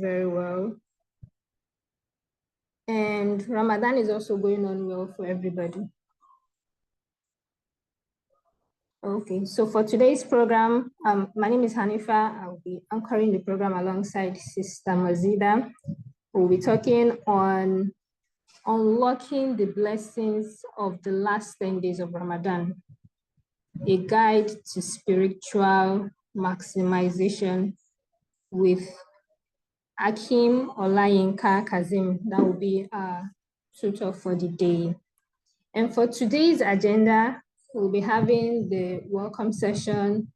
very well. And Ramadan is also going on well for everybody. Okay, so for today's program, my name is Hanifa. I'll be anchoring the program alongside Sister Mazida. We'll be talking on unlocking the blessings of the last 10 days of Ramadan, a guide to spiritual maximization with Akeem, Olayinka, Kazeem. That will be our tutor for the day. And for today's agenda, we'll be having the welcome session.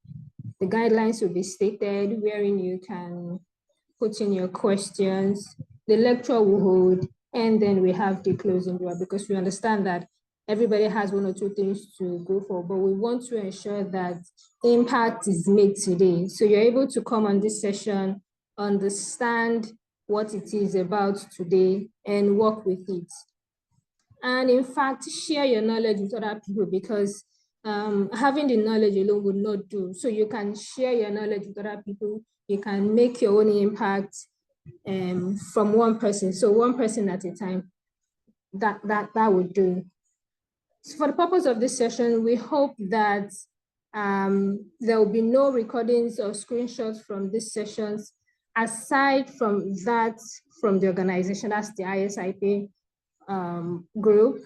The guidelines will be stated, wherein you can put in your questions. The lecture will hold, and then we have the closing dua, because we understand that everybody has one or two things to go for, but we want to ensure that impact is made today. So you're able to come on this session, understand what it is about today, and work with it. And in fact, share your knowledge with other people, because having the knowledge alone would not do. So you can share your knowledge with other people. You can make your own impact from one person. So one person at a time, that would do. So for the purpose of this session, we hope that there will be no recordings or screenshots from these sessions, aside from that from the organization, that's the ISIP group.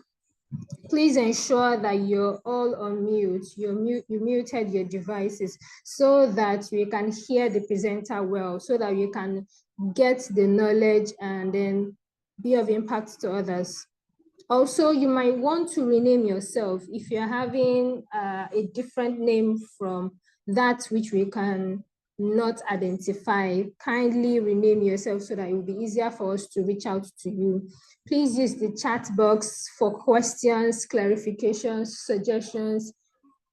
Please ensure that you're all on mute. You muted your devices so that we can hear the presenter well, so that you can get the knowledge and then be of impact to others. Also, you might want to rename yourself. If you're having a different name from that which we can not identify, kindly rename yourself so that it will be easier for us to reach out to you. Please use the chat box for questions, clarifications, suggestions.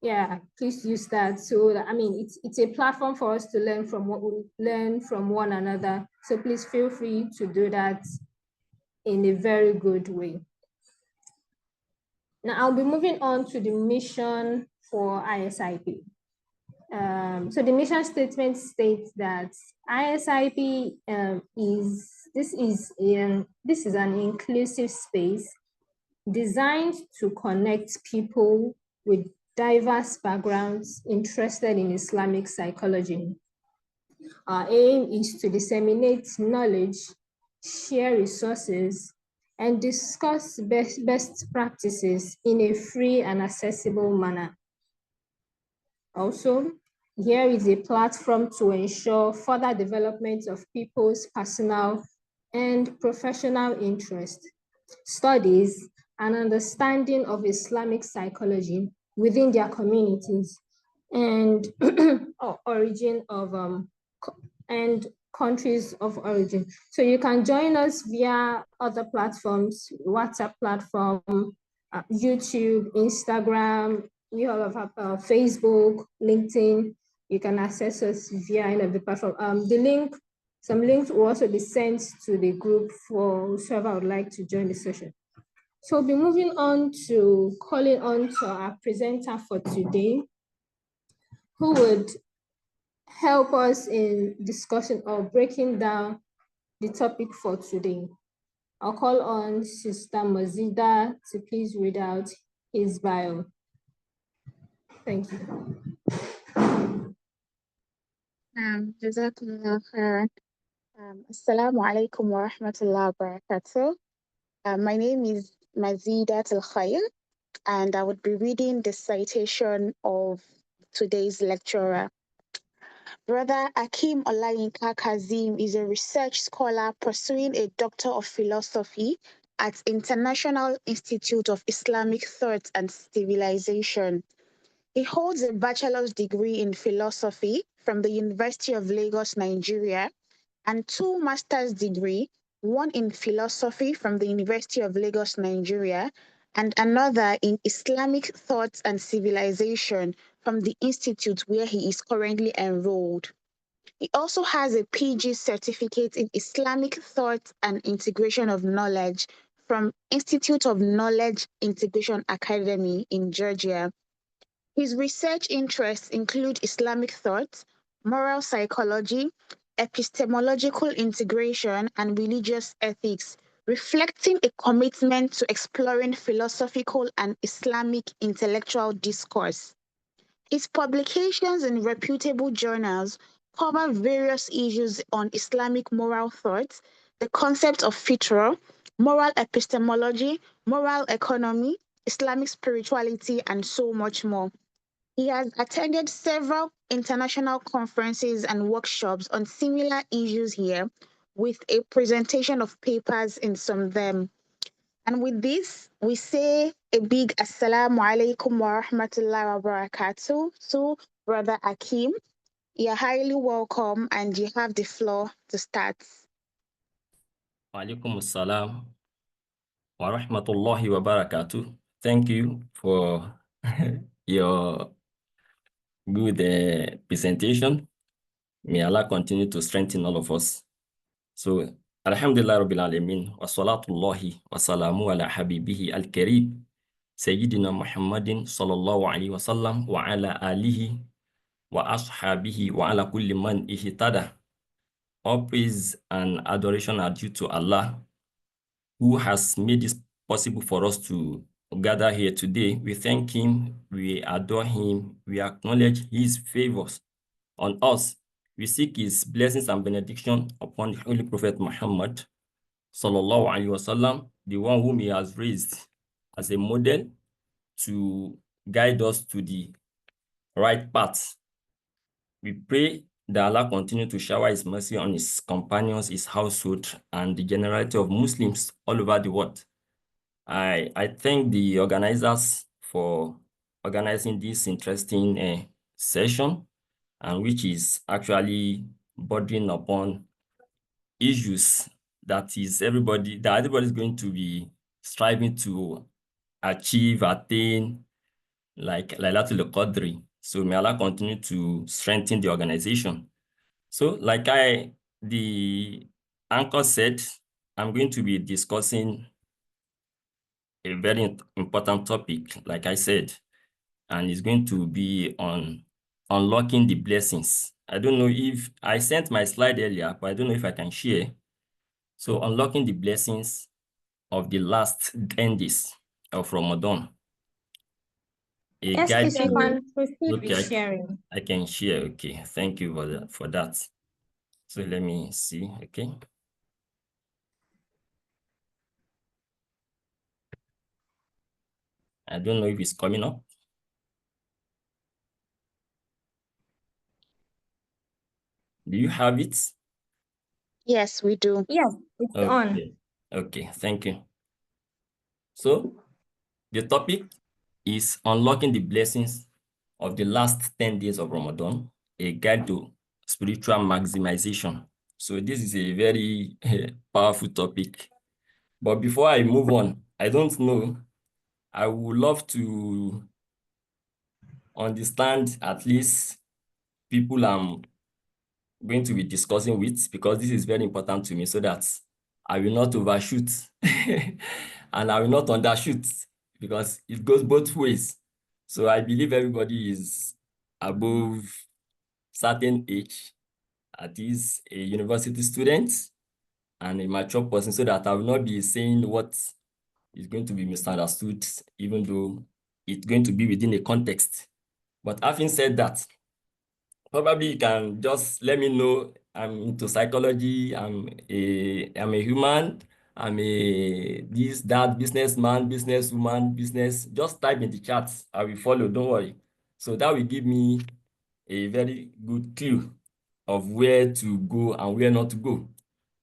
Yeah, please use that. So that, I mean, it's a platform for us to learn from what we learn from one another. So please feel free to do that in a very good way. Now I'll be moving on to the mission for ISIP. So the mission statement states that ISIP is an inclusive space designed to connect people with diverse backgrounds interested in Islamic psychology. Our aim is to disseminate knowledge, share resources, and discuss best practices in a free and accessible manner. Also, here is a platform to ensure further development of people's personal and professional interest, studies, and understanding of Islamic psychology within their communities and origin of and countries of origin. So you can join us via other platforms, WhatsApp platform, YouTube, Instagram, we all have Facebook, LinkedIn. You can access us via any of the platform. Some links will also be sent to the group for whoever would like to join the session. So we'll be moving on to calling on to our presenter for today, who would help us in discussion or breaking down the topic for today. I'll call on Sister Mazida to please read out his bio. Thank you. Jazakumullah khairan. Assalamu alaikum wa rahmatullahi wa barakatuh. My name is Mazidat Al-Khair, and I would be reading the citation of today's lecturer. Brother Akeem Olayinka Kazeem is a research scholar pursuing a Doctor of Philosophy at International Institute of Islamic Thought and Civilization. He holds a bachelor's degree in philosophy from the University of Lagos, Nigeria, and 2 master's degrees, one in philosophy from the University of Lagos, Nigeria, and another in Islamic Thought and Civilization from the institute where he is currently enrolled. He also has a PG certificate in Islamic Thought and Integration of Knowledge from Institute of Knowledge Integration Academy in Georgia. His research interests include Islamic thought, moral psychology, epistemological integration and religious ethics, reflecting a commitment to exploring philosophical and Islamic intellectual discourse. His publications in reputable journals cover various issues on Islamic moral thought, the concept of fitrah, moral epistemology, moral economy, Islamic spirituality, and so much more. He has attended several international conferences and workshops on similar issues here, with a presentation of papers in some of them. And with this, we say a big Assalamu alaikum wa rahmatullahi wa barakatuh to Brother Akeem. You're highly welcome and you have the floor to start. Wa alaikum assalam wa rahmatullahi wa barakatuh. Thank you for your good presentation. May Allah continue to strengthen all of us. So, Alhamdulillah Rabbil Alameen, wa salatullahi wa salamu ala habibihi al-kareem, Sayyidina Muhammadin sallallahu alayhi wa sallam wa ala alihi wa ashabihi wa ala kulli man ihtada. All praise and adoration are due to Allah, who has made this possible for us to gather here today. We thank Him, we adore Him, we acknowledge His favors on us. We seek His blessings and benediction upon the Holy Prophet Muhammad, sallallahu alaihi wasallam, the one whom He has raised as a model to guide us to the right path. We pray that Allah continue to shower His mercy on His companions, His household, and the generality of Muslims all over the world. I thank the organizers for organizing this interesting session, and which is actually bordering upon issues that everybody's going to be striving to achieve, attain, like Laylatul Qadri. So may Allah continue to strengthen the organization. So like the anchor said, I'm going to be discussing a very important topic, like I said, and it's going to be on unlocking the blessings. I don't know if I sent my slide earlier, but I don't know if I can share. So unlocking the blessings of the last 10 days of Ramadan. Yes, please, you can proceed Okay, with sharing. I can share. Okay, thank you for that. So let me see. Okay. I don't know if it's coming up. Do you have it? Yes, we do. Yes, it's on. Okay, thank you. So the topic is unlocking the blessings of the last 10 days of Ramadan, a guide to spiritual maximization. So this is a very powerful topic. But before I move on, I don't know, I would love to understand at least people I'm going to be discussing with, because this is very important to me, so that I will not overshoot and I will not undershoot, because it goes both ways. So I believe everybody is above certain age, at least a university student and a mature person, so that I will not be saying what is going to be misunderstood, even though it's going to be within a context. But having said that, probably you can just let me know. I'm into psychology, I'm a human, I'm a this, that, businessman, businesswoman, business. Just type in the chat, I will follow, don't worry. So that will give me a very good clue of where to go and where not to go.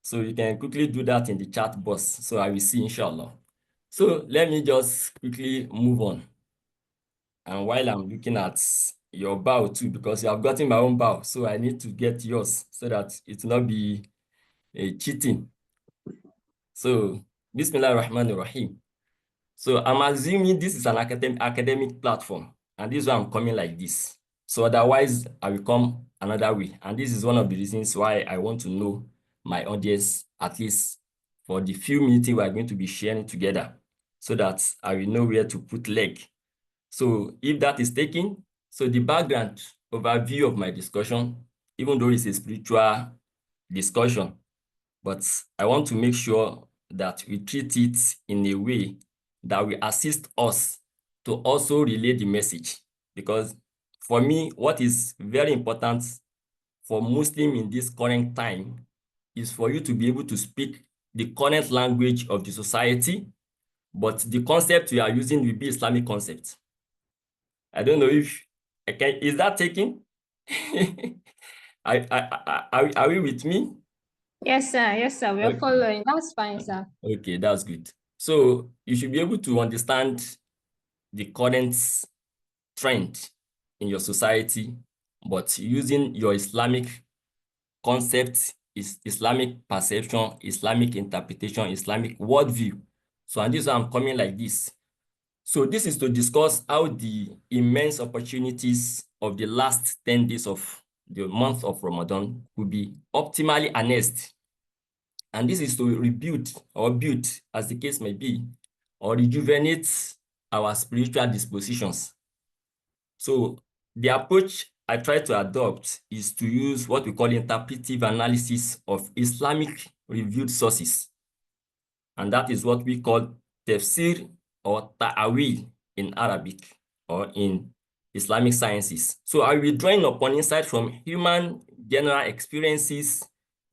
So you can quickly do that in the chat box. So I will see, inshallah. So let me just quickly move on. And while I'm looking at your bow too, because you have gotten my own bow, so I need to get yours so that it will not be cheating. So, Bismillah ar-Rahman ar-Rahim. So I'm assuming this is an academic platform, and this is why I'm coming like this. So otherwise, I will come another way. And this is one of the reasons why I want to know my audience, at least for the few minutes we are going to be sharing together, so that I will know where to put leg. So if that is taken, so the background overview of my discussion, even though it's a spiritual discussion, but I want to make sure that we treat it in a way that will assist us to also relay the message. Because for me, what is very important for Muslim in this current time is for you to be able to speak the current language of the society, but the concept we are using will be Islamic concept. I don't know if I can, is that taken? Are we with me? Yes, sir. Yes, sir. We are Okay. following. That's fine, sir. Okay, that's good. So you should be able to understand the current trend in your society, but using your Islamic concept, is Islamic perception, Islamic interpretation, Islamic worldview. So, and this is why I'm coming like this. So this is to discuss how the immense opportunities of the last 10 days of the month of Ramadan could be optimally harnessed. And this is to rebuild or build, as the case may be, or rejuvenate our spiritual dispositions. So the approach I try to adopt is to use what we call interpretive analysis of Islamic reviewed sources. And that is what we call tafsir or ta'awil in Arabic or in Islamic sciences. So I will be drawing upon insight from human general experiences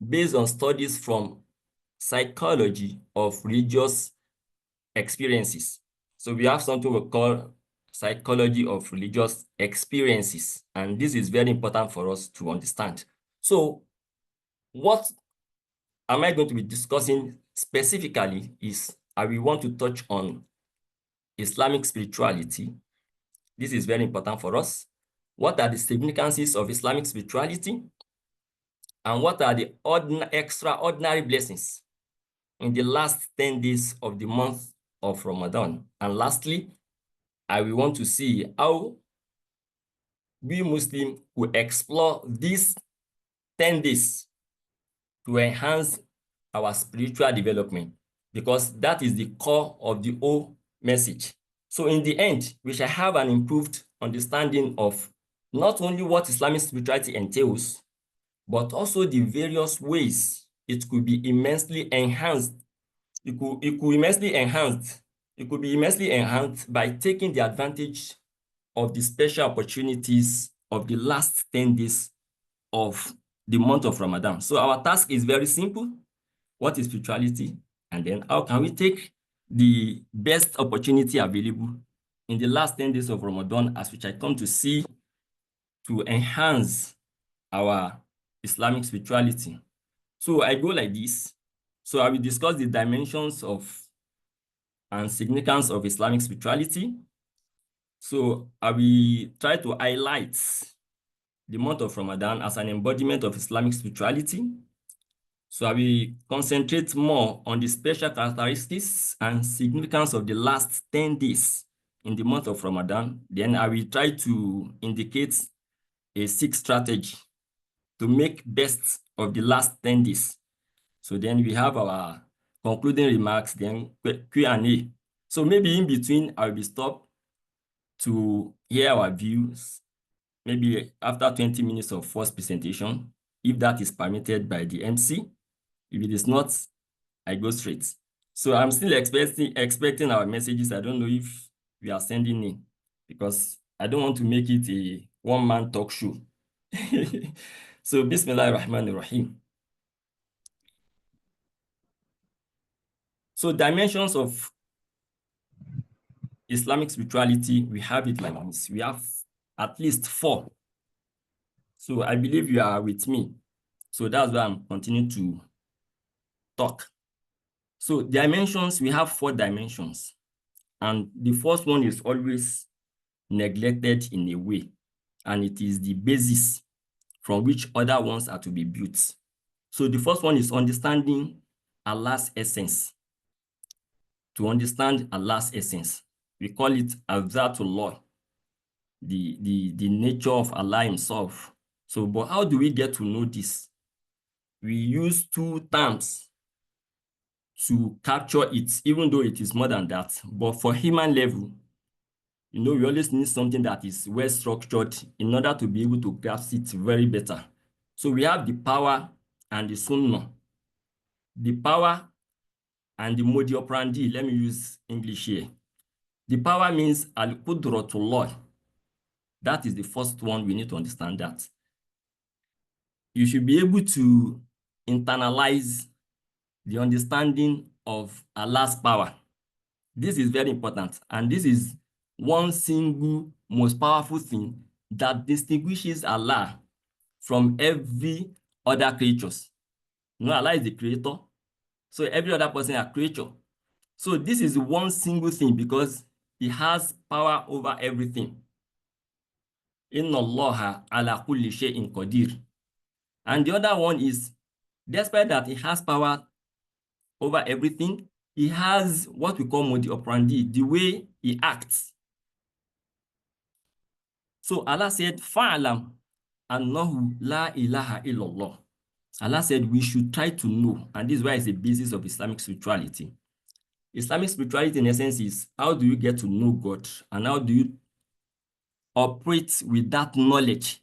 based on studies from psychology of religious experiences. So we have something we call psychology of religious experiences, and this is very important for us to understand. So what am I going to be discussing specifically is I will want to touch on Islamic spirituality. This is very important for us. What are the significances of Islamic spirituality? And what are the extraordinary blessings in the last 10 days of the month of Ramadan? And lastly, I will want to see how we Muslims will explore these 10 days to enhance our spiritual development, because that is the core of the whole message. So in the end, we shall have an improved understanding of not only what Islamic spirituality entails, but also the various ways it could be immensely enhanced. It could be immensely enhanced by taking the advantage of the special opportunities of the last 10 days of the month of Ramadan. So our task is very simple. What is spirituality? And then how can we take the best opportunity available in the last 10 days of Ramadan, as which I come to see, to enhance our Islamic spirituality? So I go like this. So I will discuss the dimensions of and significance of Islamic spirituality. So I will try to highlight the month of Ramadan as an embodiment of Islamic spirituality. So I will concentrate more on the special characteristics and significance of the last 10 days in the month of Ramadan. Then I will try to indicate a 6 strategy to make best of the last 10 days. So then we have our concluding remarks, then Q&A. So maybe in between, I will be stopped to hear our views, maybe after 20 minutes of first presentation, if that is permitted by the MC. If it is not, I go straight. So I'm still expecting our messages. I don't know if we are sending in, because I don't want to make it a one-man talk show. So Bismillah ar-Rahman ar-Rahim. So dimensions of Islamic spirituality, we have it like this. We have at least 4. So I believe you are with me. So that's why I'm continuing to talk. So dimensions, we have 4 dimensions. And the first one is always neglected in a way. And it is the basis from which other ones are to be built. So the first one is understanding Allah's essence. To understand Allah's essence, we call it Azatullah, the nature of Allah himself. So, but how do we get to know this? We use 2 terms to capture it, even though it is more than that. But for human level, we always need something that is well structured in order to be able to grasp it very better. So we have the power and the sunnah. The power and the modi operandi, let me use English here. The power means al-qudratullah. That is the first one. We need to understand that. You should be able to internalize the understanding of Allah's power. This is very important, and this is one single most powerful thing that distinguishes Allah from every other creatures. You know, Allah is the creator, so every other person is a creature. So this is one single thing because he has power over everything. Inna Allaha ala kulli shay'in qadir. And the other one is, despite that he has power over everything, he has what we call modi operandi, the way he acts. So Allah said, Fa'alam annahu la ilaha illallah. Allah said we should try to know, and this is why it's the basis of Islamic spirituality. Islamic spirituality, in essence, is how do you get to know God and how do you operate with that knowledge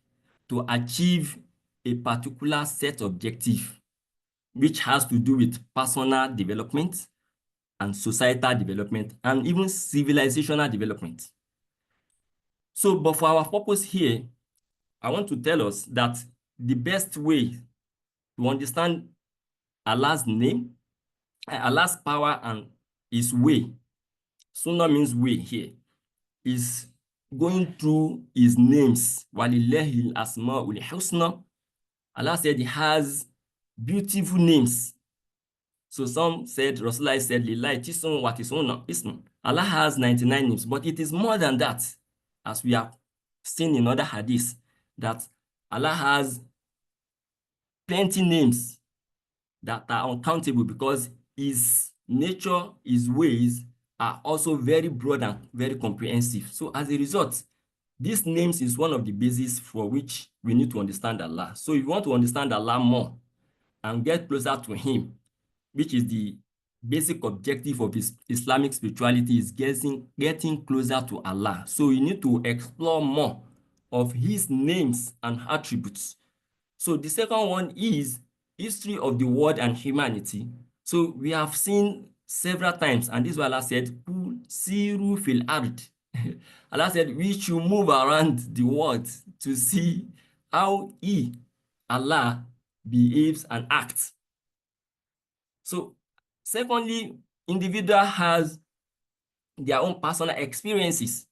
to achieve a particular set objective, which has to do with personal development and societal development and even civilizational development. So, but for our purpose here, I want to tell us that the best way to understand Allah's name, Allah's power and his way, sunnah means way here, is going through his names. Walillahil asma'ul husna. Allah said he has beautiful names. So some said, Rasulullah said, Lillahi tisun wa tisuna ism. Allah has 99 names, but it is more than that, as we have seen in other hadiths, that Allah has plenty names that are uncountable because his nature, his ways are also very broad and very comprehensive. So as a result, these names is one of the bases for which we need to understand Allah. So if you want to understand Allah more and get closer to him, which is the basic objective of Islamic spirituality, is getting closer to Allah. So you need to explore more of his names and attributes. So the second one is history of the world and humanity. So we have seen several times, and this is what Allah said, Siru fil ard. Allah said we should move around the world to see how Allah, behaves and acts. So secondly, individual has their own personal experiences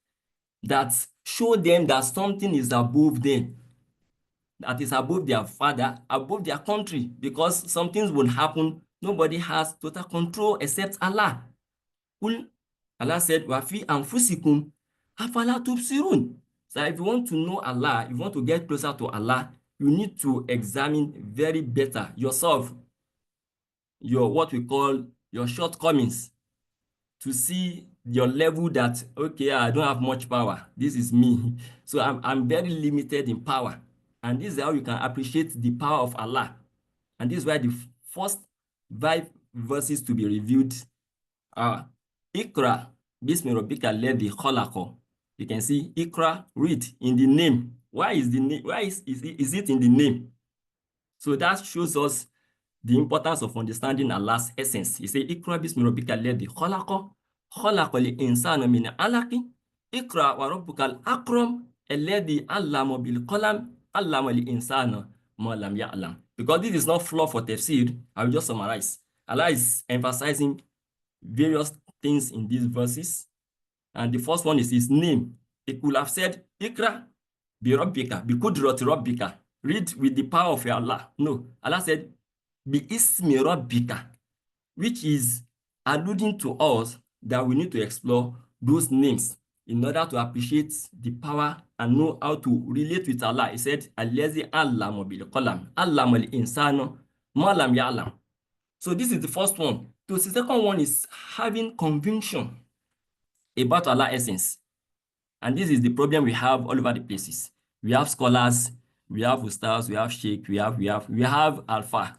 that show them that something is above them, that is above their father, above their country, because some things will happen. Nobody has total control except Allah. Allah said, Wafi anfusikum afala tubsirun. So if you want to know Allah, if you want to get closer to Allah, you need to examine very better yourself, your what we call your shortcomings, to see your level that, okay, I don't have much power. This is me. So I'm very limited in power. And this is how you can appreciate the power of Allah. And this is why the first 5 verses to be reviewed are Ikra, Bismi Rabbika Alladhi Khalaqa. You can see Ikra, read in the name. Why is the name? Why is it in the name? So that shows us the importance of understanding Allah's essence. He said, Ikra bismi rabbika alladhi khalaqa, khalaqal insana min alaqi, Ikra wa rabbukal akram, alladhi allama bil qalam, allama lil insana ma lam ya'lam. Because this is not flaw for tafsir, I will just summarize. Allah is emphasizing various things in these verses. And the first one is his name. He could have said, Ikra bi rabbika, bi kudrati rabbika. Read with the power of your Allah. No, Allah said, Bi ismi rabbika, which is alluding to us that we need to explore those names in order to appreciate the power and know how to relate with Allah. He said, Allazi allama bil qalam, allama al insana ma lam ya'lam. So this is the first one. So the second one is having conviction about Allah's essence. And this is the problem we have all over the places. We have scholars, we have ustaz, we have sheikh, we have alpha.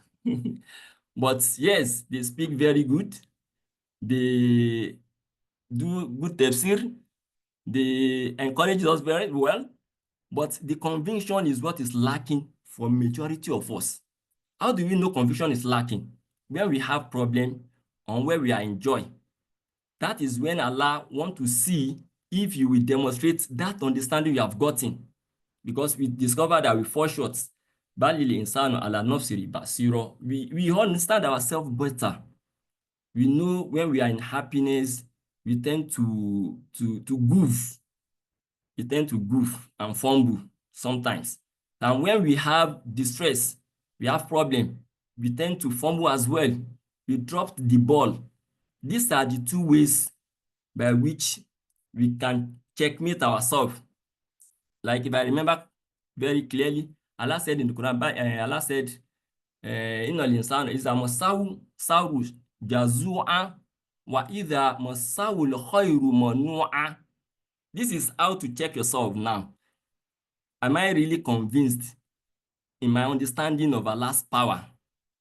But yes, they speak very good. They do good tafsir. They encourage us very well. But the conviction is what is lacking for majority of us. How do we know conviction is lacking? When we have problem or where we are in joy. That is when Allah want to see if you will demonstrate that understanding you have gotten. Because we discover that we fall short. We understand ourselves better. We know when we are in happiness, we tend to goof. We tend to goof and fumble sometimes. And when we have distress, we have problem, we tend to fumble as well. We dropped the ball. These are the two ways by which we can checkmate ourselves. Like if I remember very clearly, Allah said in the Quran, Allah said, Inna al-insana iza masahu saru jazu'a wa idha masahu al-khayru manu'a. This is how to check yourself now. Am I really convinced in my understanding of Allah's power,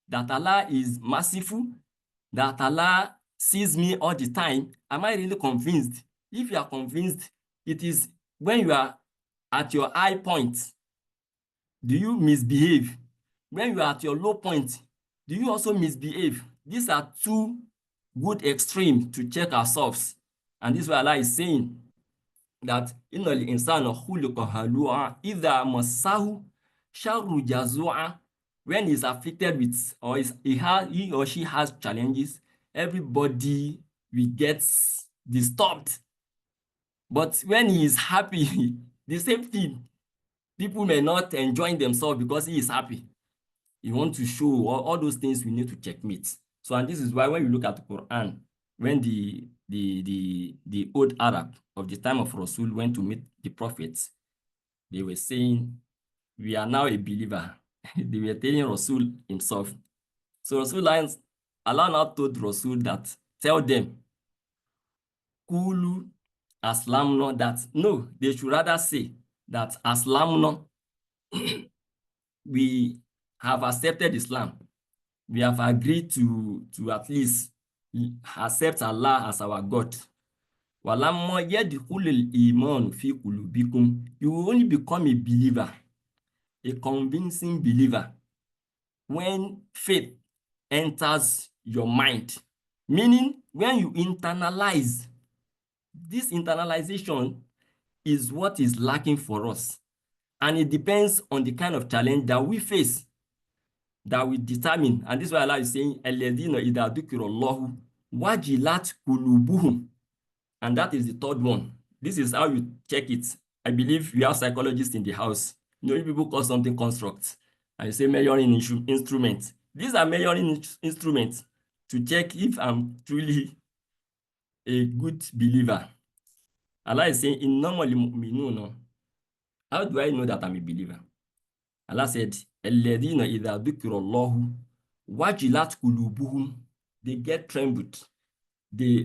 that Allah is merciful, that Allah sees me all the time? Am I really convinced? If you are convinced, it is when you are at your high point, do you misbehave? When you are at your low point, do you also misbehave? These are two good extremes to check ourselves. And this is what Allah is saying, that innal insana khuliqa halu'a idha massahu sharru jazua. When he's afflicted with, or he or she has challenges, everybody will get disturbed. But when he is happy, the same thing. People may not enjoy themselves because he is happy. You want to show all those things we need to checkmate. So, and this is why when you look at the Quran, when the old Arab of the time of Rasul went to meet the prophets, they were saying, we are now a believer. They were telling Rasul himself. So Rasul, Allah now told Rasul that, tell them, Kulu aslamno, that no, they should rather say that aslamno, we have accepted Islam. We have agreed to at least accept Allah as our God. Walamma yadkhulul iman fi qulubikum. You will only become a believer, a convincing believer, when faith enters your mind. Meaning, when you internalize. This internalization is what is lacking for us. And it depends on the kind of challenge that we face, that we determine. And this is why Allah is saying, Alladhina idha dhukirallahu wajilat qulubuhum. And that is the third one. This is how you check it. I believe we have psychologists in the house. You know, people call something constructs, and you say measuring instruments. These are measuring instruments to check if I'm truly a good believer. Allah is saying, innamal mu'minuna. How do I know that I'm a believer? Allah said, Alladhina idha dhukirallahu wajilat qulubuhum. They get trembled. They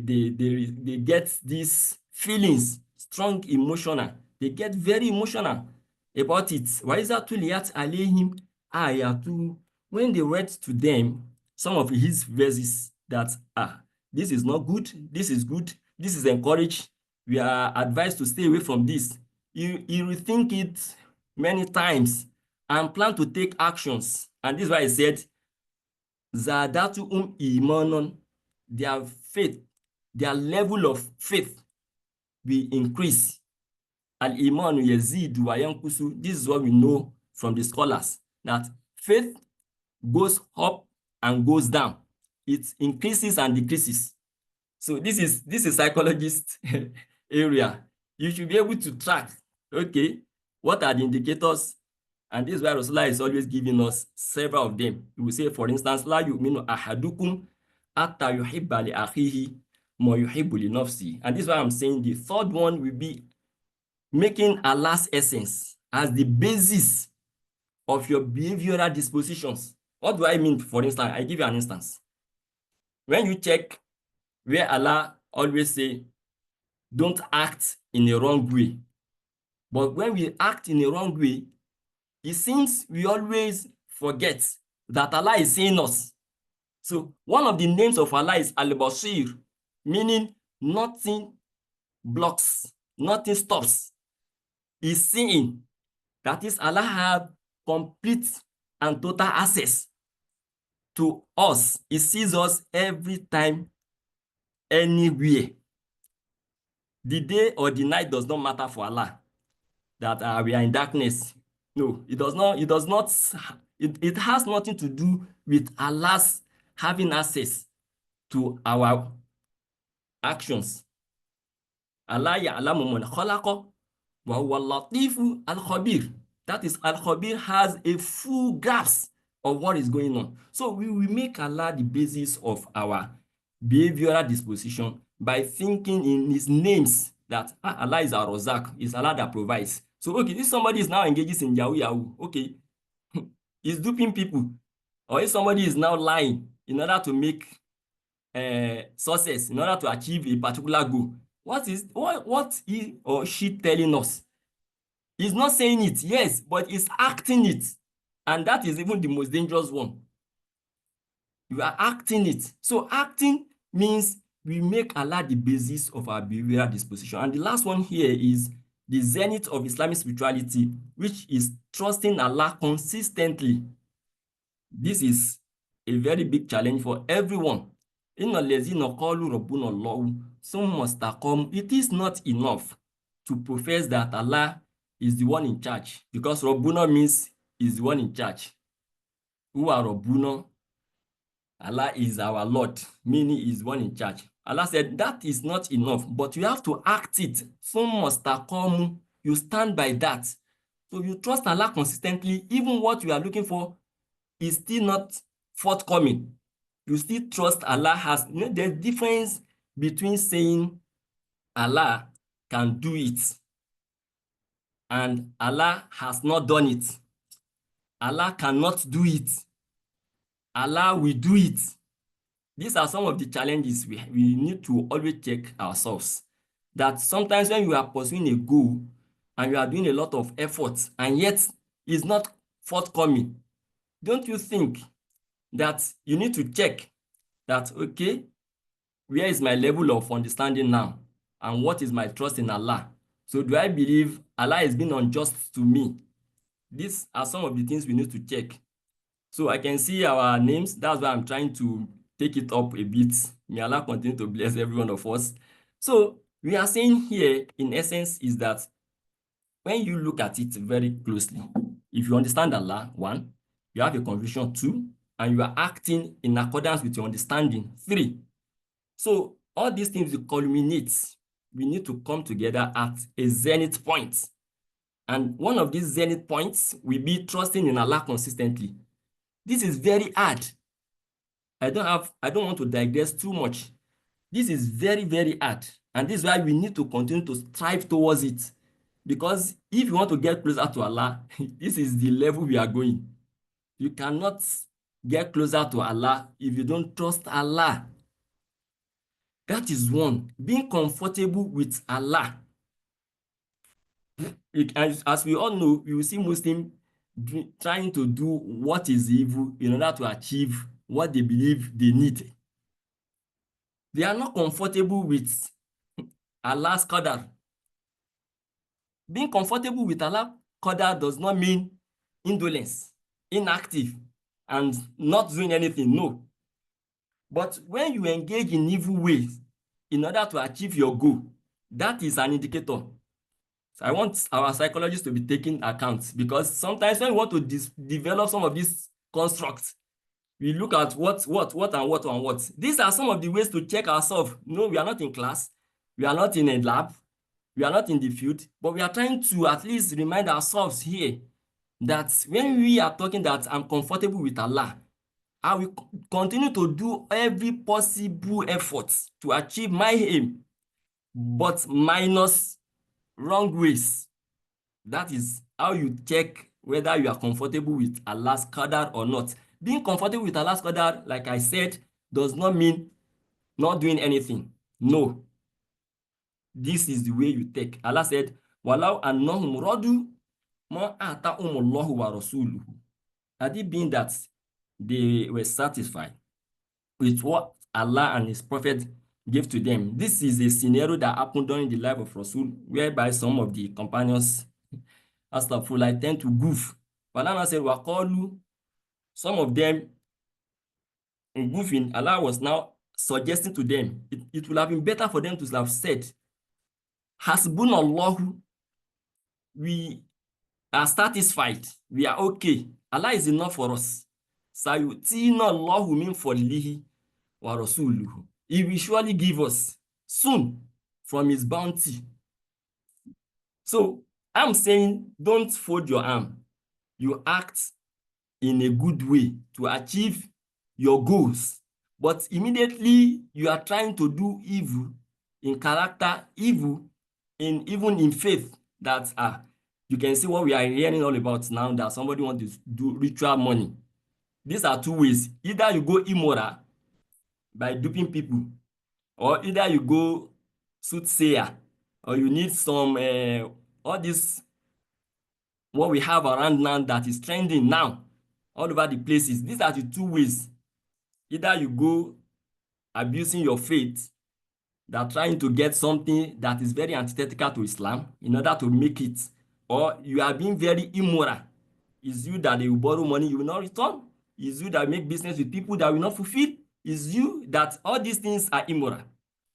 get these feelings, strong emotional. They get very emotional about it. Why is that tuliyat alayhim ayatu? When they read to them some of his verses that this is not good, this is good, this is encouraged, we are advised to stay away from this. You rethink it many times and plan to take actions. And this is why I said, Zadatu imanon, their faith, their level of faith will increase. Al-iman yazid wa yankusu. This is what we know from the scholars, that faith goes up and goes down. It increases and decreases. So this is psychologist area. You should be able to track, okay, what are the indicators? And this is why Rasulullah is always giving us several of them. He will say, for instance, la yu'minu ahadukum atta yuhibba li akhihi ma yuhibbu li nafsi. And this is why I'm saying the third one will be making Allah's essence as the basis of your behavioral dispositions. What do I mean? For instance, I give you an instance. When you check where Allah always say, don't act in a wrong way. But when we act in a wrong way, it seems we always forget that Allah is seeing us. So one of the names of Allah is Al-Basir, meaning nothing blocks, nothing stops. He's seeing. That is, Allah have complete and total access to us. He sees us every time, anywhere. The day or the night does not matter for Allah, that we are in darkness. No, it does not. It does not. It has nothing to do with Allah's having access to our actions. Allah ya'lamu man khalaqa wa huwa al-latifu al-khabir. That is, al-khabir has a full grasp of what is going on. So we will make Allah the basis of our behavioral disposition by thinking in his names, that Allah is our Razak, is Allah that provides. So okay, if somebody is now engaged in Yahoo, okay, he's duping people. Or if somebody is now lying in order to make success, in order to achieve a particular goal, what he or she telling us? He's not saying it, yes, but he's acting it. And that is even the most dangerous one. You are acting it. So acting means we make Allah the basis of our behavioral disposition. And the last one here is the zenith of Islamic spirituality, which is trusting Allah consistently. This is a very big challenge for everyone. It is not enough to profess that Allah is the one in charge, because Rabbuna means is the one in charge. Who are Rabbuna? Allah is our Lord, meaning is one in charge. Allah said that is not enough, but you have to act it. You stand by that. So you trust Allah consistently, even what you are looking for is still not forthcoming. You still trust Allah has, there's difference between saying Allah can do it and Allah has not done it. Allah cannot do it. Allah will do it. These are some of the challenges we need to always check ourselves. That sometimes when you are pursuing a goal and you are doing a lot of effort and yet it's not forthcoming, don't you think that you need to check that, okay, where is my level of understanding now? And what is my trust in Allah? So do I believe Allah is being unjust to me? These are some of the things we need to check. So I can see our names. That's why I'm trying to take it up a bit. May Allah continue to bless every one of us. So we are saying here, in essence, is that when you look at it very closely, if you understand Allah, one, you have a conviction, two, and you are acting in accordance with your understanding, three. So all these things will culminate. We need to come together at a zenith point. And one of these zenith points will be trusting in Allah consistently. This is very hard. I don't want to digress too much. This is very, very hard. And this is why we need to continue to strive towards it. Because if you want to get closer to Allah, this is the level we are going. You cannot get closer to Allah if you don't trust Allah. That is one. Being comfortable with Allah. As we all know, we will see Muslims trying to do what is evil in order to achieve what they believe they need. They are not comfortable with Allah's qadar. Being comfortable with Allah's qadar does not mean indolence, inactive, and not doing anything, no. But when you engage in evil ways in order to achieve your goal, that is an indicator. So I want our psychologists to be taking account, because sometimes when we want to develop some of these constructs, we look at what. These are some of the ways to check ourselves. No, we are not in class, we are not in a lab, we are not in the field, but we are trying to at least remind ourselves here that when we are talking that I'm comfortable with Allah, I will continue to do every possible effort to achieve my aim, but minus wrong ways. That is how you check whether you are comfortable with Allah's qadar or not. Being comfortable with Allah's qadar, like I said, does not mean not doing anything. No. This is the way you take. Allah said, Walau annahum radu ma ata'umullahu wa rasuluhu. Had it been that they were satisfied with what Allah and His Prophet gave to them. This is a scenario that happened during the life of Rasul, whereby some of the companions, Astaghfirullah, tend to goof. But Allah said, Waqalu, some of them goofing, Allah was now suggesting to them, it would have been better for them to have said, Hasbunallahu, we are satisfied, we are okay. Allah is enough for us. Sayutina Allahu min fadlihi wa rasuluhu. He will surely give us soon from his bounty. So I'm saying, don't fold your arm. You act in a good way to achieve your goals. But immediately you are trying to do evil in character, evil even in faith, that you can see what we are hearing all about now, that somebody wants to do ritual money. These are two ways. Either you go immoral by duping people, or either you go soothsayer, or you need some all this what we have around now that is trending now all over the places. These are the two ways. Either you go abusing your faith, that trying to get something that is very antithetical to Islam in order to make it, or you are being very immoral. It's you that they will borrow money, you will not return. It's you that make business with people that will not fulfill. It's you that all these things are immoral.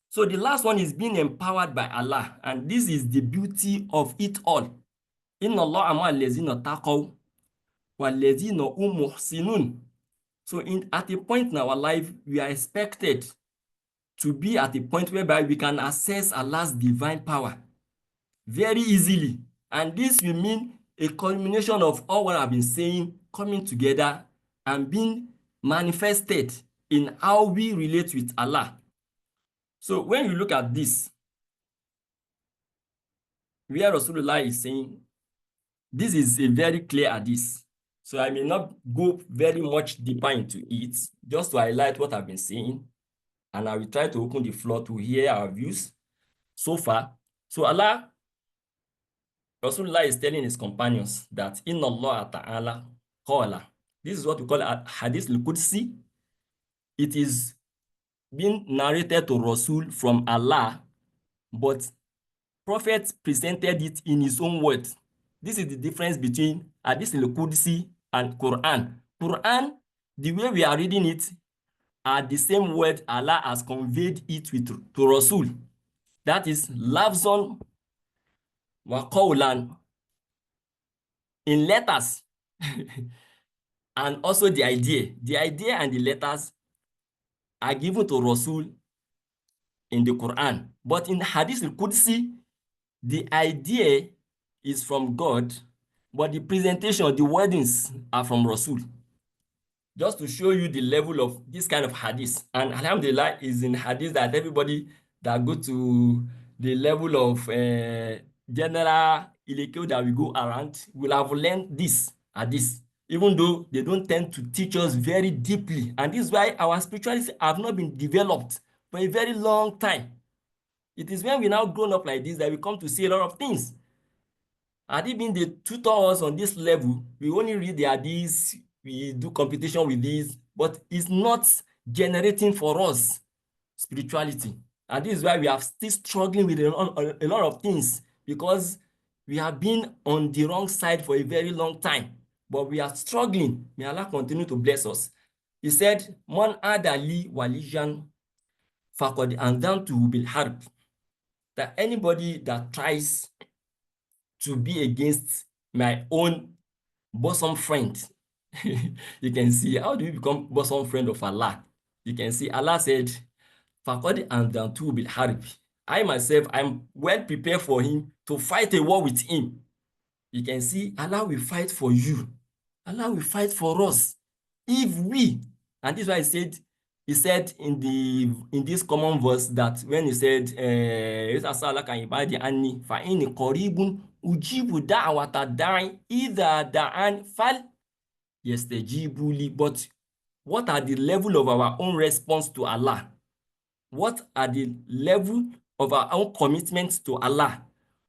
So the last one is being empowered by Allah, and this is the beauty of it all. Inna Allah ama allazina taqaw wallazina hum muhsinun. So at a point in our life, we are expected to be at a point whereby we can access Allah's divine power very easily. And this will mean a culmination of all what I've been saying coming together and being manifested in how we relate with Allah. So when you look at this, where Rasulullah is saying, this is a very clear hadith. So I may not go very much deeper into it, just to highlight what I've been saying. And I will try to open the floor to hear our views so far. So Rasulullah is telling his companions that Inna Allah Ta'ala qala. This is what we call a hadith al-Qudsi. It is being narrated to Rasul from Allah, but Prophet presented it in his own words. This is the difference between hadith al-Qudsi and Quran. Quran, the way we are reading it, are the same word Allah has conveyed it to Rasul. That is lafzon wa qawlan, in letters and also the idea. The idea and the letters are given to Rasul in the Quran. But in Hadith al-Qudsi, the idea is from God, but the presentation, the wordings are from Rasul. Just to show you the level of this kind of hadith. And alhamdulillah is in hadith that everybody that go to the level of general ileke that we go around will have learned this hadith, even though they don't tend to teach us very deeply. And this is why our spirituality have not been developed for a very long time. It is when we now grown up like this that we come to see a lot of things. Had it been the tutors on this level, we only read the hadith, we do competition with this, but it's not generating for us spirituality. And this is why we are still struggling with a lot of things, because we have been on the wrong side for a very long time, but we are struggling. May Allah continue to bless us. He said, Man adali walijan faqad anzamtuhu bil harb. That anybody that tries to be against my own bosom friend, you can see, how do you become bosom friend of Allah? You can see Allah said, Faqad anzamtuhu bil harb. I myself, I'm well prepared for him to fight a war with him. You can see Allah will fight for you. Allah will fight for us if we, and this is why he said in this common verse that when he said ujibu da'wata da'i idha da'an fal yastajibuli. But what are the level of our own response to Allah? What are the level of our own commitment to Allah?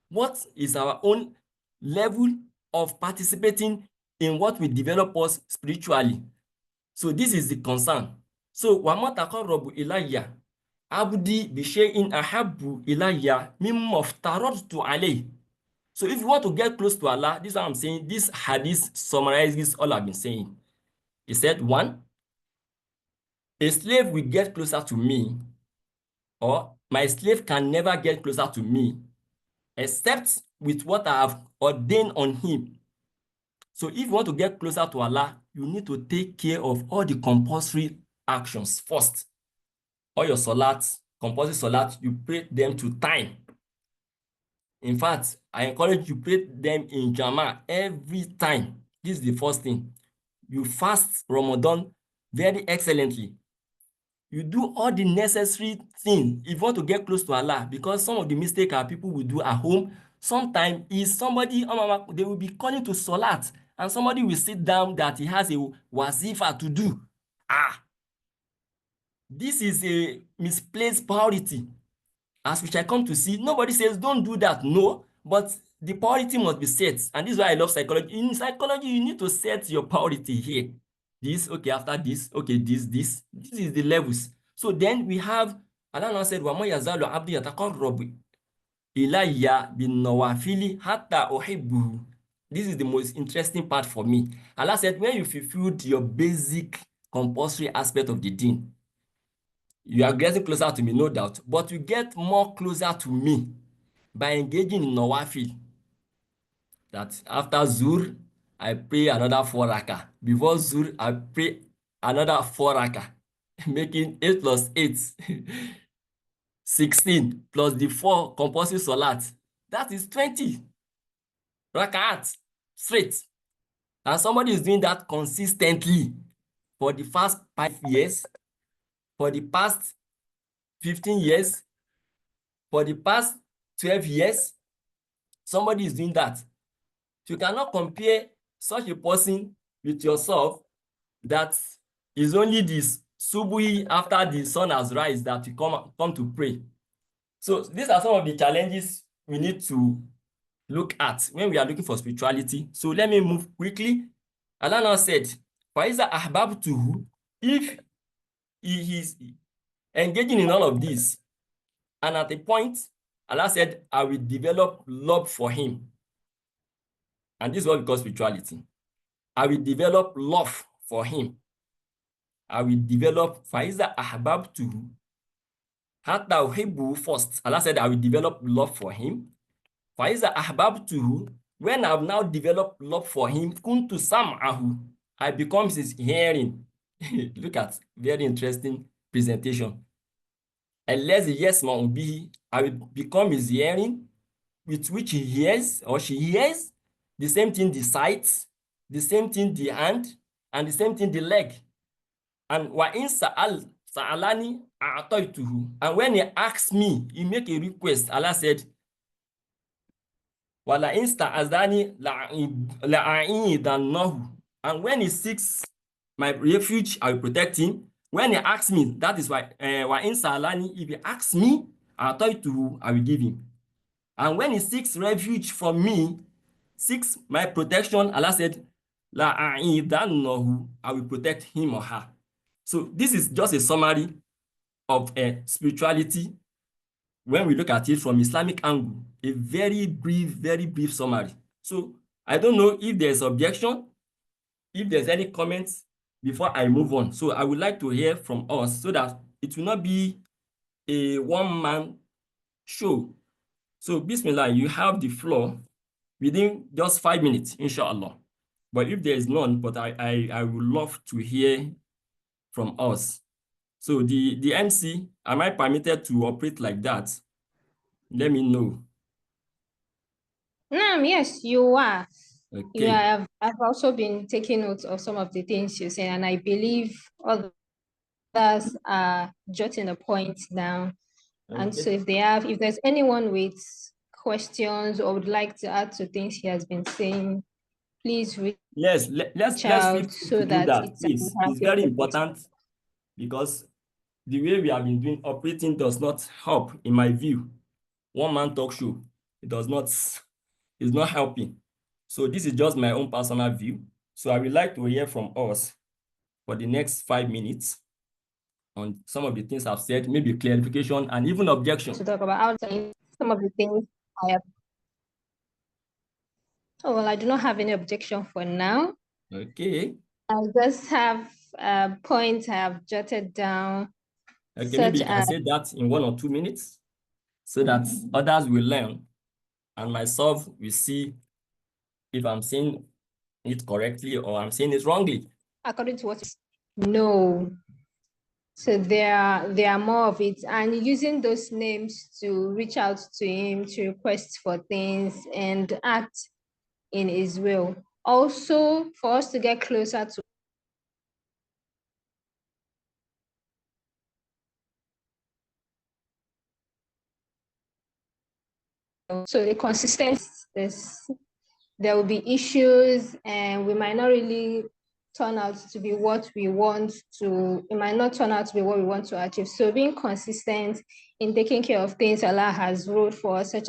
What is our own level of participating in what will develop us spiritually? So this is the concern. So wama taqarrabu ilayya abdi bi shay'in ahabbu ilayya mimma aftaradtu alayhi. So if you want to get close to Allah, this is what I'm saying. This hadith summarizes all I've been saying. He said, one, a slave will get closer to me, or my slave can never get closer to me, except with what I have ordained on him. So if you want to get closer to Allah, you need to take care of all the compulsory actions first. All your salat, compulsory salat, you pray them to time. In fact, I encourage you pray them in Jama every time. This is the first thing. You fast Ramadan very excellently. You do all the necessary things if you want to get close to Allah, because some of the mistakes our people will do at home, sometimes is somebody, they will be calling to salat, and somebody will sit down that he has a wazifa to do. This is a misplaced priority. As we shall come to see, nobody says don't do that, no, but the priority must be set. And this is why I love psychology. In psychology, you need to set your priority here. This, okay, after this, okay, this is the levels. So then we have, Allah now said, وَمَا يَزَالُ عَبْدِ يَتَقَرَّبُ إِلَيَّ بِالنَّوَافِلِ حَتَّى أُحِبُّهُ. This is the most interesting part for me. Allah said, when you fulfilled your basic compulsory aspect of the deen, you are getting closer to me, no doubt, but you get more closer to me by engaging in nawafil. That after Zur, I pray another 4 rakah. Before Zur, I pray another 4 rakah, making 8 plus 8, 16, plus the 4 compulsory salat. That is 20 rakahs straight. And somebody is doing that consistently for the past 5 years, for the past 15 years, for the past 12 years, somebody is doing that. You cannot compare such a person with yourself that is only this subuhi after the sun has rise that you come to pray. So these are some of the challenges we need to look at when we are looking for spirituality. So let me move quickly. Allah now said, فَإِذَا أَحْبَبْتُهُ, if he is engaging in all of this, and at a point, Allah said, I will develop love for him. And this is what we call spirituality. I will develop love for him. I will develop فَإِذَا أَحْبَبْتُهُ حَتَّى أُحِبُّهُ first. Allah said, I will develop love for him. فَإِذَا أَحْبَبْتُهُ, when I've now developed love for him, كُنْتُ سَمْعَهُ, I become his hearing. Look at very interesting presentation. الَّذِي يَسْمَعُ بِهِ, I will become his hearing, with which he hears or she hears, the same thing the sight, the same thing the hand, and the same thing the leg. And وَإِنْ سَأَلَنِي أَعْطَيْتُهُ, and when he asks me, he make a request, Allah said, وَلَئِنْ اسْتَعَاذَنِي لَأَعِيذَنَّهُ, and when he seeks my refuge, I will protect him. When he asks me, that is why وَإِنْ سَأَلَنِي, if he asks me, أَعْطَيْتُهُ, I will give him. And when he seeks refuge from me, seeks my protection, Allah said, لَأَعِيذَنَّهُ, I will protect him or her. So this is just a summary of spirituality when we look at it from Islamic angle, a very brief summary. So I don't know if there's objection, if there's any comments before I move on. So I would like to hear from us so that it will not be a one-man show. So Bismillah, you have the floor within just 5 minutes, inshallah. But if there is none, but I would love to hear from us. So the MC, am I permitted to operate like that? Let me know. Yes, you are. Okay. Yeah, I've also been taking notes of some of the things you say, and I believe others are jotting the points down. Okay. And so if there's anyone with questions or would like to add to things he has been saying, please reach let's feel free so to that do that, please. It's very important, because the way we have been doing operating does not help, in my view. One man talk show, it's not helping. So this is just my own personal view. So I would like to hear from us for the next 5 minutes on some of the things I've said, maybe clarification and even objection. To talk about some of the things I have. Oh, well, I do not have any objection for now. Okay. I just have points I have jotted down. Okay, maybe you can say that in 1 or 2 minutes so that others will learn and myself will see if I'm saying it correctly or I'm saying it wrongly. According to what? No. So there are more of it, and using those names to reach out to him to request for things and act in his will. Also, for us to get closer to so the consistency, there will be issues and we might not really turn out to be what we want to, it might not turn out to be what we want to achieve. So being consistent in taking care of things Allah has ruled for us, such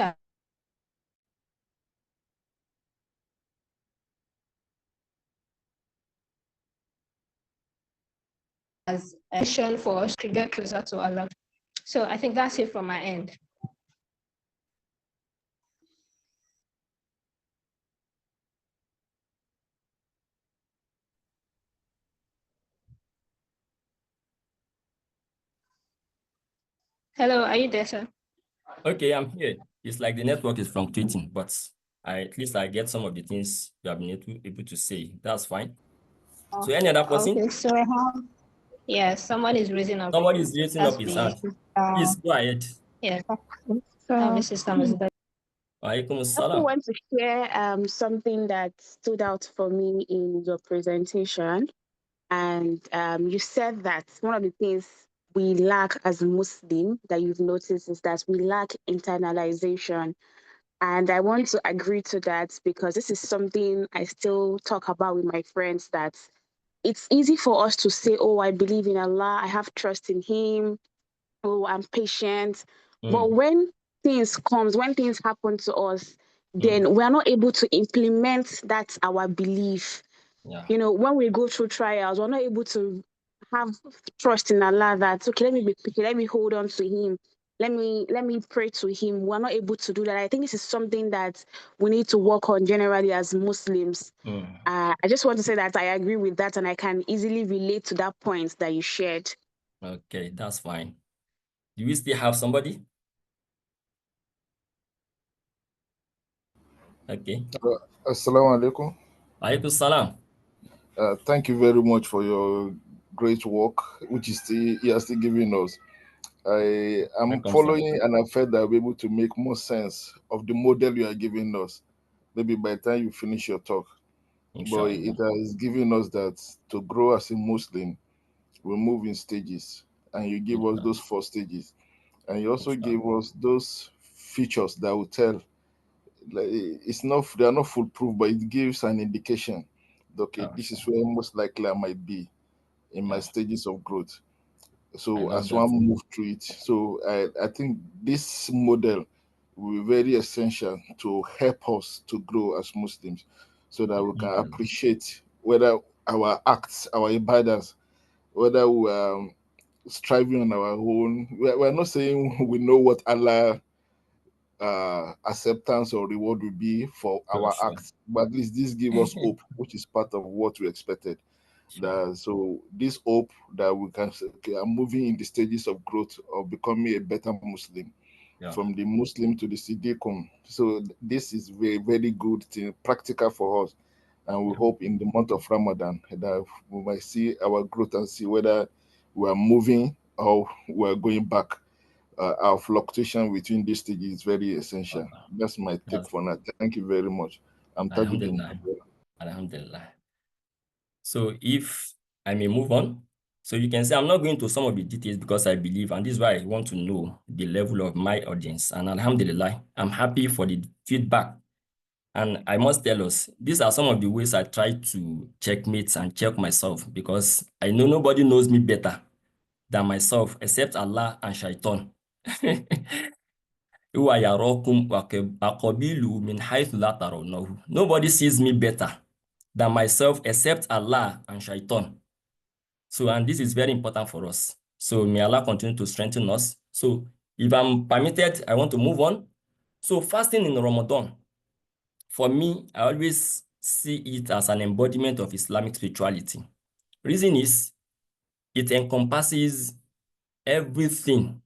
as action for us to get closer to Allah. So I think that's it from my end. Hello, are you there, sir? Okay, I'm here. It's like the network is fluctuating, but at least I get some of the things you have been able to say. That's fine. So any other person? Okay, so I have, yes, someone is raising up. Somebody is raising up his hand. Please go ahead. Yes. So, Alaikum I also assalam. want to share something that stood out for me in your presentation. And you said that one of the things we lack as Muslim that you've noticed is that we lack internalization. And I want to agree to that because this is something I still talk about with my friends, that it's easy for us to say, oh, I believe in Allah, I have trust in Him, oh, I'm patient. But when things comes, when things happen to us, then we're not able to implement that our belief. Yeah. You know, when we go through trials, we're not able to have trust in Allah that, okay, let me be picky, let me hold on to Him. Let me pray to Him. We're not able to do that. I think this is something that we need to work on generally as Muslims. I just want to say that I agree with that and I can easily relate to that point that you shared. Okay, that's fine. Do we still have somebody? Okay. Assalamu alaikum. Alaikum salam. Thank you very much for your great work, which is still you are still giving us. I am following and I felt that I'll be able to make more sense of the model you are giving us. Maybe by the time you finish your talk. Inshallah. But it has given us that to grow as a Muslim, we move in stages. And you give us those 4 stages. And you also gave us those features that will tell, like, they are not foolproof, but it gives an indication. Okay, this is where most likely I might be in my stages of growth. So as one move through it, so I think this model will be very essential to help us to grow as Muslims, so that we can appreciate whether our acts, our ibadahs, whether we are striving on our own. We're not saying we know what Allah acceptance or reward will be for our acts, but at least this gives us hope, which is part of what we expected. So this hope that we can say, okay, I'm moving in the stages of growth of becoming a better Muslim, from the Muslim to the Siddiqun. So this is very, very good thing, practical for us. And we hope in the month of Ramadan that we might see our growth and see whether we are moving or we're going back. Our fluctuation between these stages is very essential. That's my take for now. Thank you very much. I'm Alhamdulillah. Alhamdulillah. So if I may move on, so you can say I'm not going to some of the details because I believe, and this is why I want to know the level of my audience. And Alhamdulillah, I'm happy for the feedback. And I must tell us, these are some of the ways I try to checkmate and check myself, because I know nobody knows me better than myself except Allah and Shaitan. Nobody sees me better than myself except Allah and Shaitan. So, and this is very important for us. So may Allah continue to strengthen us. So if I'm permitted, I want to move on. So fasting in Ramadan, for me, I always see it as an embodiment of Islamic spirituality. Reason is, it encompasses everything,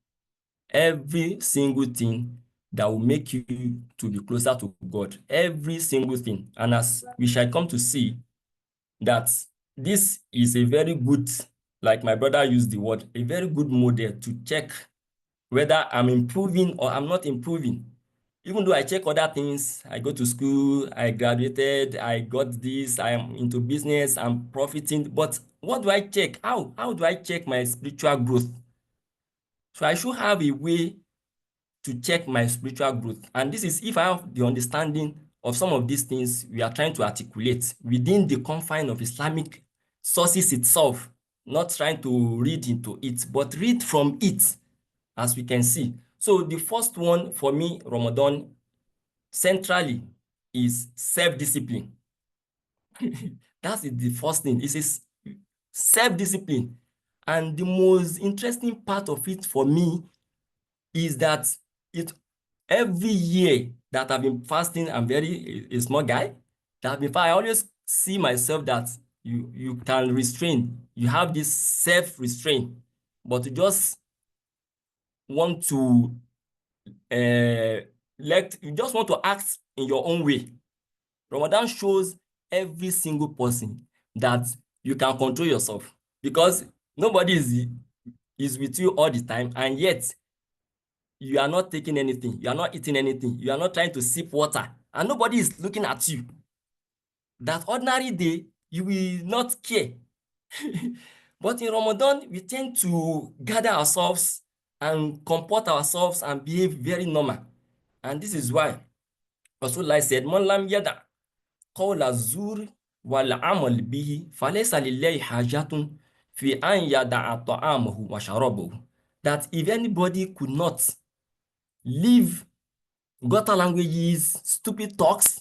every single thing that will make you to be closer to God. Every single thing. And as we shall come to see, that this is a very good, like my brother used the word, a very good model to check whether I'm improving or I'm not improving. Even though I check other things, I go to school, I graduated, I got this, I am into business, I'm profiting. But what do I check? How do I check my spiritual growth? So I should have a way to check my spiritual growth. And this is if I have the understanding of some of these things we are trying to articulate within the confine of Islamic sources itself, not trying to read into it, but read from it, as we can see. So the first one for me, Ramadan, centrally, is self-discipline. That's the first thing. It's self-discipline. And the most interesting part of it for me is that every year that I've been fasting, I'm a small guy. I always see myself that you can restrain. You have this self-restraint, but you just want to you just want to act in your own way. Ramadan shows every single person that you can control yourself, because nobody is with you all the time, and yet you are not taking anything, you are not eating anything, you are not trying to sip water, and nobody is looking at you. That ordinary day, you will not care. But in Ramadan, we tend to gather ourselves and comport ourselves and behave very normal. And this is why Rasulullah said, "Man lam yada qawla zur wal amal bihi falaysa lillahi hajatun fi an yada'a ta'amahu wa sharabahu." That if anybody could not leave gutter languages, stupid talks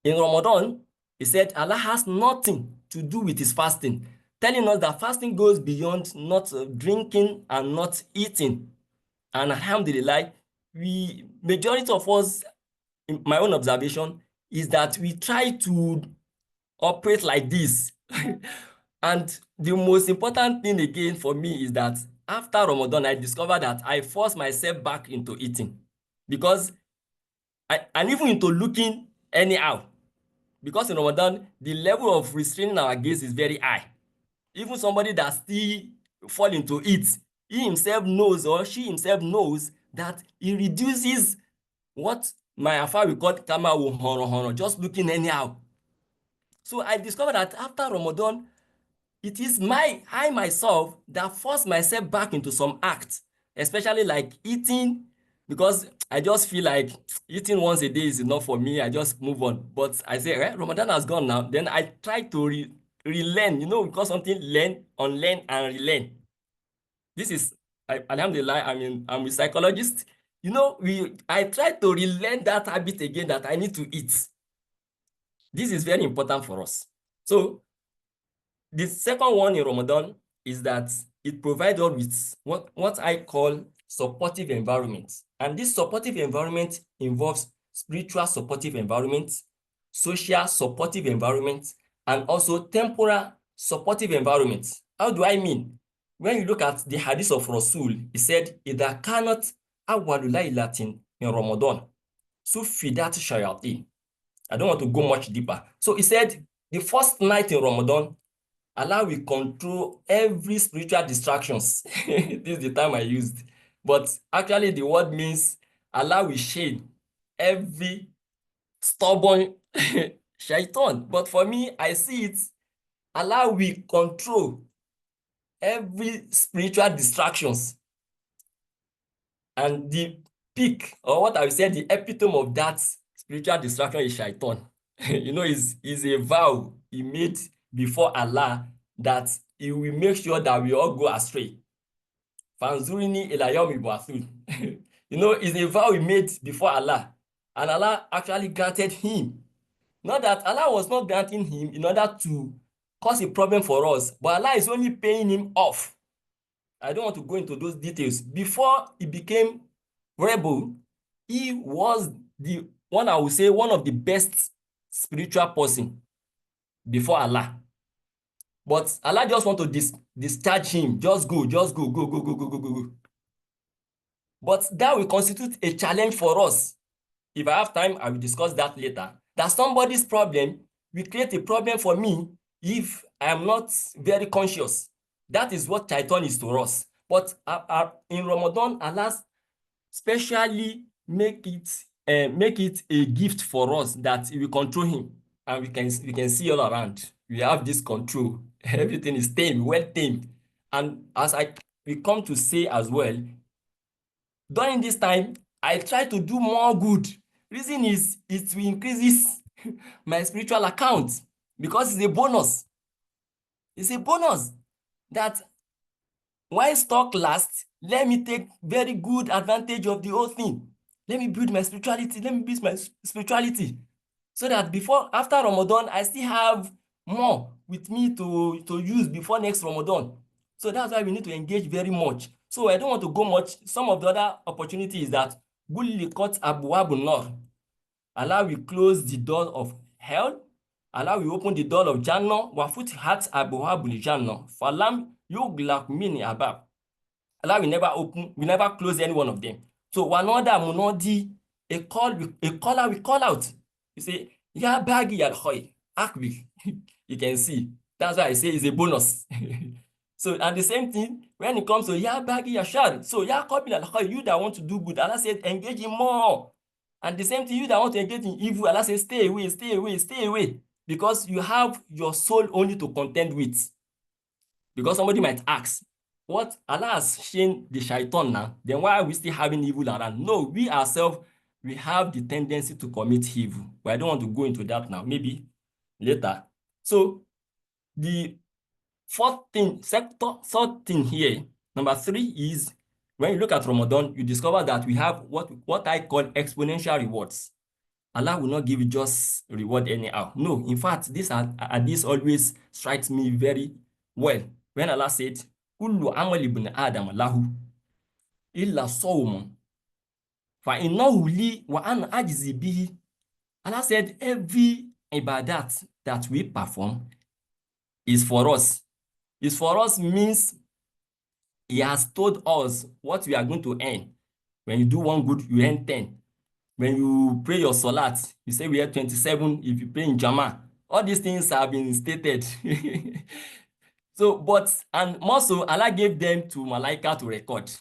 in Ramadan, he said Allah has nothing to do with his fasting, telling us that fasting goes beyond not drinking and not eating. And alhamdulillah, majority of us, in my own observation, is that we try to operate like this. And the most important thing again for me is that after Ramadan, I discovered that I forced myself back into eating, because and even into looking anyhow. Because in Ramadan, the level of restraining our gaze is very high. Even somebody that still fall into it, he himself knows, or she himself knows, that he reduces what my afar will call kama wo just looking anyhow. So I discovered that after Ramadan, it is I myself that force myself back into some acts, especially like eating, because I just feel like eating once a day is enough for me. I just move on. But I say, Ramadan has gone now. Then I try to relearn, because something learn, unlearn, and relearn. This is, alhamdulillah, I'm a psychologist. I try to relearn that habit again, that I need to eat. This is very important for us. So the second one in Ramadan is that it provides us with what I call supportive environment. And this supportive environment involves spiritual supportive environment, social supportive environment, and also temporal supportive environment. How do I mean? When you look at the hadith of Rasul, he said, إِذَا كَانَتْ أَوَّلُ لَيْلَةٍ in Ramadan, سُفِّدَتْ shayatin. I don't want to go much deeper. So he said, the first night in Ramadan, Allah will control every spiritual distractions. This is the time I used. But actually the word means Allah will shade every stubborn shaitan. But for me, I see it, Allah will control every spiritual distractions. And the peak, or what I would say, the epitome of that spiritual distraction is shaitan. Is a vow he made before Allah that he will make sure that we all go astray. Fanzurini ila yawmi ba'thun. It's a vow he made before Allah, and Allah actually granted him. Not that Allah was not granting him in order to cause a problem for us, but Allah is only paying him off. I don't want to go into those details. Before he became rebel, he was the one, I would say, one of the best spiritual person before Allah. But Allah just want to discharge him. Just go. But that will constitute a challenge for us. If I have time, I will discuss that later. That somebody's problem will create a problem for me if I am not very conscious. That is what shaitan is to us. But in Ramadan, Allah specially make it a gift for us that we control him, and we can see all around. We have this control. Everything is tamed, well tamed. And as we come to say as well, during this time, I try to do more good. Reason is it will increase my spiritual account because it's a bonus. It's a bonus that while stock lasts, let me take very good advantage of the whole thing. Let me build my spirituality. So that after Ramadan, I still have more with me to use before next Ramadan. So that's why we need to engage very much. So I don't want to go much. Some of the other opportunities that Gulliqat Abwabun Nar. Allah will close the door of hell. Allah will open the door of Jannah. Wa futihat abwabul Jannah. Falam yuglaq min abab. Allah will never close any one of them. So another munadi, a caller will call out. You say, Ya bagi al khoy, akbil. You can see. That's why I say it's a bonus. So, and the same thing when it comes to Ya bagi yashar. So, Ya qabil al khoy, you that want to do good, Allah said, engage in more. And the same thing, you that want to engage in evil, Allah says, stay away. Because you have your soul only to contend with. Because somebody might ask, what Allah has shown the shaitan now, then why are we still having evil around? No, we ourselves, we have the tendency to commit evil. But I don't want to go into that now, maybe later. So the third thing here, number 3 is when you look at Ramadan, you discover that we have what I call exponential rewards. Allah will not give you just reward anyhow. No, in fact, this always strikes me very well. When Allah said, Kullu amal ibn Adam lahu illa sawmun fa innahu li wa ana ajzi bihi. Allah said every ibadat that we perform is for us. Is for us means he has told us what we are going to earn. When you do one good, you earn 10. When you pray your salat, you say we have 27 if you pray in Jama. All these things have been stated. So, and more so, Allah gave them to Malaika to record.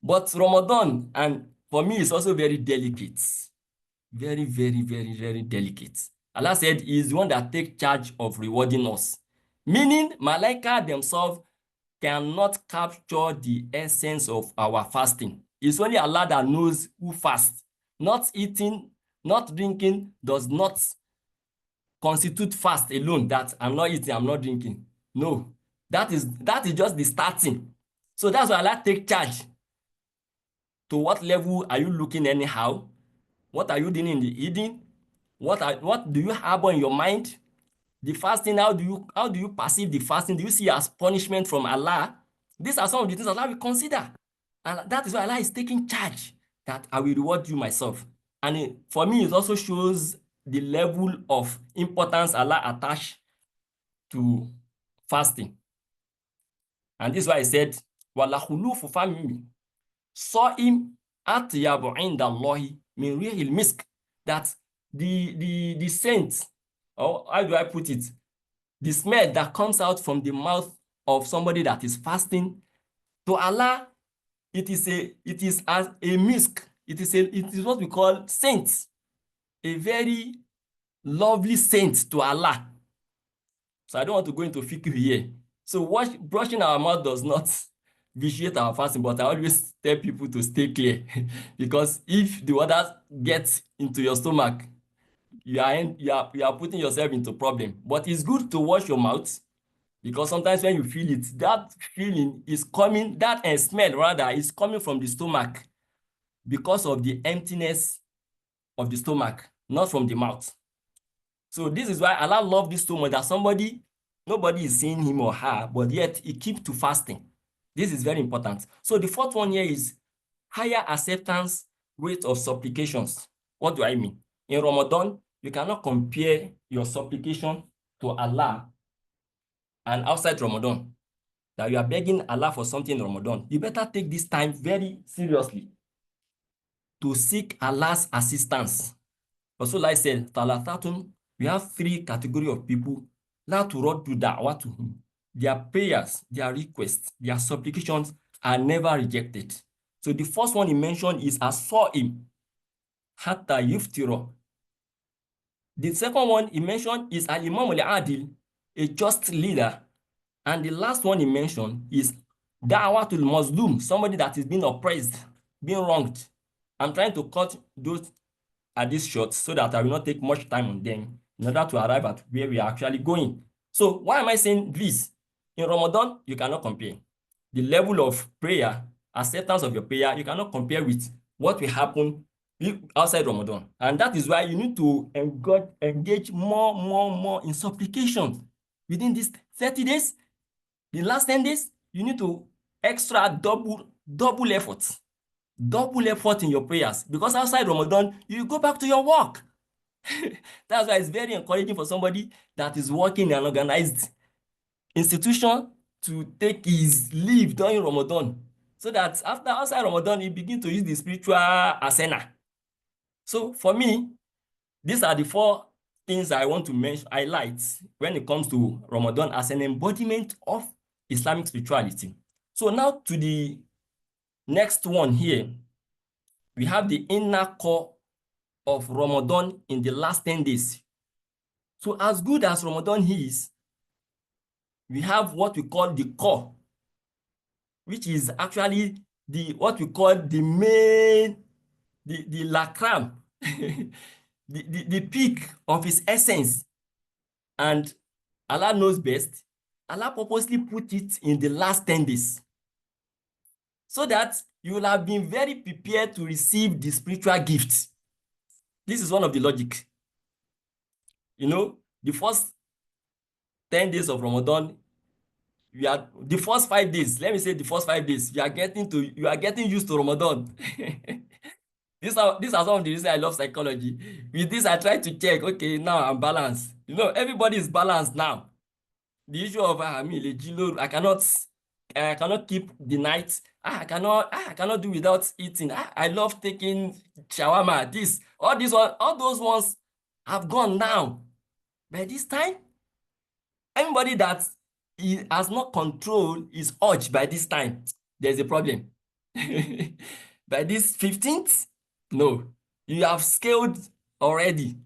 But Ramadan, and for me, it's also very delicate. Very, very, very, very delicate. Allah said he is the one that takes charge of rewarding us. Meaning, Malaika themselves cannot capture the essence of our fasting. It's only Allah that knows who fasts. Not eating, not drinking does not constitute fast alone, that I'm not eating, I'm not drinking. No, that is just the starting. So that's why Allah take charge. To what level are you looking anyhow? What are you doing in the eating? What do you harbor in your mind? The fasting, how do you perceive the fasting? Do you see it as punishment from Allah? These are some of the things Allah will consider. And that is why Allah is taking charge, that I will reward you myself. And for me, it also shows the level of importance Allah attached to fasting. And this is why I said, Wala khulufu fami sa'im atyabu inda Allahi min rihil misk. That the scent, or how do I put it? The smell that comes out from the mouth of somebody that is fasting, to Allah, it is as a misk. It is what we call scent, a very lovely scent to Allah. So I don't want to go into fiqh here. So brushing our mouth does not vitiate our fasting, but I always tell people to stay clear because if the water gets into your stomach, you are putting yourself into problem. But it's good to wash your mouth because sometimes when you feel it, that feeling is coming, that smell rather is coming from the stomach because of the emptiness of the stomach, not from the mouth. So this is why Allah loves this so much that nobody is seeing him or her, but yet he keeps to fasting. This is very important. So the fourth one here is higher acceptance rate of supplications. What do I mean? In Ramadan, you cannot compare your supplication to Allah and outside Ramadan, that you are begging Allah for something in Ramadan, you better take this time very seriously to seek Allah's assistance. Rasulullah said, Talathatun, we have three categories of people, la turaddu da'watuhum. Their prayers, their requests, their supplications are never rejected. So the first one he mentioned is as-sa'im, hatta yuftira. The second one he mentioned is al-imam al-adil, a just leader. And the last one he mentioned is da'watul mazlum, somebody that is being oppressed, being wronged. I'm trying to cut those at this short so that I will not take much time on them in order to arrive at where we are actually going. So why am I saying this? In Ramadan, you cannot compare. The level of prayer, acceptance of your prayer, you cannot compare with what will happen outside Ramadan. And that is why you need to engage more in supplication. Within these 30 days, the last 10 days, you need to extra double effort. Double effort in your prayers, because outside Ramadan, you go back to your work. That's why it's very encouraging for somebody that is working in an organized institution to take his leave during Ramadan, so that after outside Ramadan, he begin to use the spiritual arsenal. So for me, these are the four things I want to mention, highlight when it comes to Ramadan as an embodiment of Islamic spirituality. So now to the next one here. We have the inner core of Ramadan in the last 10 days. So as good as Ramadan is, we have what we call the core, which is actually what we call the main, the la crème, the peak of its essence. And Allah knows best. Allah purposely put it in the last 10 days, so that you will have been very prepared to receive the spiritual gifts. This is one of the logic. You know, the first 10 days of Ramadan, the first 5 days, let me say the first 5 days, you are getting used to Ramadan. These are some of the reasons I love psychology. With this, I try to check, okay, now I'm balanced. You know, everybody is balanced now. The issue of I cannot keep the night. I cannot do without eating. I love taking shawarma. All those ones have gone now. By this time, anybody that has not controlled his urge by this time, there's a problem. By this 15th, no, you have scaled already.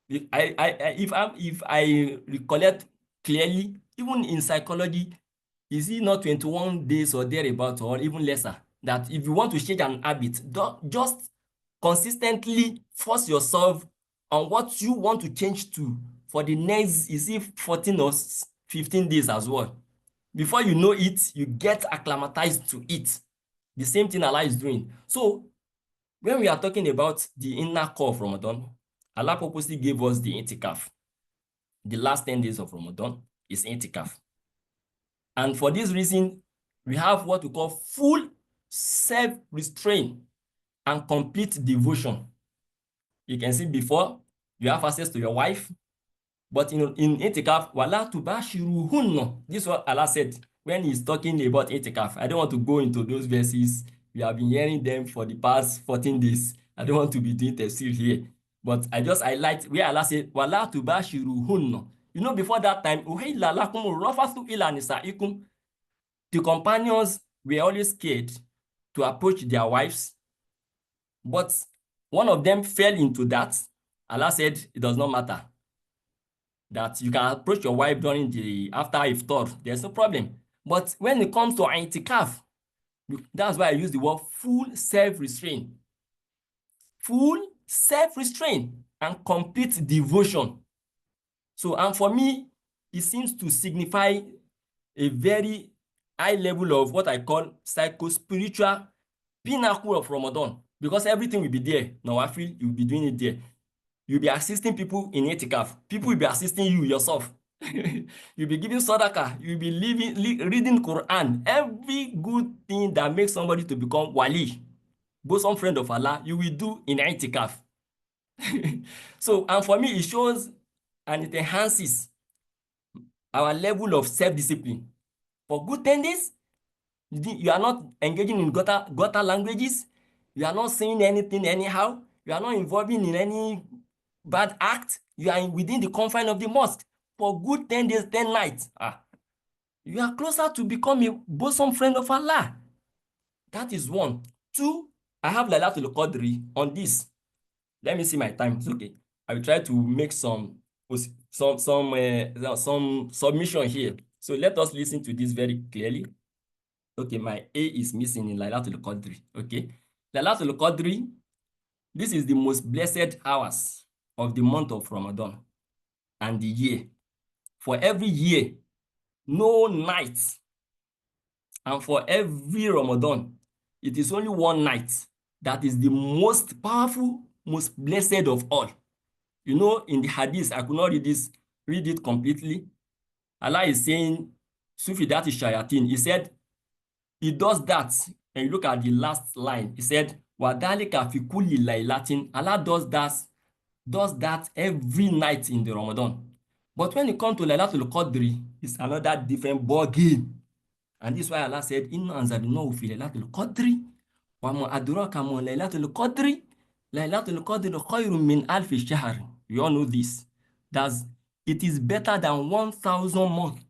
If I recollect clearly, even in psychology, is it not 21 days or thereabout, or even lesser, that if you want to change an habit, just consistently force yourself on what you want to change to for the next, is it 14 or 15 days as well. Before you know it, you get acclimatized to it. The same thing Allah is doing. So when we are talking about the inner core of Ramadan, Allah purposely gave us the itikaf. The last 10 days of Ramadan is itikaf. And for this reason, we have what we call full self-restraint and complete devotion. You can see before, you have access to your wife, but in itikaf, wala tubashiruhunna. This is what Allah said when he's talking about itikaf. I don't want to go into those verses. We have been hearing them for the past 14 days. I don't want to be doing tafsir here. But I just highlight where Allah said, wala tubashiruhunna. You know, before that time, uhilla lakum rafathu ila nisaikum. The companions were always scared to approach their wives. But one of them fell into that. Allah said, it does not matter, that you can approach your wife during after iftar, there's no problem. But when it comes to i'tikaf, that's why I use the word full self-restraint. Full self-restraint and complete devotion. So, and for me, it seems to signify a very high level of what I call psycho-spiritual pinnacle of Ramadan, because everything will be there. Now I feel you'll be doing it there. You'll be assisting people in itikaf. People will be assisting you yourself. You'll be giving sadaqah. You'll be reading Quran. Every good thing that makes somebody to become wali, bosom friend of Allah, you will do in itikaf. So, and for me, it shows and it enhances our level of self-discipline. For good 10 days, you are not engaging in gutter languages. You are not saying anything anyhow. You are not involving in any bad act. You are within the confine of the mosque for good 10 days, 10 nights. You are closer to become a bosom friend of Allah. That is one. Two, I have Laylatul Qadri on this. Let me see my time. It's okay. I will try to make some submission here. So let us listen to this very clearly. Okay, my A is missing in Laylatul Qadri. Okay. Laylatul Qadri, this is the most blessed hours of the month of Ramadan and the year. For every year, no night. And for every Ramadan, it is only one night that is the most powerful, most blessed of all. You know, in the hadith, I could not read it completely. Allah is saying, Sufi, that is shayateen. He said, he does that. And you look at the last line. He said, Wadalika fi kulli laylatin. Allah does that every night in the Ramadan. But when it comes to Laylatul Qadri, it's another different ball game. And this is why Allah said, Inna anzalnahu fi Laylatul Qadri wa ma adraka ma Laylatul Qadri. Laylatul Qadri khayrun min alfi shahr. You all know this. It is better than 1,000 months,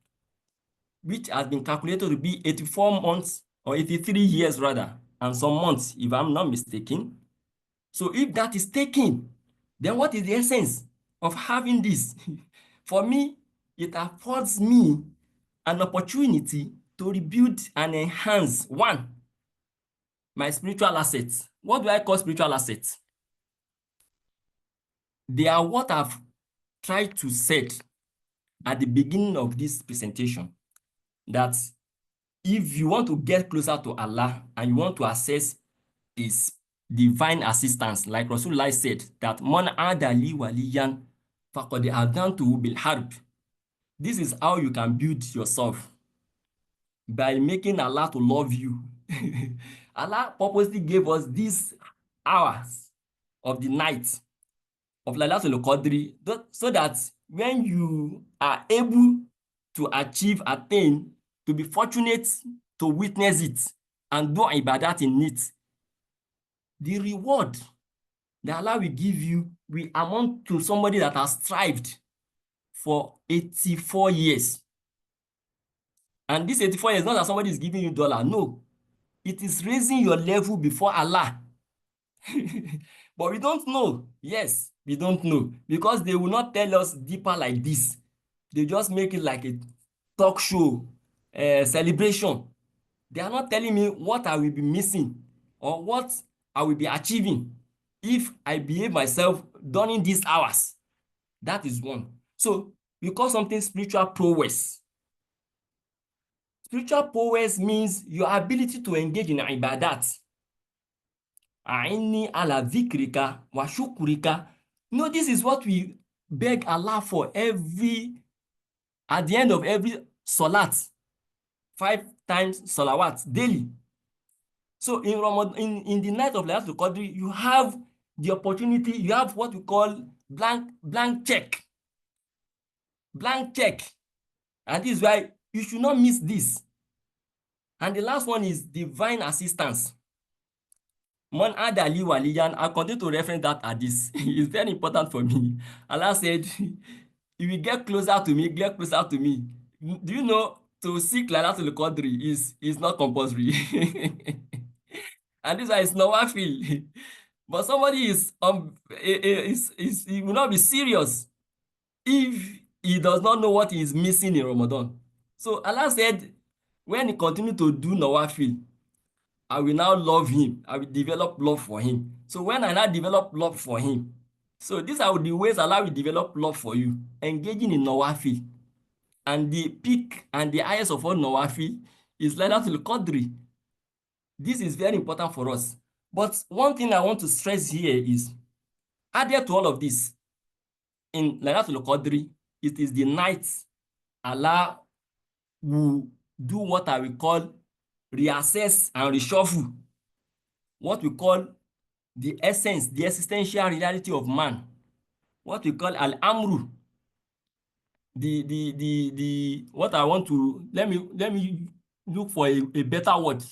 which has been calculated to be 84 months or 83 years rather, and some months, if I'm not mistaken. So if that is taken, then what is the essence of having this? For me, it affords me an opportunity to rebuild and enhance, one, my spiritual assets. What do I call spiritual assets? They are what I've tried to set at the beginning of this presentation, that if you want to get closer to Allah and you want to access His divine assistance, like Rasulullah said, that man adali waliyan faqad adantuhu bil harb. This is how you can build yourself, by making Allah to love you. Allah purposely gave us these hours of the night of Laylatul Qadri, so that when you are able to attain, to be fortunate to witness it and do ibadat in it, the reward that Allah will give you will amount to somebody that has strived for 84 years. And this 84 years, not that somebody is giving you $, no. It is raising your level before Allah. But we don't know. Yes, we don't know. Because they will not tell us deeper like this. They just make it like a talk show, celebration. They are not telling me what I will be missing or what I will be achieving if I behave myself during these hours. That is one. So we call something spiritual prowess. Spiritual prowess means your ability to engage in ibadat. A'inni ala dhikrika wa shukrika. No, this is what we beg Allah for at the end of every salat, 5 times salawat daily. So in Ramadan, in the night of Laylatul Qadr, you have the opportunity, you have what we call blank check. Blank check. And this is why you should not miss this. And the last one is divine assistance. Man adali waliyan, I'll continue to reference that at this. It's very important for me. Allah said, if you get closer to me, get closer to me. Do you know, to seek Laylatul Qadr is not compulsory. And this is nawafil. But somebody he will not be serious if he does not know what he is missing in Ramadan. So Allah said, when he continue to do nawafil, I will now love him. I will develop love for him. So when I now develop love for him, so these are the ways Allah will develop love for you. Engaging in nawafil. And the peak and the highest of all nawafil is Laylatul Qadri. This is very important for us. But one thing I want to stress here is, added to all of this, in Laylatul Qadri, it is the night Allah will do what I will call reassess and reshuffle, what we call the essence, the existential reality of man, what we call al-amru. what I want to, let me look for a better word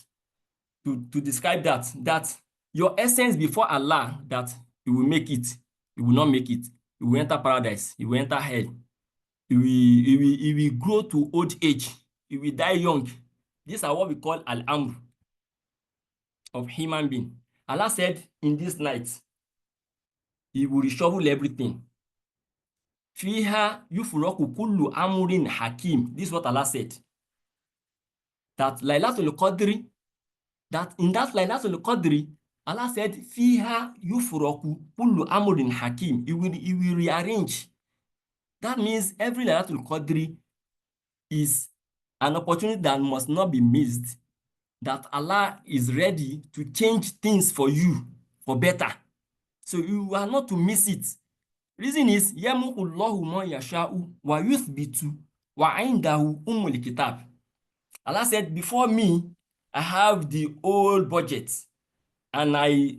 to describe that your essence before Allah, that you will make it, you will not make it, you will enter paradise, you will enter hell, you will grow to old age, you will die young. These are what we call al-amr of human being. Allah said in this night, He will reshuffle everything. Fiha yufraku kullu amrin hakim. This is what Allah said. That Laylatul Qadri, that in that Laylatul Qadri, Allah said, Fiha yufraku kullu amrin hakim. He will rearrange. That means every Laylatul Qadri is an opportunity that must not be missed, that Allah is ready to change things for you for better. So you are not to miss it. Reason is, Yamukullahu ma yasha'u wa yuthbitu wa indahu ummul kitab. Allah said, before me, I have the old budget, and I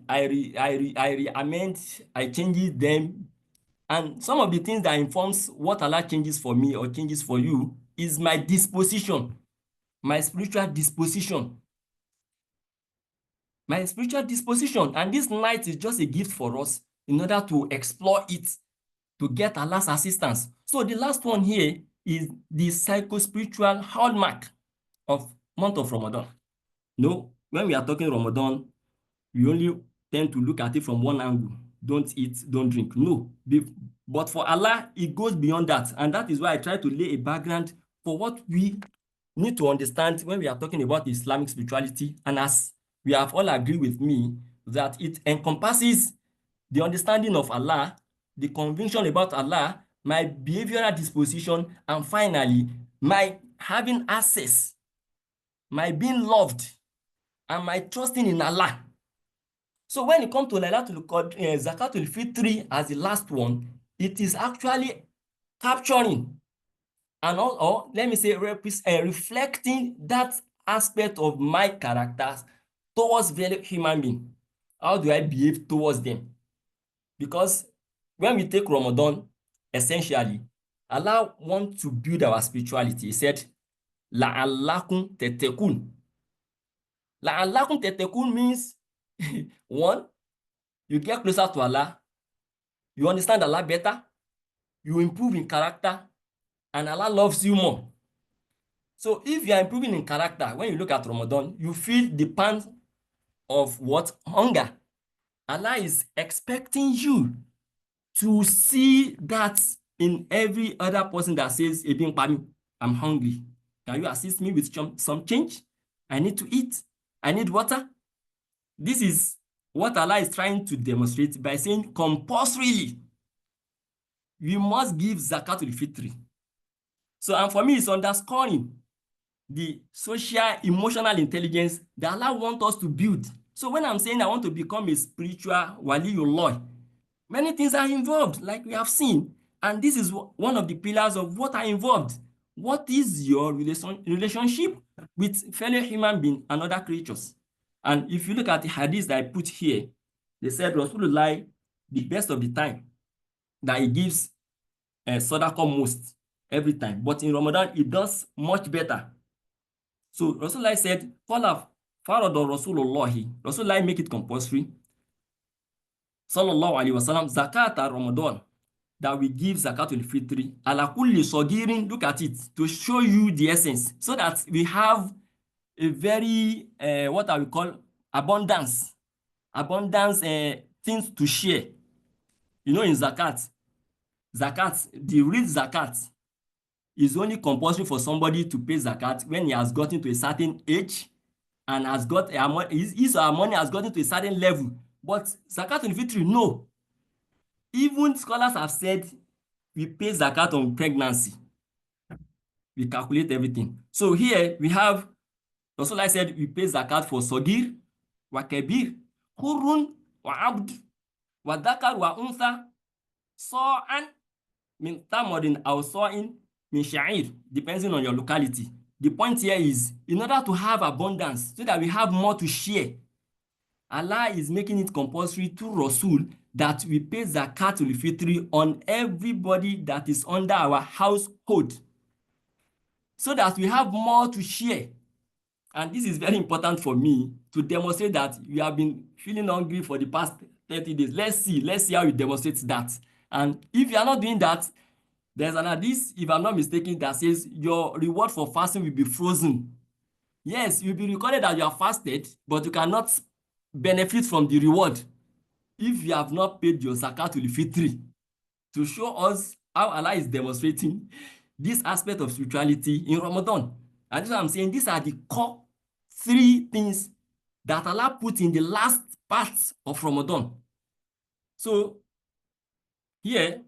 amend, I change them. And some of the things that informs what Allah changes for me or changes for you is my disposition, my spiritual disposition. My spiritual disposition. And this night is just a gift for us in order to explore it, to get Allah's assistance. So the last one here is the psycho-spiritual hallmark of month of Ramadan. No, when we are talking Ramadan, we only tend to look at it from one angle. Don't eat, don't drink. No, but for Allah, it goes beyond that. And that is why I try to lay a background for what we need to understand when we are talking about Islamic spirituality. And as we have all agreed with me, that it encompasses the understanding of Allah, the conviction about Allah, my behavioral disposition, and finally, my having access, my being loved, and my trusting in Allah. So when it comes to Zakatul Fitri as the last one, it is actually capturing and or let me say reflecting that aspect of my characters towards fellow human being. How do I behave towards them? Because when we take Ramadan, essentially, Allah wants to build our spirituality. He said, La'allakum tetekun. La'allakum tetekun means, one, you get closer to Allah, you understand Allah better, you improve in character, and Allah loves you more. So if you are improving in character, when you look at Ramadan, you feel the pangs of what? Hunger. Allah is expecting you to see that in every other person that says, I'm hungry. Can you assist me with some change? I need to eat. I need water. This is what Allah is trying to demonstrate by saying compulsorily, we must give Zakatul Fitri. So, and for me, it's underscoring the social, emotional intelligence that Allah wants us to build. So when I'm saying I want to become a spiritual Waliullah, many things are involved, like we have seen. And this is one of the pillars of what are involved. What is your relationship with fellow human beings and other creatures? And if you look at the hadith that I put here, they said Rasulullah, the best of the time, that he gives sadaqah most every time. But in Ramadan, it does much better. So Rasulullah said, Qala farada Rasulullahi. Rasulullah make it compulsory. Sallallahu alaihi wasallam, zakat Ramadan, that we give zakatul fitri. Ala kulli sagirin, look at it, to show you the essence, so that we have a very, what I will call abundance things to share. You know, in zakat, the real zakat is only compulsory for somebody to pay zakat when he has gotten to a certain age and has got his or her money has gotten to a certain level. But zakat on fitri, no. Even scholars have said we pay zakat on pregnancy. We calculate everything. So here we have, Rasulullah said we pay zakat for Sogir, wa Kabir, Hurun, wa Abd, wa Dakar, wa Untha, Sa'an, min Tamarin, or Sa'in, min Sha'ir, depending on your locality. The point here is, in order to have abundance, so that we have more to share, Allah is making it compulsory to Rasul that we pay zakatul fitri on everybody that is under our household, so that we have more to share. And this is very important for me to demonstrate that you have been feeling hungry for the past 30 days. Let's see how you demonstrate that. And if you are not doing that, there's an hadith, if I'm not mistaken, that says your reward for fasting will be frozen. Yes, you'll be recorded that you have fasted, but you cannot benefit from the reward if you have not paid your zakatul fitri, to show us how Allah is demonstrating this aspect of spirituality in Ramadan. And that's what I'm saying. These are the core 3 things that Allah put in the last part of Ramadan. So here,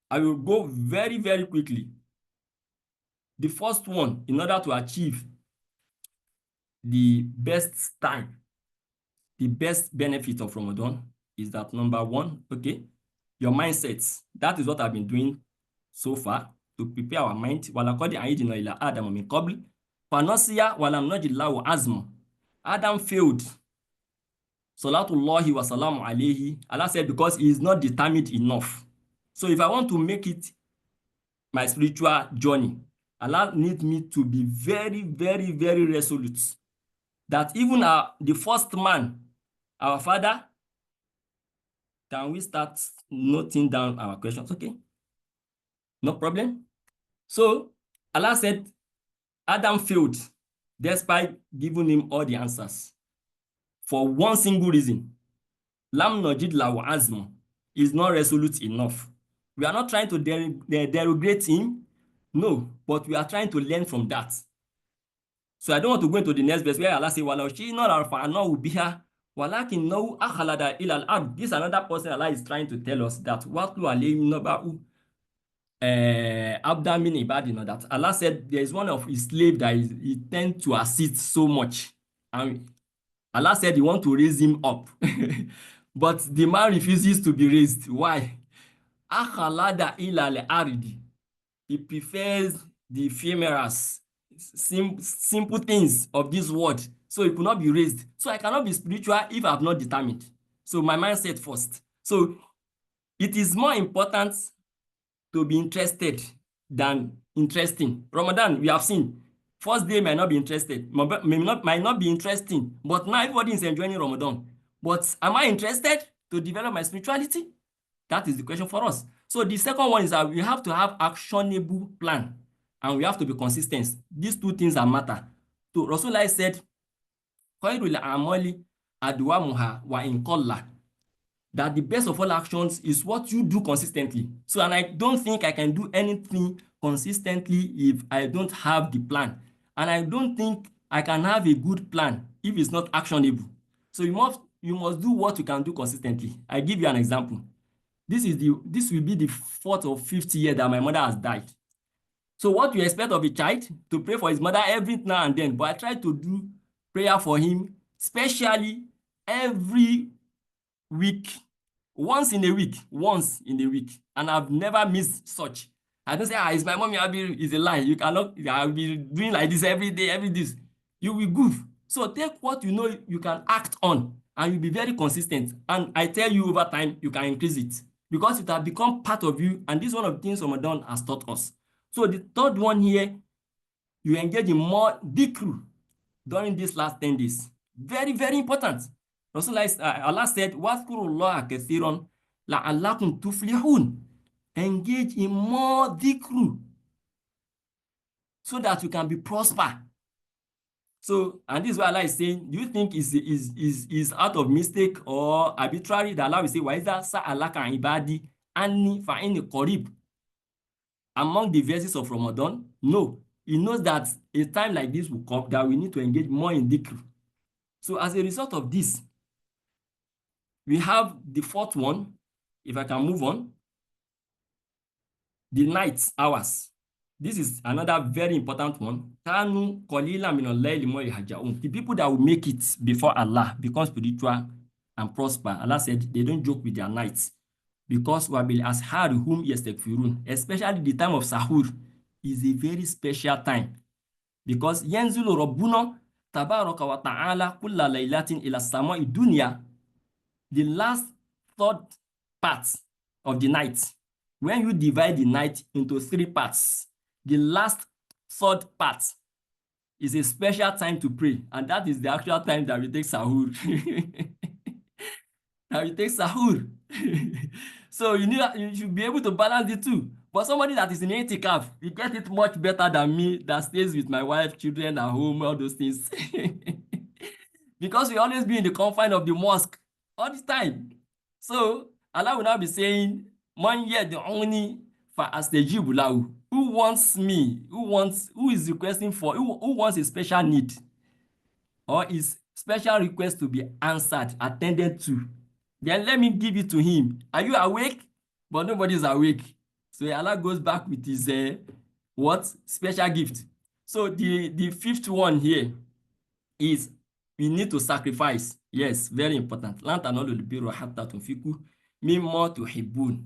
I will go very, very quickly. The first one, in order to achieve the best time, the best benefit of Ramadan, is that number 1, okay, your mindset. That is what I've been doing so far to prepare our mind. وَلَقَدْ عَهِدْنَا إِلَىٰ آدَمَ مِنْ قَبْلِ فَنَسِيَ وَلَمْ نَجِدْ لَهُ عَزْمًا. Adam failed. Salatullahi wa salamu alayhi. Allah said, because he is not determined enough. So if I want to make it my spiritual journey, Allah needs me to be very, very, very resolute. That even the first man, our father, can we start noting down our questions? Okay, no problem. So Allah said Adam failed despite giving him all the answers for one single reason. Lam najid lahu azm, is not resolute enough. We are not trying to derogate him, no, but we are trying to learn from that. So I don't want to go into the next verse where Allah says, "Walau shi'na larfa'nahu biha, walakinnahu akhlada ila al-ard." This is another person Allah is trying to tell us that watlu alayhim naba'u abdamin ibadina, that Allah said there is one of his slave that he tends to assist so much, and Allah said he want to raise him up. But the man refuses to be raised. Why? Akhlada ila al-ardi. He prefers the ephemerals, simple things of this world, so he could not be raised. So I cannot be spiritual if I have not determined. So my mindset first. So it is more important to be interested than interesting. Ramadan, we have seen, first day might not be interested, might not be interesting, but now everybody is enjoying Ramadan. But am I interested to develop my spirituality? That is the question for us. So the second one is that we have to have actionable plan, and we have to be consistent. These 2 things are matter. So Rasulullah said, "Khairul a'mali adwamuha wa in qalla," that the best of all actions is what you do consistently. So, and I don't think I can do anything consistently if I don't have the plan. And I don't think I can have a good plan if it's not actionable. So you must do what you can do consistently. I give you an example. This will be the 4th or 5th year that my mother has died. So what you expect of a child? To pray for his mother every now and then. But I try to do prayer for him, especially every week, once in a week, and I've never missed such. I don't say, it's my mommy, it's a lie. You cannot, I'll be doing like this every day, you will goof. So take what you know you can act on, and you'll be very consistent. And I tell you, over time, you can increase it, because it has become part of you, and this is one of the things Ramadan has taught us. So the third one here, you engage in more dhikr during these last 10 days. Very, very important. Allah said, "Wadhkurullaha kathiran la'allakum tuflihun." Engage in more dhikr so that you can be prosper. So, and this is what Allah is saying. Do you think is out of mistake or arbitrary that Allah will say, "Waiza sa'alaka ibadi anni fa'ini qarib"? Among the verses of Ramadan? No. He knows that a time like this will come that we need to engage more in dhikr. So as a result of this, we have the 4th one, if I can move on, the night hours. This is another very important one. The people that will make it before Allah become spiritual and prosper, Allah said they don't joke with their nights, because especially the time of sahur is a very special time, because yanzulu rabbuna tabaraka wa ta'ala kulla laylatin ila samai dunya the last third part of the night, when you divide the night into 3 parts, the last third part is a special time to pray, and that is the actual time that we take sahur. That we take sahur. So you should be able to balance the two. But somebody that is in itikaf, you get it much better than me that stays with my wife, children at home, all those things. Because we always be in the confine of the mosque all the time. So Allah will now be saying, "Man the only for astajibu lahu." Who wants me? Who is requesting for? Who wants a special need? Or is special request to be answered, attended to? Then let me give it to him. Are you awake? But nobody is awake. So Allah goes back with his what? Special gift. So the fifth one here is we need to sacrifice. Yes, very important. Lan tanalul birra hatta tunfiqu mimma tuhibbun.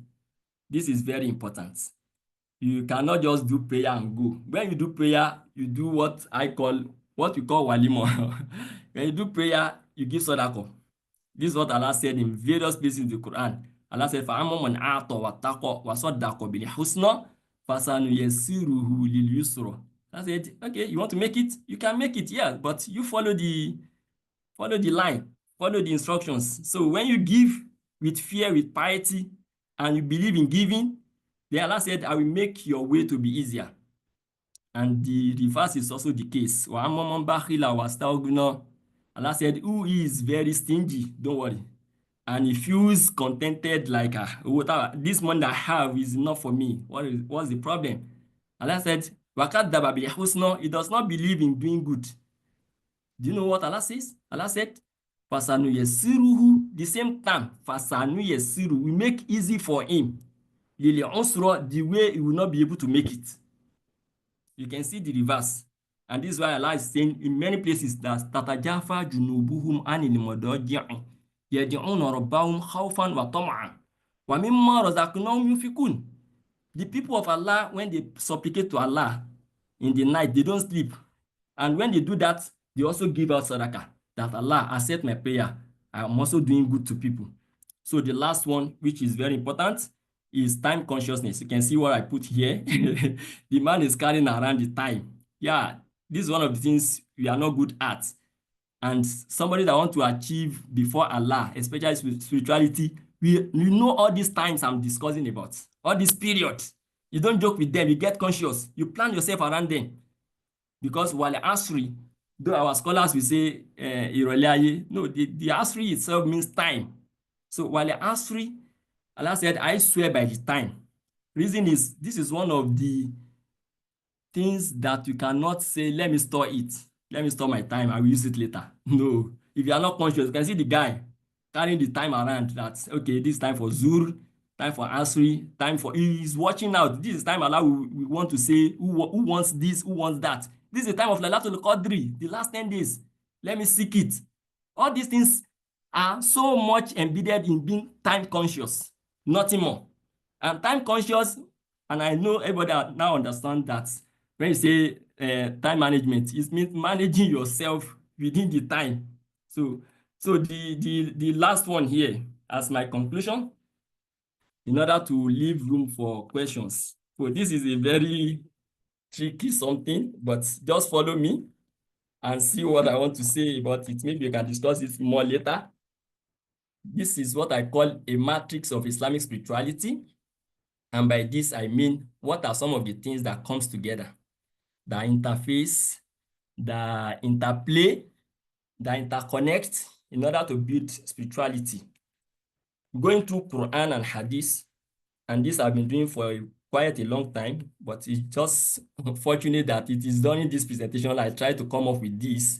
This is very important. You cannot just do prayer and go. When you do prayer, you do what we call walima. When you do prayer, you give sadaqah. This is what Allah said in various places in the Quran. Allah said, فَأَمَّا مَنْ أَعْطَى وَاتَّقَى وَصَدَّقَ بِالْحُسْنَى فَسَنُيَسِّرُهُ لِلْيُسْرَى. I said, okay, you want to make it? You can make it, yeah, but you follow the line, follow the instructions. So when you give with fear, with piety, and you believe in giving, then Allah said, I will make your way to be easier. And the reverse is also the case. وَأَمَّا مَنْ بَخِلَ وَاسْتَغْنَى. Allah said, who is very stingy, don't worry. And he feels contented like, this money I have is enough for me. What's the problem? Allah said, وَكَذَّبَ بِالْحُسْنَى. He does not believe in doing good. Do you know what Allah says? Allah said, فَسَنُيَسِّرُهُ. The same time, فَسَنُيَسِّرُهُ. We make easy for him. لِلْعُسْرَى. The way he will not be able to make it. You can see the reverse. And this is why Allah is saying in many places that تَتَجَافَى جُنُوبُهُمْ عَنِ الْمَضَاجِعِ يَدْعُونَ رَبَّهُمْ خَوْفًا وَطَمَعًا وَمِمَّا رَزَقْنَاهُمْ يُنْفِقُونَ. The people of Allah, when they supplicate to Allah in the night, they don't sleep. And when they do that, they also give out sadaqah. That Allah, accept my prayer. I'm also doing good to people. So the last one, which is very important, is time consciousness. You can see what I put here. The man is carrying around the time. Yeah, this is one of the things we are not good at. And somebody that want to achieve before Allah, especially with spirituality, you know all these times I'm discussing about, all this period. You don't joke with them, you get conscious, you plan yourself around them. Because while Asri, though our scholars will say Iroliaye, no, the Asri itself means time. So while Asri, Allah said, I swear by the time. Reason is, this is one of the things that you cannot say, let me store it. Let me store my time, I will use it later. No. If you are not conscious, you can see the guy carrying the time around that, okay, this is time for Zur, time for Asri, time for, he's watching out. This is time Allah we want to say, who wants this, who wants that. This is the time of Lailatul Qadri, the last 10 days. Let me seek it. All these things are so much embedded in being time conscious, nothing more. I'm time conscious, and I know everybody now understand that when you say time management, it means managing yourself within the time. So the last one here as my conclusion, in order to leave room for questions. So this is a very tricky something, but just follow me and see what I want to say about it. Maybe we can discuss it more later. This is what I call a matrix of Islamic spirituality. And by this, I mean, what are some of the things that comes together? The interface, the interplay, the interconnect in order to build spirituality. Going through Quran and Hadith, and this I've been doing for quite a long time, but it's just fortunate that it is during this presentation I try to come up with this.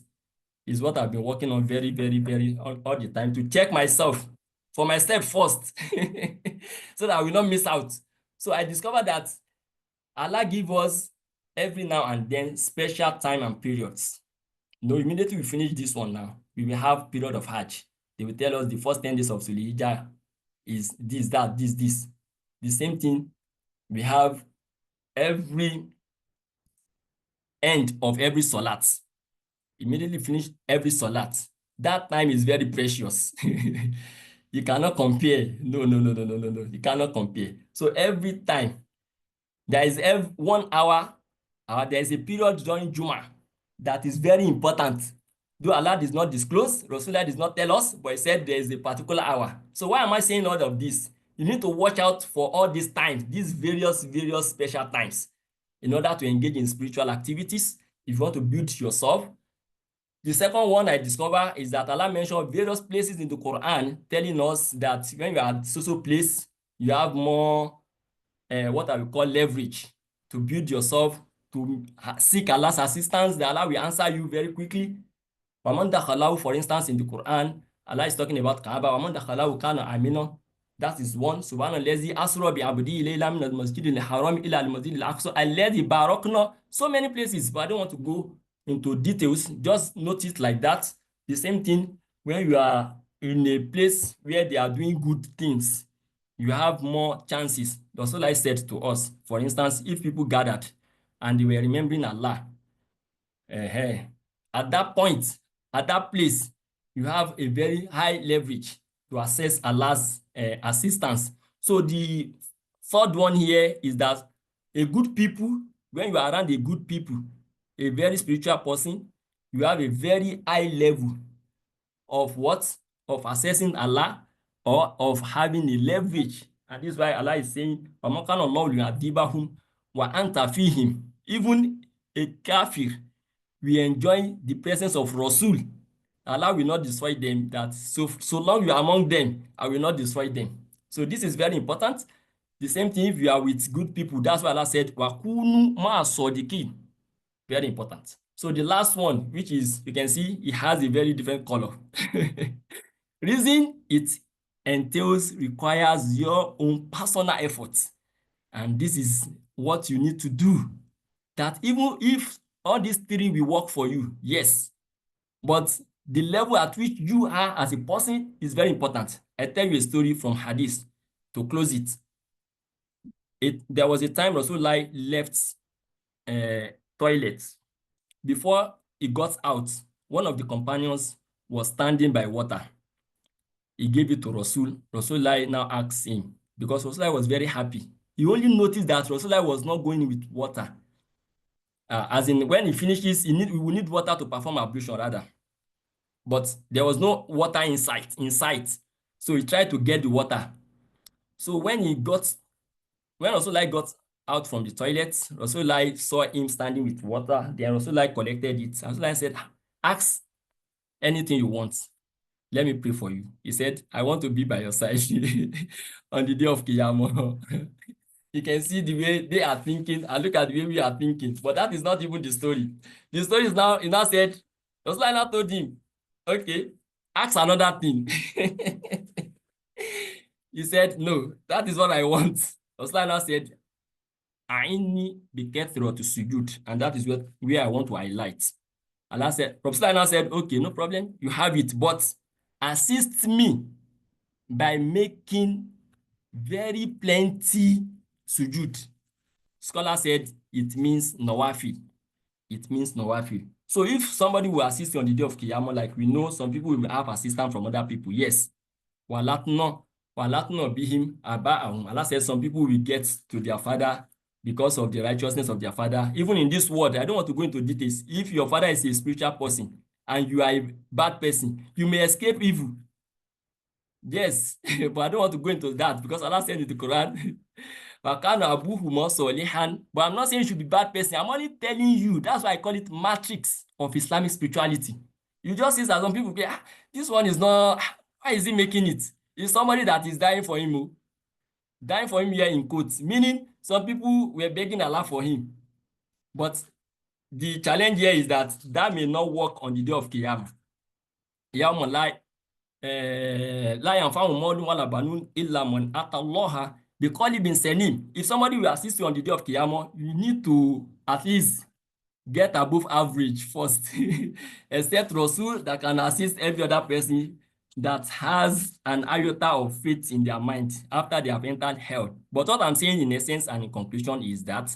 Is what I've been working on very, very, very all the time to check myself for myself first so that I will not miss out. So I discovered that Allah gives us every now and then special time and periods. No, immediately we finish this one now, we will have period of Hajj. They will tell us the first 10 days of Zulhijjah is this, that, this. The same thing we have every end of every Salat. Immediately finish every Salat. That time is very precious. You cannot compare. No, no, no, no, no, no, no. You cannot compare. So every time there is 1 hour, there is a period during Juma that is very important. Though Allah does not disclose, Rasulullah does not tell us, but he said there is a particular hour. So why am I saying all of this? You need to watch out for all these times, these various special times, in order to engage in spiritual activities. If you want to build yourself. The second one I discovered is that Allah mentioned various places in the Quran telling us that when you are at so place, you have more what I would call leverage to build yourself, to seek Allah's assistance. That Allah will answer you very quickly. For instance, in the Quran, Allah is talking about Kaaba. That is one. Subhanallazi asra bi abdihi laylan min al-masjid al-haram ila al-masjid al-aqsa alladhi barakna. So many places, but I don't want to go into details. Just notice like that. The same thing when you are in a place where they are doing good things, you have more chances. The Rasulullah said to us, for instance, if people gathered and they were remembering Allah, at that point, at that place, you have a very high leverage to access Allah's assistance. So the third one here is that a good people, when you are around a good people, a very spiritual person, you have a very high level of what? Of accessing Allah, or of having a leverage. And this is why Allah is saying, even a kafir, we enjoy the presence of Rasul. Allah will not destroy them. That so long you are among them, I will not destroy them. So this is very important. The same thing if you are with good people. That's why Allah said, Wakunu ma sodiqin. Very important. So the last one, which is, you can see, it has a very different color. Reason it entails requires your own personal efforts. And this is what you need to do. That even if all these three will work for you, yes, but the level at which you are as a person is very important. I tell you a story from Hadith to close it. There was a time Rasulullah left toilet. Before he got out, one of the companions was standing by water. He gave it to Rasul. Rasulullah now asked him, because Rasulullah was very happy. He only noticed that Rasulullah was not going with water. As in, when he finishes, we will need water to perform ablution rather. But there was no water in sight. So he tried to get the water. So when Rasulullah got out from the toilet, Rasulullah saw him standing with water. Then Rasulullah collected it. Rasulullah said, ask anything you want. Let me pray for you. He said, I want to be by your side on the day of Qiyamah. You can see the way they are thinking and look at the way we are thinking. But that is not even the story. The story is now, he now said, Rasulullah told him, okay, ask another thing. He said, no, that is what I want. Rasulullah said, Aini bikethro to sujud, and that is where I want to highlight. Allah said, Rasulullah said, okay, no problem, you have it, but assist me by making very plenty sujud. Scholar said it means nawafi. It means nawafi. So if somebody will assist you on the day of Qiyamah, like we know some people will have assistance from other people, yes. Walatno bihim aba'ahum. Allah says some people will get to their father because of the righteousness of their father. Even in this world, I don't want to go into details. If your father is a spiritual person and you are a bad person, you may escape evil. Yes, but I don't want to go into that because Allah said in the Quran, but I'm not saying you should be a bad person. I'm only telling you, that's why I call it matrix of Islamic spirituality. You just see that some people say, this one is not, why is he making it? It's somebody that is dying for him. Dying for him here in quotes, meaning some people were begging Allah for him. But the challenge here is that may not work on the day of Qiyamah. If somebody will assist you on the day of Qiyamah, you need to at least get above average first. Except Rasul that can assist every other person that has an iota of faith in their mind after they have entered hell. But what I'm saying in essence and in conclusion is that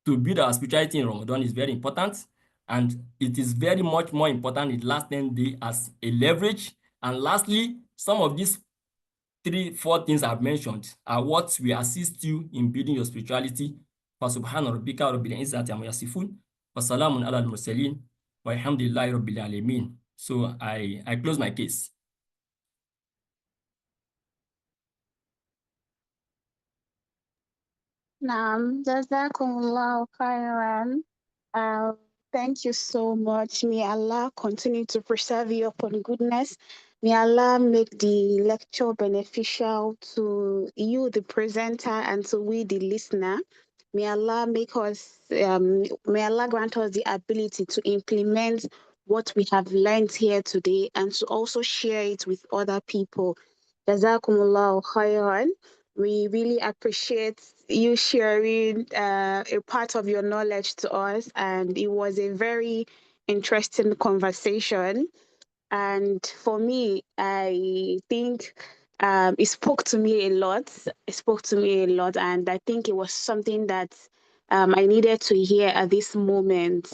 to build our spirituality in Ramadan is very important, and it is very much more important in the last 10 days as a leverage. And lastly, some of these 4 things I've mentioned are what will assist you in building your spirituality. فَسُبْحَانَ رَبِّكَ رَبِّ الْعِزَّةِ عَمَّا يَصِفُونَ وَسَلَامٌ عَلَى الْمُرْسَلِينَ وَالْحَمْدُ لِلَّهِ رَبِّ الْعَالَمِينَ. So I close my case. Naam, jazakumullahu khairan. Thank you so much. May Allah continue to preserve you upon goodness. May Allah make the lecture beneficial to you, the presenter, and to we, the listener. May Allah may Allah grant us the ability to implement what we have learned here today and to also share it with other people. Jazakumullahu khairan. We really appreciate you sharing a part of your knowledge to us, and it was a very interesting conversation. And for me, I think it spoke to me a lot. It spoke to me a lot, and I think it was something that I needed to hear at this moment.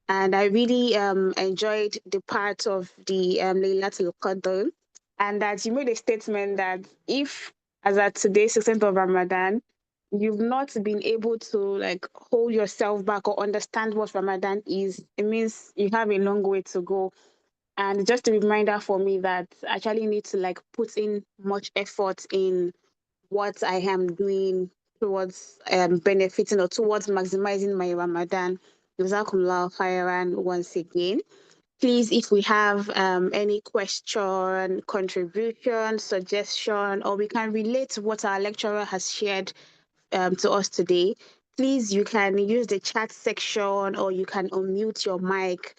And I really enjoyed the part of the Laylatul Qadr, and that you made a statement that if, as at today, 16th of Ramadan, you've not been able to like hold yourself back or understand what Ramadan is, it means you have a long way to go. And just a reminder for me that I actually need to like put in much effort in what I am doing towards benefiting or towards maximizing my Ramadan. Jazakumullah khairan once again. Please, if we have any question, contribution, suggestion, or we can relate to what our lecturer has shared to us today, please, you can use the chat section or you can unmute your mic.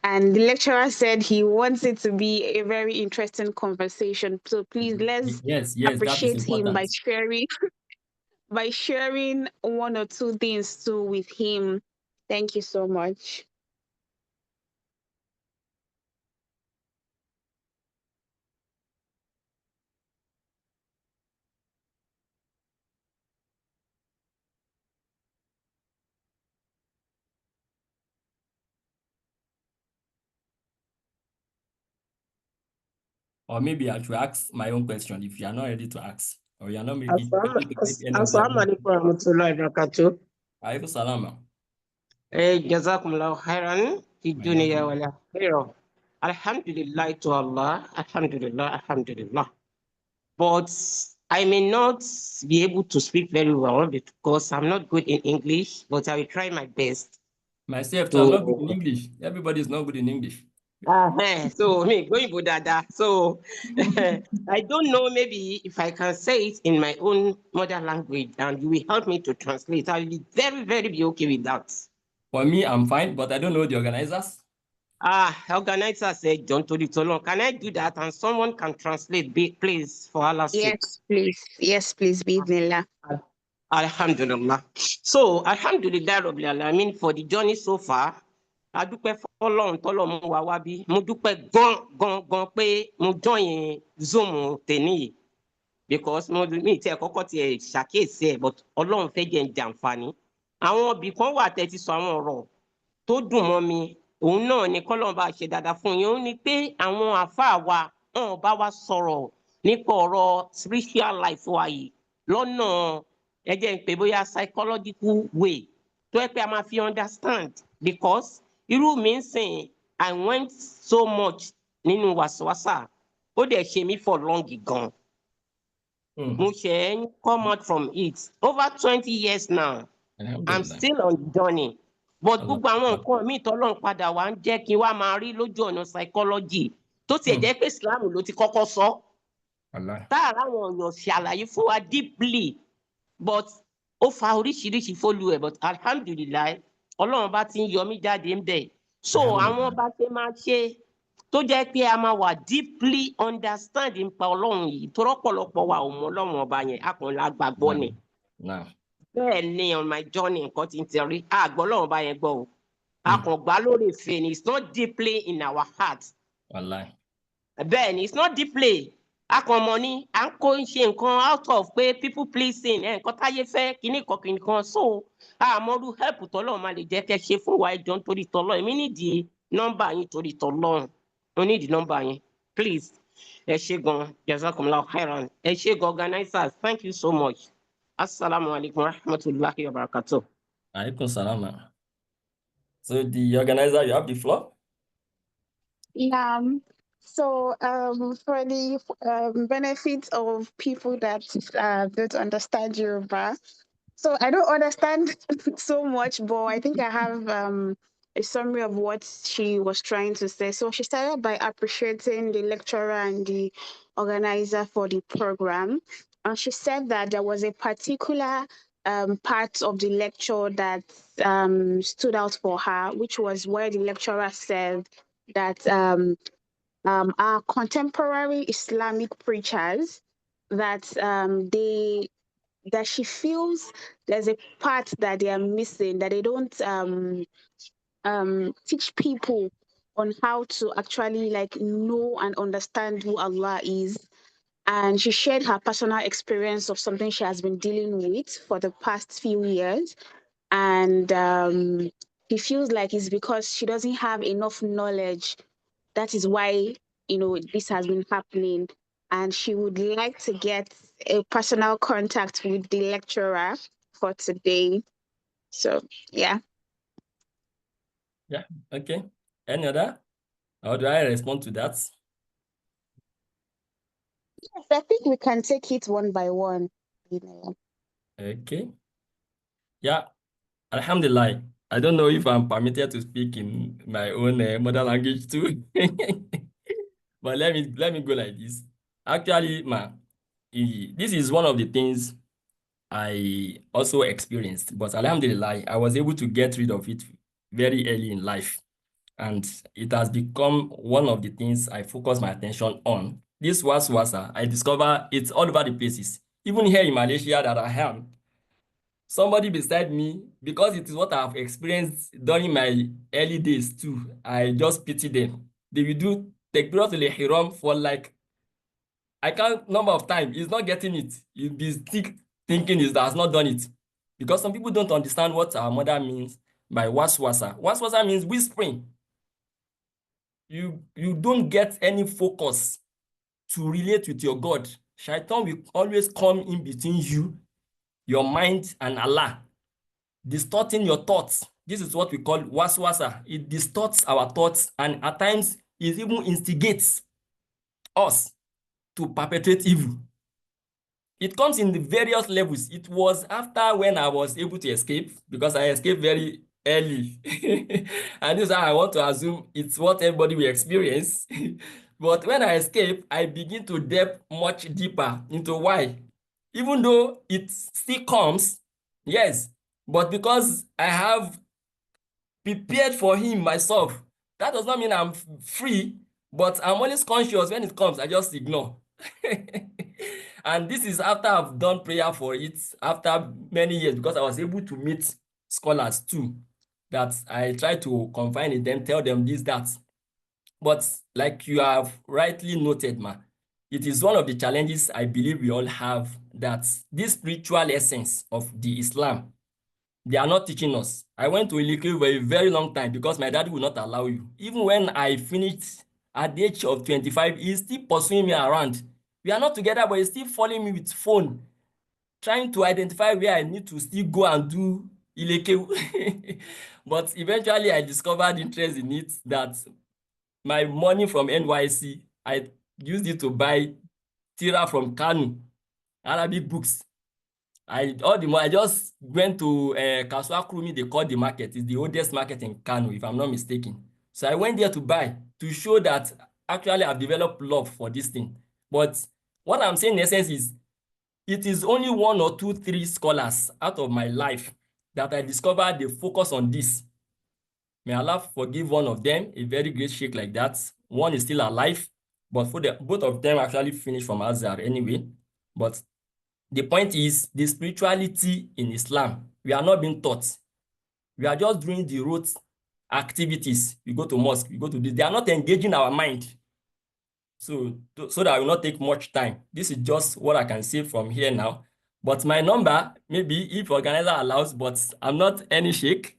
And the lecturer said he wants it to be a very interesting conversation. So please, let's Yes, that is appreciate him by important. sharing one or two things too with him. Thank you so much. Or maybe I should ask my own question if you are not ready to ask, or you are not maybe ready to take any of Assalamu alaikum warahmatullahi wabarakatuh. Alaykum salam. Jazakumullahu khairan fi dunya wal akhirah. Alhamdulillah to Allah. Alhamdulillah. But I may not be able to speak very well because I'm not good in English, but I will try my best. Myself, I'm not good in English. Everybody is not good in English. So me going Budada. So I don't know, maybe if I can say it in my own mother language and you will help me to translate, I'll be very be okay with that. For me, I'm fine, but I don't know the organizers. Organizer said, John told it so long. Can I do that? And someone can translate, please, for Allah's sake. Yes, please, Bismillah. Alhamdulillah. So, Alhamdulillah, Rabbil Alamin, for the journey so far. A dúpẹ́ fọ́lọ́run tọ́lọ́run mú wa wá bí. Mo dúpẹ́ gan pé mo join Zoom tèmi yìí. Because mo ní ìtẹ́ kọ́kọ́ tiẹ̀ ṣàkíyèsí ẹ̀, but Ọlọ́run fẹ́ jẹ́ ń jàǹfààní. Àwọn ibì kan wà tẹ́ ti sọ àwọn ọ̀rọ̀ tó dùn mọ́ mi. Òun náà ni kọ́lọ́run bá ṣe dáadáa fún yín. Ó ní pé àwọn àfáà wa hàn bá wa sọ̀rọ̀ nípa ọ̀rọ̀ spiritual life wa yìí lọ́nà ẹ jẹ́ ń pè bóyá psychological way tó yẹ pé a máa fi understand, because irú mi ń sìn I went so much nínú wàsíwàsà ó dẹ̀ ṣe mí for long gan. Mo ṣe ń come out from it over 20 years now. I'm still on the journey. But gbogbo àwọn nǹkan míì tọ́lọ́run padà wá ń jẹ́ kí n wá máa rí lójú ọ̀nà psychology tó tiẹ̀ jẹ́ pé Islam ló ti kọ́kọ́ sọ. Táàrà àwọn èèyàn ṣàlàyé fún wa deeply, but ó fa oríṣiríṣi fólú ẹ̀, but alhamdulillah Ọlọ́run bá ti ń yọ mí jáde ń bẹ̀. So àwọn bá ṣe máa ṣe tó jẹ́ pé a máa wà deeply understand nípa Ọlọ́run yìí tó rọ́pọ̀lọpọ̀ wa ò mọ Ọlọ́run ọba yẹn àkànlá gbàgbọ́ ni. Bẹ́ẹ̀ ni on my journey nǹkan ti ń tẹ̀rí àgbọ̀ Ọlọ́run ọba yẹn gbọ́ o. Àkàngbá lórí ìfẹ́ ni, it's not deeply in our heart. Bẹ́ẹ̀ ni, it's not deeply. Akànmọ́ ni à ń kó ń ṣe nǹkan out of pé people pleasing nǹkan táyé fẹ́ kíní kan so àmọ́rú help tọ́lọ́run máa lè jẹ́ kẹ́ ṣe fún wa ẹjọ́ nítorí tọ́lọ́run. Èmi nídìí nọ́mbà yín torí tọ́lọ́run. Mo nídìí nọ́mbà yín please. Ẹ ṣé gan, jazakumullahu khairan. Ẹ ṣé gan, organizers, thank you so much. Assalamu alaikum wa rahmatullahi wa barakatuh. Alaikum salam, ma'am. So the organizer, you have the floor. Yeah. So for the benefit of people that don't understand Yoruba, so I don't understand so much, but I think I have a summary of what she was trying to say. So she started by appreciating the lecturer and the organizer for the program. And she said that there was a particular part of the lecture that stood out for her, which was where the lecturer said that our contemporary Islamic preachers, that that she feels there's a part that they are missing, that they don't teach people on how to actually like know and understand who Allah is. And she shared her personal experience of something she has been dealing with for the past few years. And she feels like it's because she doesn't have enough knowledge. That is why, this has been happening. And she would like to get a personal contact with the lecturer for today. So, yeah. Yeah, okay. Any other? How do I respond to that? Yes, I think we can take it one by one. Okay. Yeah, Alhamdulillah. I don't know if I'm permitted to speak in my own mother language too. But let me go like this. Actually, this is one of the things I also experienced, but Alhamdulillah, I was able to get rid of it very early in life. And it has become one of the things I focus my attention on. This waswasa, I discover it's all over the places. Even here in Malaysia that I am, somebody beside me, because it is what I've experienced during my early days too, I just pity them. They will do Takbiratul Ihram for like, I can't number of times. He's not getting it. He'll be still thinking he has not done it. Because some people don't understand what our mother means by waswasa. Waswasa means whispering. You don't get any focus to relate with your God. Shaitan will always come in between you, your mind, and Allah, distorting your thoughts. This is what we call waswasa. It distorts our thoughts, and at times it even instigates us to perpetrate evil. It comes in the various levels. It was after when I was able to escape, because I escaped very early. And this is how I want to assume it's what everybody will experience. But when I escape, I begin to delve much deeper into why. Even though it still comes, yes, but because I have prepared for him myself, that does not mean I'm free, but I'm always conscious when it comes, I just ignore. And this is after I've done prayer for it, after many years, because I was able to meet scholars too, that I try to confine in them, tell them this, that. But like you have rightly noted, it is one of the challenges I believe we all have, that this spiritual essence of the Islam, they are not teaching us. I went to Ilikri for a very long time because my dad would not allow you. Even when I finished at the age of 25, he's still pursuing me around. We are not together, but he's still following me with phone, trying to identify where I need to still go and do Ileke. But eventually I discovered interest in it, that my money from NYC, I used it to buy Tira from Kanu, Arabic books. I just went to Kaswa Krumi, they call the market. It's the oldest market in Kano, if I'm not mistaken. So I went there to buy, to show that actually I've developed love for this thing. But what I'm saying in essence is, it is only 1 or 2, 3 scholars out of my life that I discovered they focus on this. May Allah forgive one of them, a very great sheikh like that. One is still alive, but both of them actually finished from Azhar anyway. But the point is, the spirituality in Islam, we are not being taught. We are just doing the rote activities. We go to mosque, we go to this. They are not engaging our mind. So that I will not take much time. This is just what I can say from here now. But my number, maybe if organizer allows, but I'm not any sheikh.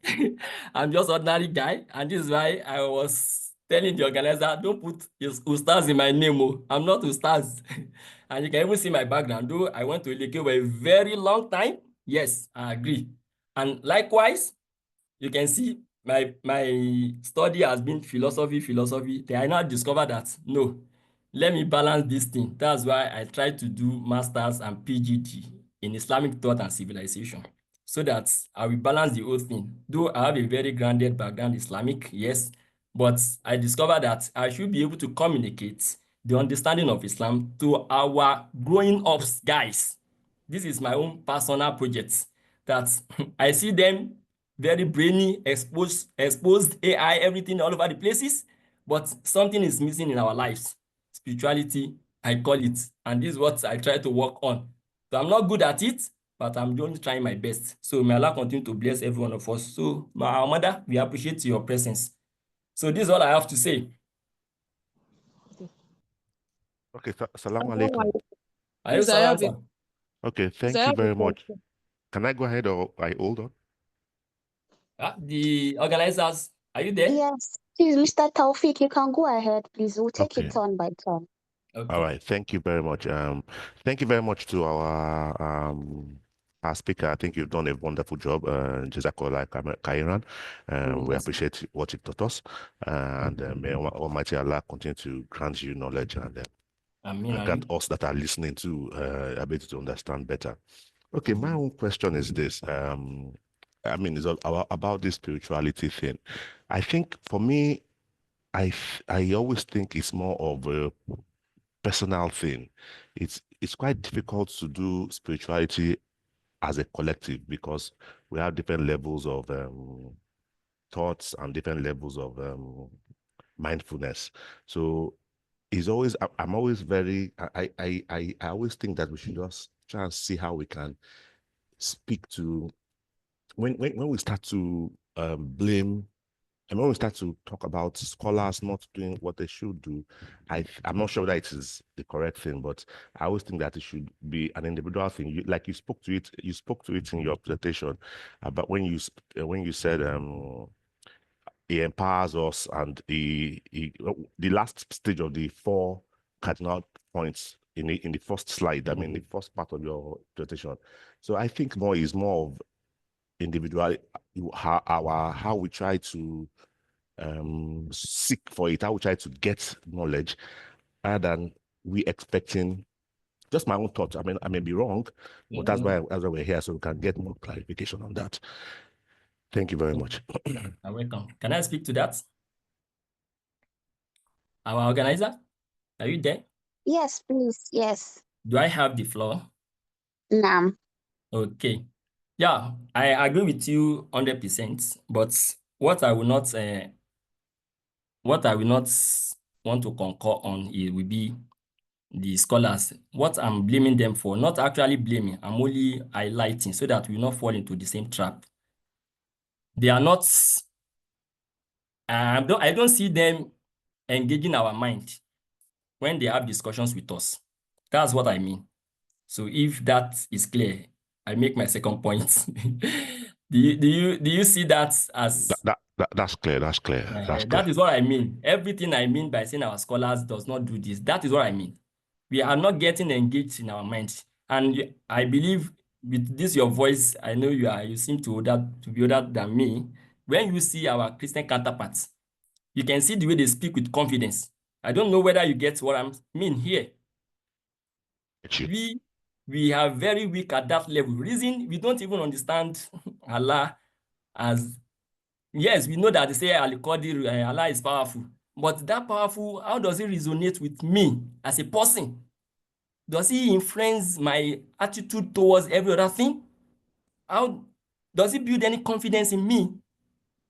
I'm just ordinary guy. And this is why I was telling the organizer, don't put Ustaz in my name. Oh. I'm not Ustaz. And you can even see my background. Though I went to Ileke for a very long time. Yes, I agree. And likewise, you can see my study has been philosophy. Then I now discover that, no, let me balance this thing. That's why I try to do Masters and PGD in Islamic thought and civilization, so that I will balance the whole thing. Though I have a very grounded background Islamic, yes, but I discovered that I should be able to communicate the understanding of Islam to our growing ups guys. This is my own personal project that I see them very brainy, exposed AI, everything all over the places, but something is missing in our lives. Spirituality, I call it, and this is what I try to work on. So I'm not good at it, but I'm only trying my best. So may Allah continue to bless every one of us. So, my mother, we appreciate your presence. So this is all I have to say. Okay, Assalamu alaikum. Alaykum salam, sir. Okay, thank you very much. Can I go ahead or I hold on? The organizers, are you there? Yes, please, Mr. Taufik, you can go ahead, please. We'll take Okay. it turn by turn. Okay. All right, thank you very much. Thank you very much to our speaker. I think you've done a wonderful job. Jazakallah Khairan. We appreciate what you taught us. And may Almighty Allah continue to grant you knowledge and grant us that are listening to ability to understand better. Okay, my own question is this. I mean, it's all about this spirituality thing. I think for me, I always think it's more of a personal thing. It's quite difficult to do spirituality as a collective because we have different levels of thoughts and different levels of mindfulness. So it's always I'm always very I always think that we should just try and see how we can speak to when we start to blame and when we start to talk about scholars not doing what they should do, I'm not sure that it is the correct thing, but I always think that it should be an individual thing. You spoke to it in your presentation about when you said he empowers us and the last stage of the 4 cardinal points in the first slide. I mean, the first part of your presentation. So I think more of individual how we try to seek for it, how we try to get knowledge rather than we expecting. Just my own thoughts. I mean, I may be wrong, but that's why we're here, so we can get more clarification on that. Thank you very much. You're welcome. Can I speak to that? Our organizer, are you there? Yes, please. Yes. Do I have the floor? Nam. Okay. Yeah, I agree with you 100%, but what I will not want to concur on it will be the scholars. What I'm blaming them for, not actually blaming, I'm only highlighting so that we will not fall into the same trap. They are not, I don't see them engaging our mind when they have discussions with us. That's what I mean. So if that is clear, I make my second point. Do you see that as that's clear? That's clear. That's clear. That is what I mean. Everything I mean by saying our scholars does not do this. That is what I mean. We are not getting engaged in our minds, and I believe with this your voice, I know you seem to be older than me. When you see our Christian counterparts, you can see the way they speak with confidence. I don't know whether you get what I mean here. We are very weak at that level. Reason we don't even understand Allah as, yes, we know that they say Allah is powerful, but that powerful, how does it resonate with me as a person? Does he influence my attitude towards every other thing? How does it build any confidence in me?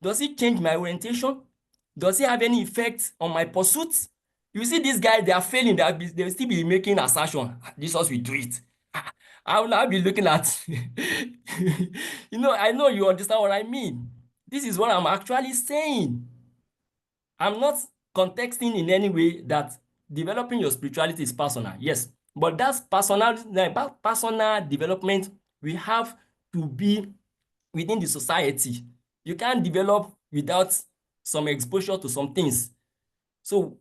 Does it change my orientation? Does it have any effect on my pursuits? You see, these guys, they are failing. They will still be making assertion. Jesus will do it. I will now be looking at, I know you understand what I mean. This is what I'm actually saying. I'm not contexting in any way that developing your spirituality is personal. Yes, but that's personal development. We have to be within the society. You can't develop without some exposure to some things. So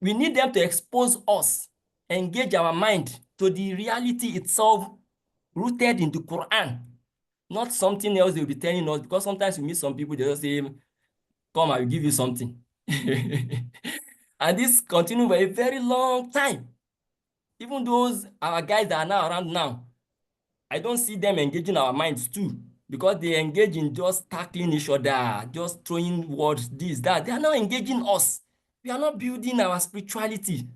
we need them to expose us, engage our mind to the reality itself rooted in the Quran, not something else they'll be telling us, because sometimes we meet some people, they just say, come, I will give you something. And this continues for a very long time. Even those our guys that are now around now, I don't see them engaging our minds too, because they engage in just tackling each other, just throwing words, this, that. They are not engaging us. We are not building our spirituality.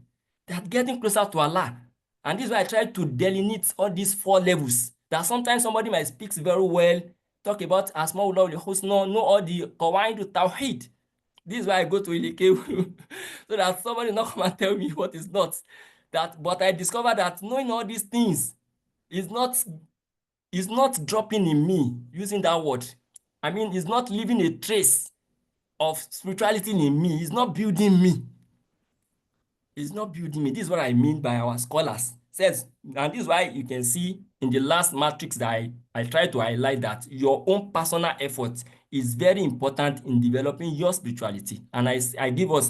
They are getting closer to Allah. And this is why I try to delineate all these 4 levels. That sometimes somebody might speak very well, talk about Asmaullah al-Husna, know all the Qawaid Tawheed. This is why I go to Ilike so that somebody not come and tell me what is not. But I discovered that knowing all these things is not dropping in me, using that word. I mean, it's not leaving a trace of spirituality in me. It's not building me. It's not building me. This is what I mean by our scholars. Says, and this is why you can see in the last matrix that I try to highlight that your own personal effort is very important in developing your spirituality. And I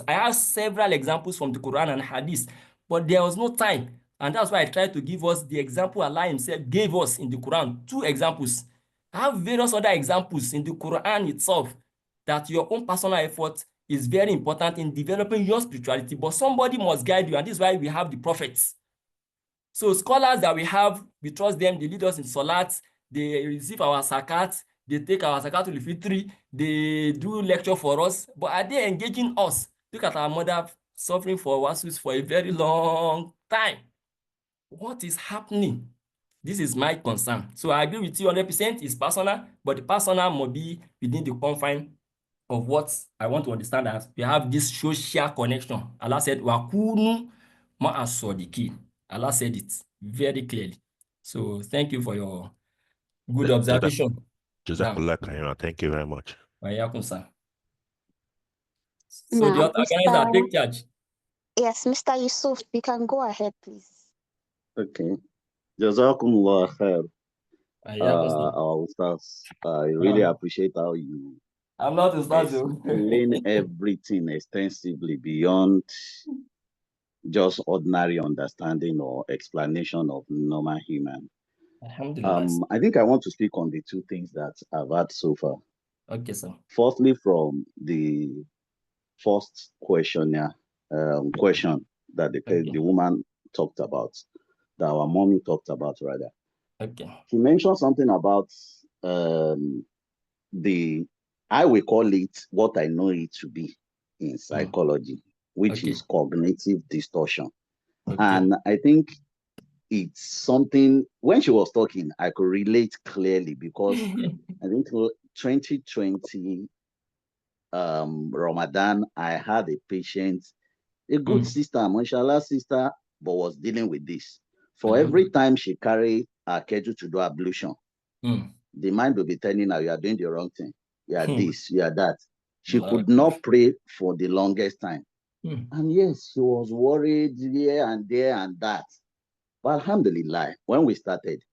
have several examples from the Quran and Hadith, but there was no time. And that's why I tried to give us the example Allah himself gave us in the Quran, 2 examples. I have various other examples in the Quran itself that your own personal effort is very important in developing your spirituality, but somebody must guide you, and this is why we have the prophets. So scholars that we have, we trust them, they lead us in salat, they receive our zakat, they take our zakat to the fitri, they do lecture for us, but are they engaging us? Look at our mother suffering for wasus for a very long time. What is happening? This is my concern. So I agree with you 100%, it's personal, but the personal must be within the confine of what I want to understand, as we have this social connection. Allah said, Wakunu ma'as-sadiqin. Allah said it very clearly. So thank you for your good observation. Jazakallah khairan. Thank you very much. So Now, the other organizer, take charge. Yes, Mr. Yusuf, you can go ahead, please. Okay. Jazakumullah khair. Our ustaz. I really appreciate how you I'm not ustaz. explain everything extensively beyond just ordinary understanding or explanation of normal human. I think I want to speak on the 2 things that I've had so far. Okay, sir. Firstly, from the first question that the woman talked about, that our mommy talked about rather. Okay. She mentioned something about I will call it what I know it to be in psychology, which is cognitive distortion. And I think it's something, when she was talking, I could relate clearly, because I think 2020 Ramadan, I had a patient, a good sister, mashallah sister, but was dealing with this. For every time she carried her kettle to do ablution, the mind will be telling her, you are doing the wrong thing. You are this, you are that. She could not pray for the longest time. And yes, she was worried here and there and that. But alhamdulillah, when we started,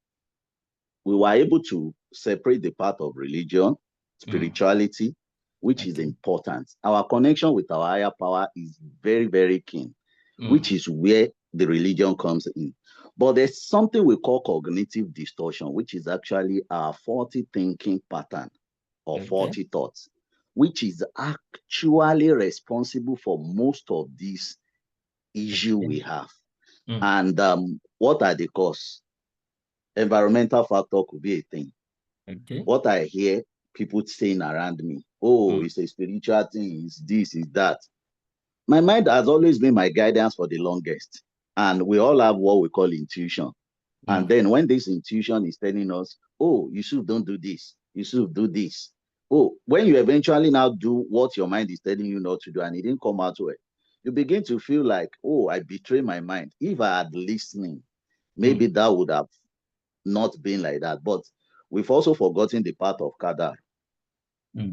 we were able to separate the part of religion, spirituality, which is important. Our connection with our higher power is very, very keen, which is where the religion comes in. But there's something we call cognitive distortion, which is actually our faulty thinking pattern or faulty thoughts, which is actually responsible for most of these issues we have. And what are the causes? Environmental factor could be a thing. What I hear people saying around me, oh, it's a spiritual thing, it's this, it's that. My mind has always been my guidance for the longest. And we all have what we call intuition. And then when this intuition is telling us, oh, you should don't do this, you should do this. Oh, when you eventually now do what your mind is telling you not to do and it didn't come out well, you begin to feel like, oh, I betrayed my mind. If I had listening, maybe that would have not been like that. But we've also forgotten the part of Qadar.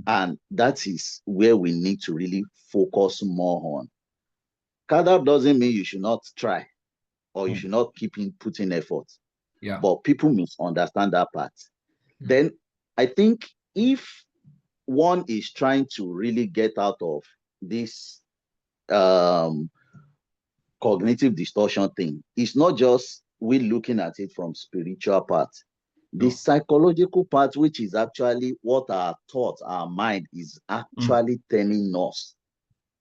And that is where we need to really focus more on. Qadar doesn't mean you should not try or you should not keep putting effort. But people misunderstand that part. Then I think if one is trying to really get out of this cognitive distortion thing. It's not just we looking at it from spiritual part. The psychological part, which is actually what our thought, our mind is actually telling us,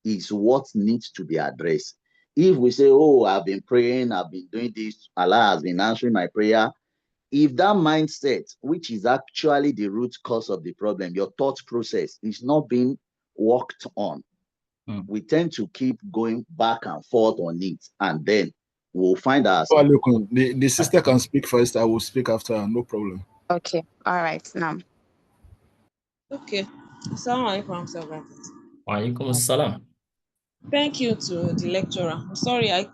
is what needs to be addressed. If we say, oh, I've been praying, I've been doing this, Allah has been answering my prayer, if that mindset, which is actually the root cause of the problem, your thought process is not being worked on, we tend to keep going back and forth on it, and then we'll find ourselves. The sister can speak first. I will speak after her. No problem. Okay. All right. Now. Okay. Assalamu alaikum. Walaikum assalam. Thank you to the lecturer. I'm sorry, I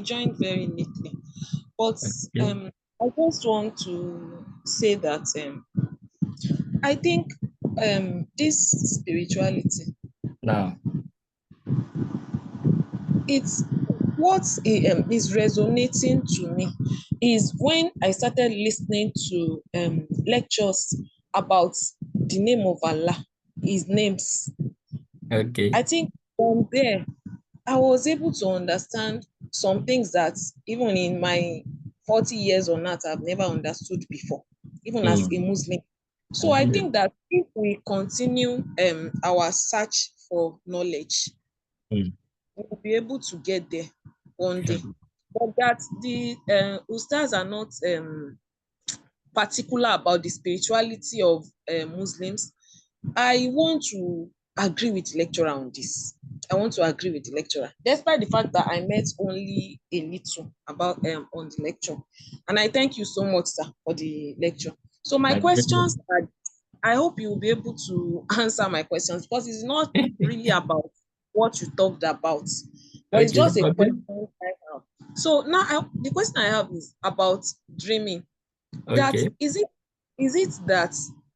joined very lately, but I just want to say that I think this spirituality, now, it's what is resonating to me is when I started listening to lectures about the name of Allah, His names. Okay. I think from there, I was able to understand some things that even in my 40 years or not, I've never understood before, even as a Muslim. So I think that if we continue our search for knowledge, we'll be able to get there one day. But that the Ustaz are not particular about the spirituality of Muslims, I want to agree with the lecturer on this. I want to agree with the lecturer, despite the fact that I met only a little about on the lecture. And I thank you so much, sir, for the lecture. So my questions are, I hope you will be able to answer my questions, because it's not really about what you talked about, but it's just a question I have. So now the question I have is about dreaming. That is it that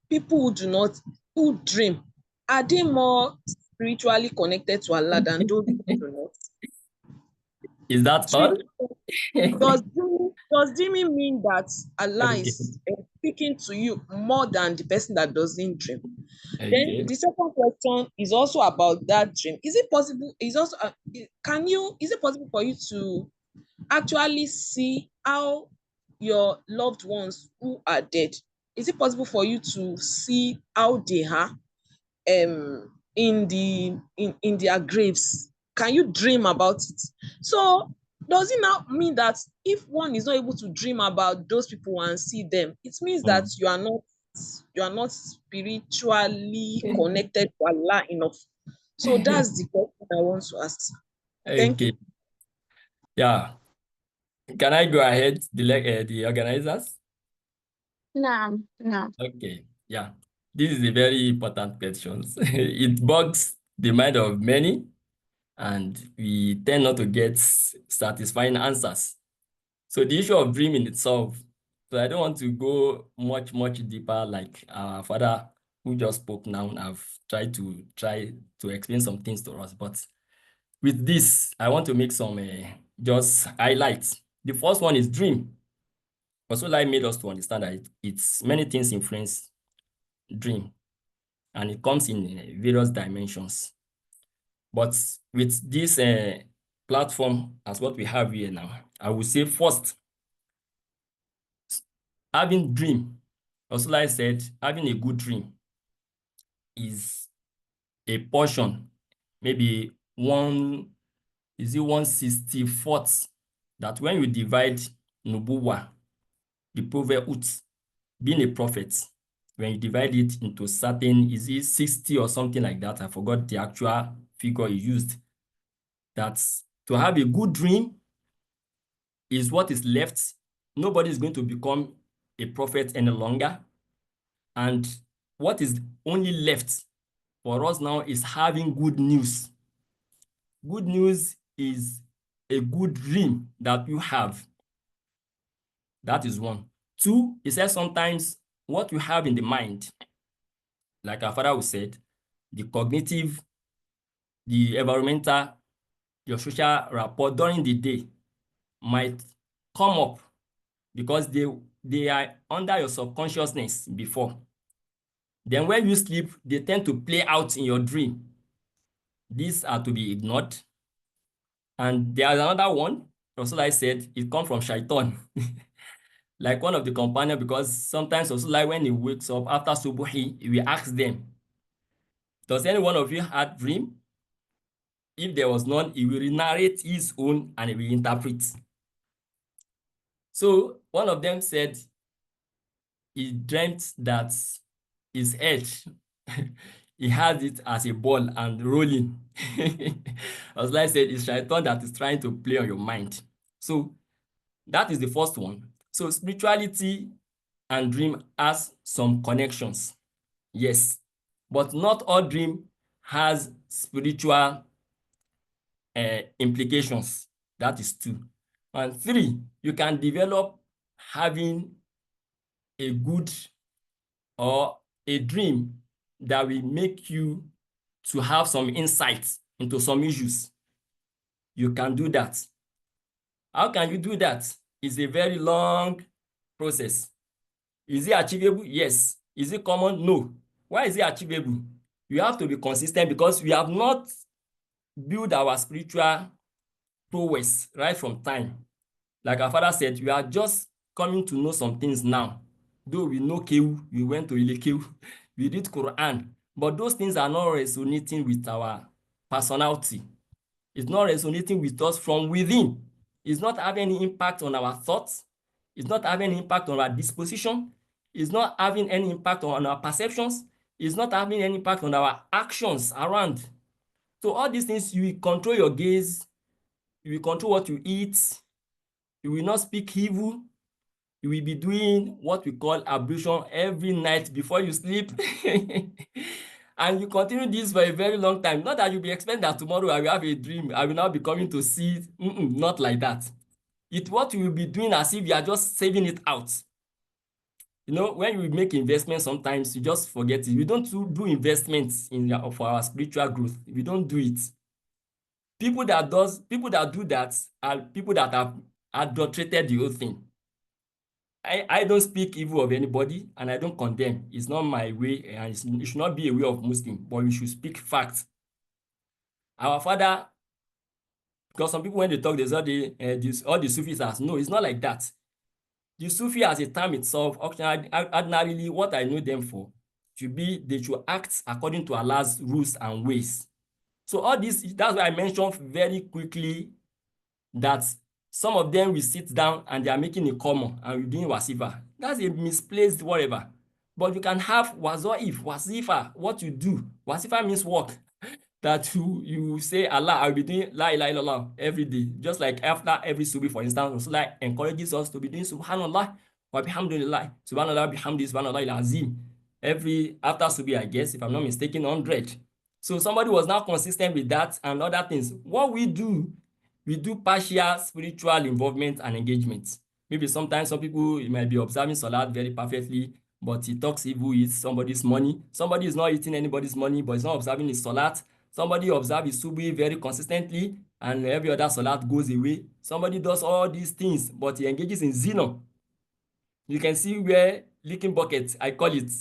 people who dream, are they more spiritually connected to Allah than those who do not? Is that all? Does dreaming mean that Allah is speaking to you more than the person that doesn't dream? Then the second question is also about that dream. Is it possible? Is it possible for you to actually see how your loved ones who are dead, is it possible for you to see how they are in their graves? Can you dream about it? So does it now mean that if one is not able to dream about those people and see them, it means that you are not spiritually connected to Allah enough? So that's the question I want to ask. Thank you. Yeah. Can I go ahead, the organizers? No. Okay. Yeah. This is a very important question. It bugs the mind of many, and we tend not to get satisfying answers. So the issue of dreaming itself, so I don't want to go much deeper like our father who just spoke now. I've tried to explain some things to us, but with this, I want to make some just highlights. The first one is dream. Also, like made us to understand that it's many things influence dream, and it comes in various dimensions. But with this platform as what we have here now, I would say first, having dream, also like I said, having a good dream is a portion, maybe 1/64th, that when you divide Nubuwa, the prophethood, being a prophet, when you divide it into certain, is it 60 or something like that? I forgot the actual figure you used. That's to have a good dream is what is left. Nobody is going to become a prophet any longer. And what is only left for us now is having good news. Good news is a good dream that you have. That is one. Two, he says sometimes what you have in the mind, like our father said, the cognitive, the environmental, your social rapport during the day might come up because they are under your subconsciousness before. Then when you sleep, they tend to play out in your dream. these are to be ignored. And there's another one, Rasulullah said, it comes from shaitan. Like one of the companions, because sometimes Rasulullah, when he wakes up after Subuhi, we ask them, does any one of you have dream? If there was none, he will narrate his own and he will interpret. So one of them said he dreamt that his head, he has it as a ball and rolling. As I said, it's shaitan that is trying to play on your mind. So that is the first one. So spirituality and dream has some connections. Yes, but not all dream has spiritual implications. That is 2. And 3, you can develop having a good or a dream that will make you to have some insights into some issues. You can do that. How can you do that? It's a very long process. Is it achievable? Yes. Is it common? No. Why is it achievable? You have to be consistent because we have not built our spiritual prowess right from time. Like our father said, we are just coming to know some things now. Though we know Kew, we went to Ilekew, we read Quran, but those things are not resonating with our personality. It's not resonating with us from within. It's not having any impact on our thoughts. It's not having any impact on our disposition. It's not having any impact on our perceptions. It's not having any impact on our actions around. So all these things, you will control your gaze, you will control what you eat, you will not speak evil, you will be doing what we call ablution every night before you sleep. And you continue this for a very long time. Not that you'll be expecting that tomorrow I will have a dream, I will now be coming to see. Not like that. It's what you will be doing as if you are just saving it out. You know, when you make investments, sometimes you just forget it. We don't do investments for our spiritual growth. We don't do it. People that do that are people that have adulterated the whole thing. I don't speak evil of anybody and I don't condemn. It's not my way and it should not be a way of Muslim, but we should speak facts. Our father, because some people when they talk, they say all the Sufis as no, it's not like that. The Sufi as a term itself, ordinarily what I know them for should be they should act according to Allah's rules and ways. So all this, that's why I mentioned very quickly that some of them will sit down and they are making a common and we're doing wasifa. That's a misplaced whatever. But you can have wasifa, what you do. Wasifa means work. That you say, Allah, I'll be doing la ilaha illallah every day. Just like after every subi, for instance, Rasulullah encourages us to be doing subhanallah wa bihamdulillah, subhanallah bihamdi, subhanallah al-azim. Every after subi, I guess, if I'm not mistaken, 100. So somebody was now consistent with that and other things. What we do partial spiritual involvement and engagement. Maybe sometimes some people might be observing Salat very perfectly, but he talks evil, eats somebody's money. Somebody is not eating anybody's money, but he's not observing his Salat. Somebody observes his Subi very consistently, and every other Salat goes away. Somebody does all these things, but he engages in zina. You can see where leaking buckets, I call it.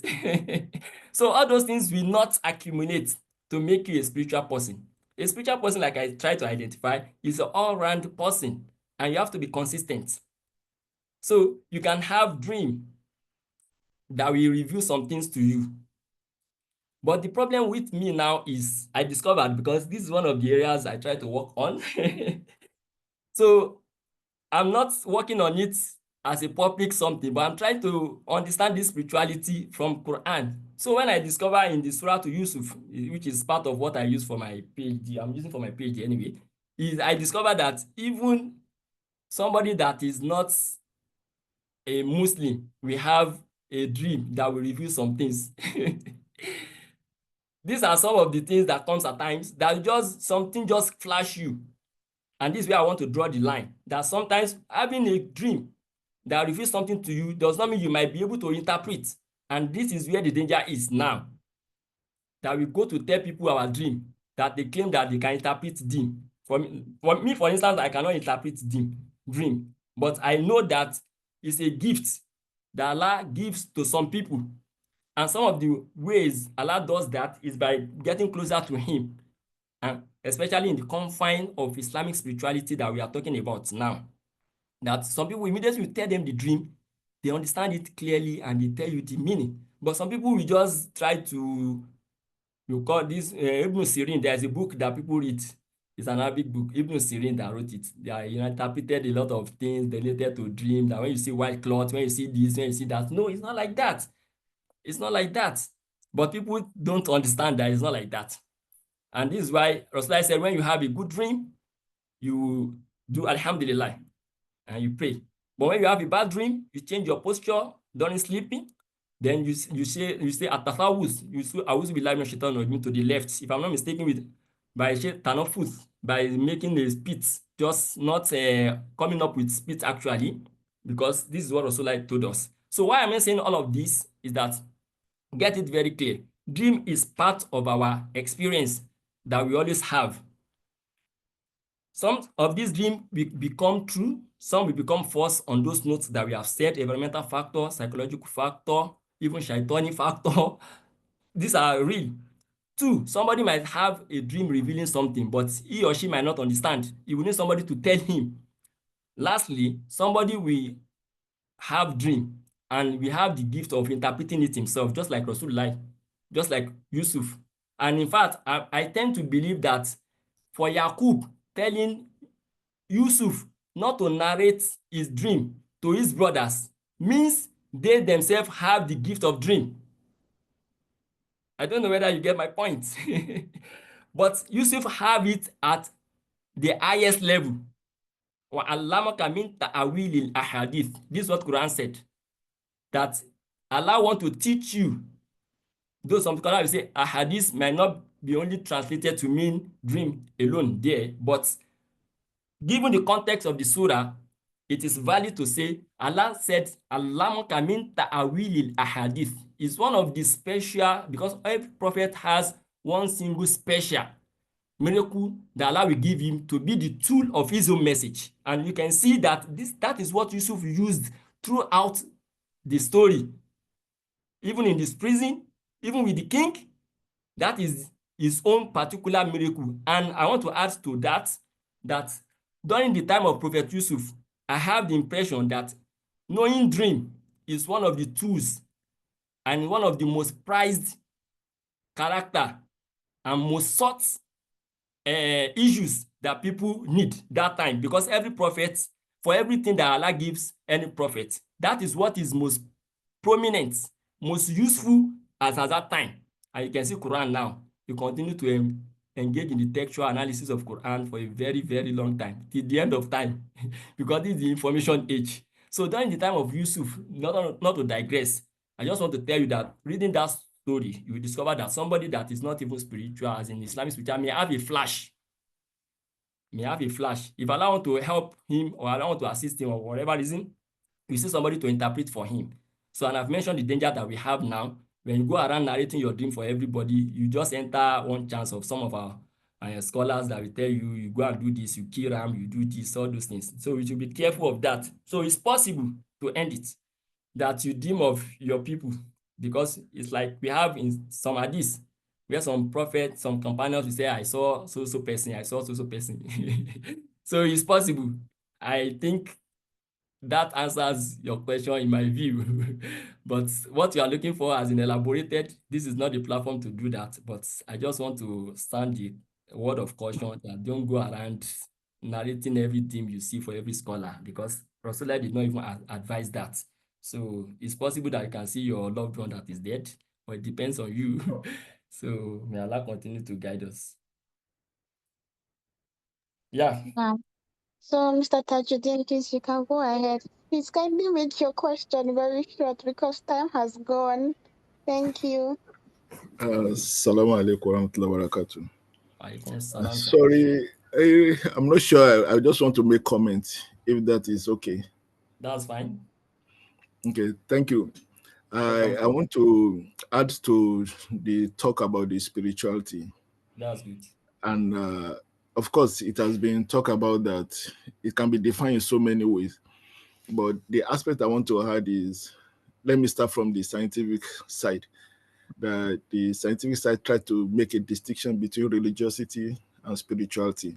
So all those things will not accumulate to make you a spiritual person. A spiritual person, like I try to identify, is an all-round person, and you have to be consistent. So you can have dream that will reveal some things to you. But the problem with me now is I discovered, because this is one of the areas I try to work on. So I'm not working on it as a public something, but I'm trying to understand this spirituality from Quran. So when I discover in the Surah to Yusuf, which is part of what I use for my PhD, I'm using for my PhD anyway, is I discovered that even somebody that is not a Muslim will have a dream that will reveal some things. These are some of the things that comes at times that just something just flash you. And this is where I want to draw the line. That sometimes having a dream that reveals something to you does not mean you might be able to interpret. And this is where the danger is now. That we go to tell people our dream, that they claim that they can interpret dream. For me, for instance, I cannot interpret dream. But I know that it's a gift that Allah gives to some people. And some of the ways Allah does that is by getting closer to Him and especially in the confine of Islamic spirituality that we are talking about now, that some people immediately you tell them the dream, they understand it clearly and they tell you the meaning. But some people will just try to, you call this Ibn Sirin. There's a book that people read. It's an Arabic book. Ibn Sirin that wrote it. They interpreted a lot of things related to dream. That when you see white cloth, when you see this, when you see that. No, it's not like that. It's not like that. But people don't understand that it's not like that. And this is why Rasulullah said, when you have a good dream, you do Alhamdulillah and you pray. But when you have a bad dream, you change your posture during sleeping. Then you say at-tafawuz, you say a'udhu billahi minash shaitanir rajim to the left. If I'm not mistaken, by tanafus, by making a spit, just not coming up with spit actually, because this is what Rasulullah told us. So why am I saying all of this is that get it very clear. Dream is part of our experience that we always have. Some of these dreams will become true, some will become false on those notes that we have said: environmental factor, psychological factor, even shaitani factor. These are real. 2, somebody might have a dream revealing something, but he or she might not understand. He will need somebody to tell him. Lastly, somebody will have dream and we have the gift of interpreting it himself, just like Rasulullah, just like Yusuf. And in fact, I tend to believe that for Yaqub telling Yusuf not to narrate his dream to his brothers means they themselves have the gift of dream. I don't know whether you get my point. But Yusuf have it at the highest level. وَعَلَّمَكَ مِنْ تَأْوِيلِ الْأَحَادِيثِ. This is what Quran said. That Allah want to teach you. Though some scholars will say ahadith might not be only translated to mean dream alone there, but given the context of the surah, it is valid to say Allah said, "Allamaka min ta'awilil ahadith." Is one of the special, because every prophet has one single special miracle that Allah will give him to be the tool of his own message. And you can see that that is what Yusuf used throughout the story. Even in this prison, even with the king, that is his own particular miracle. And I want to add to that, that during the time of Prophet Yusuf, I have the impression that knowing dream is one of the tools and one of the most prized character and most sought issues that people need that time, because every prophet, for everything that Allah gives any prophet, that is what is most prominent, most useful at that time. And you can see Quran now. You continue to engage in the textual analysis of Quran for a very, very long time, till the end of time, because this is the information age. So during the time of Yusuf, not to digress, I just want to tell you that reading that story, you will discover that somebody that is not even spiritual, as in Islamic spirituality, may have a flash. If Allah want to help him or Allah want to assist him or whatever reason, you see somebody to interpret for him. So, and I've mentioned the danger that we have now. When you go around narrating your dream for everybody, you just enter one chance of some of our scholars that will tell you, you go and do this, you kill Ram, you do this, all those things. So we should be careful of that. So it's possible to end it, that you dream of your people, because it's like we have in some hadith, where some prophets, some companions will say, I saw so person, I saw so person. So it's possible. I think that answers your question in my view. But what you are looking for as in elaborated, this is not the platform to do that. But I just want to stand the word of caution that don't go around narrating everything you see for every scholar, because Rasulullah did not even advise that. So it's possible that you can see your loved one that is dead, but it depends on you. So may Allah continue to guide us. Yeah. So, Mr. Tajuddin, please, you can go ahead. Please kindly make your question very short because time has gone. Thank you. Assalamu alaikum warahmatullahi wabarakatuh. Salam. Sorry, I'm not sure. I just want to make comments, if that is okay. That's fine. Okay, thank you. I want to add to the talk about the spirituality. That's good. And of course, it has been talked about that it can be defined in so many ways. But the aspect I want to add is, let me start from the scientific side. The scientific side tried to make a distinction between religiosity and spirituality.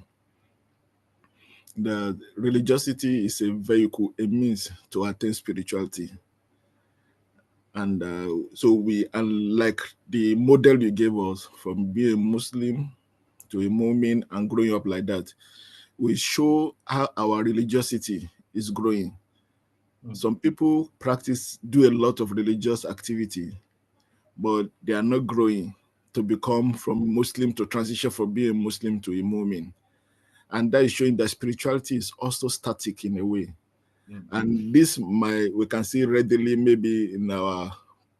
The religiosity is a vehicle, a means to attain spirituality. And so we, unlike the model you gave us from being a Muslim to a Mu'min and growing up like that, we show how our religiosity is growing. Some people do a lot of religious activity, but they are not growing to become from Muslim, to transition from being a Muslim to a Mu'min. And that is showing that spirituality is also static in a way. And this we can see readily maybe in our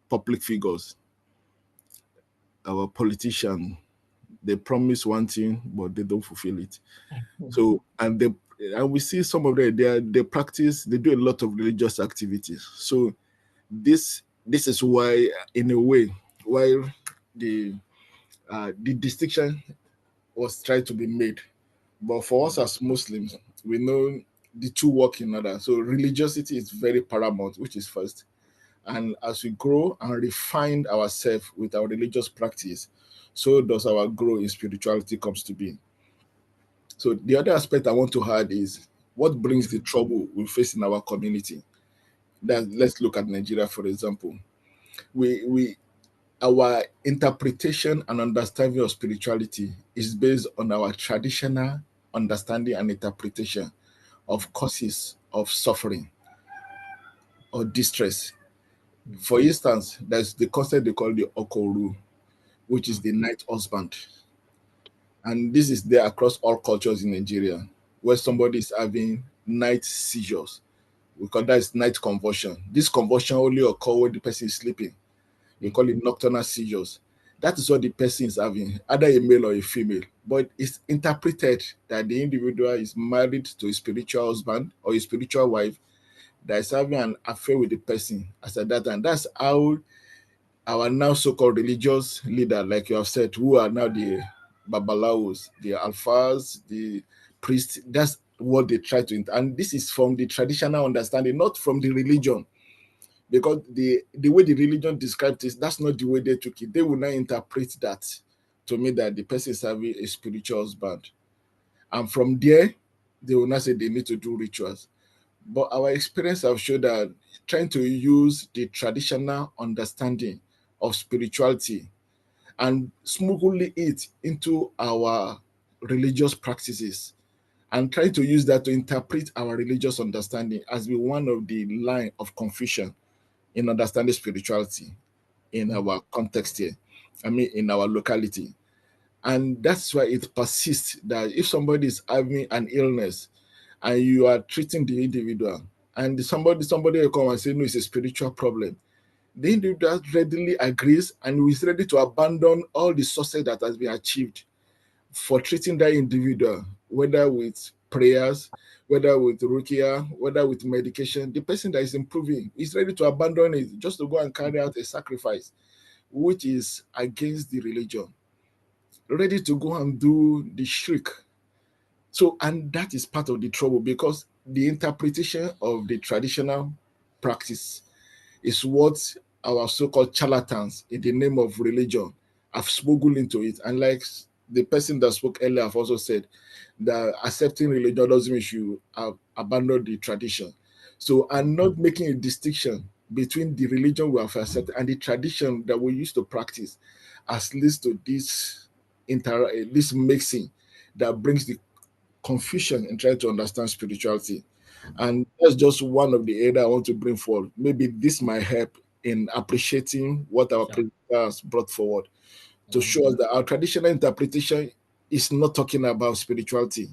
public figures, our politicians. They promise one thing, but they don't fulfill it. So, and we see some of them, they practice, they do a lot of religious activities. So this is why, in a way, while the distinction was tried to be made. But for us as Muslims, we know the two work in order. So religiosity is very paramount, which is first. And as we grow and refine ourselves with our religious practice, so does our growth in spirituality comes to be. So the other aspect I want to add is what brings the trouble we face in our community. Let's look at Nigeria, for example. Our interpretation and understanding of spirituality is based on our traditional understanding and interpretation of causes of suffering or distress. For instance, there's the concept they call the Okoru, which is the night husband. And this is there across all cultures in Nigeria, where somebody is having night seizures. We call that night convulsion. This convulsion only occurs when the person is sleeping. We call it nocturnal seizures. That is what the person is having, either a male or a female. But it's interpreted that the individual is married to a spiritual husband or a spiritual wife that is having an affair with the person as at that time. That's how our now so-called religious leader, like you have said, who are now the Babalawos, the Alphas, the priests, that's what they try to, and this is from the traditional understanding, not from the religion. Because the way the religion described it, that's not the way they took it. They will not interpret that to mean that the person is having a spiritual husband. And from there, they will not say they need to do rituals. But our experience have shown that trying to use the traditional understanding of spirituality and smuggle it into our religious practices and trying to use that to interpret our religious understanding has been one of the line of confusion in understanding spirituality in our context here, in our locality. And that's why it persists that if somebody is having an illness and you are treating the individual and somebody will come and say, no, it's a spiritual problem, the individual readily agrees and is ready to abandon all the success that has been achieved for treating that individual, whether with prayers, whether with rukia, whether with medication. The person that is improving is ready to abandon it just to go and carry out a sacrifice, which is against the religion, ready to go and do the shirk. So, and that is part of the trouble, because the interpretation of the traditional practice is what our so-called charlatans in the name of religion have smuggled into it. And like the person that spoke earlier have also said, that accepting religion doesn't mean you abandon the tradition. So, and not making a distinction between the religion we have accepted and the tradition that we used to practice, as leads to this mixing that brings the confusion in trying to understand spirituality. And that's just one of the areas I want to bring forward. Maybe this might help in appreciating what our predecessors brought forward to show us that our traditional interpretation is not talking about spirituality.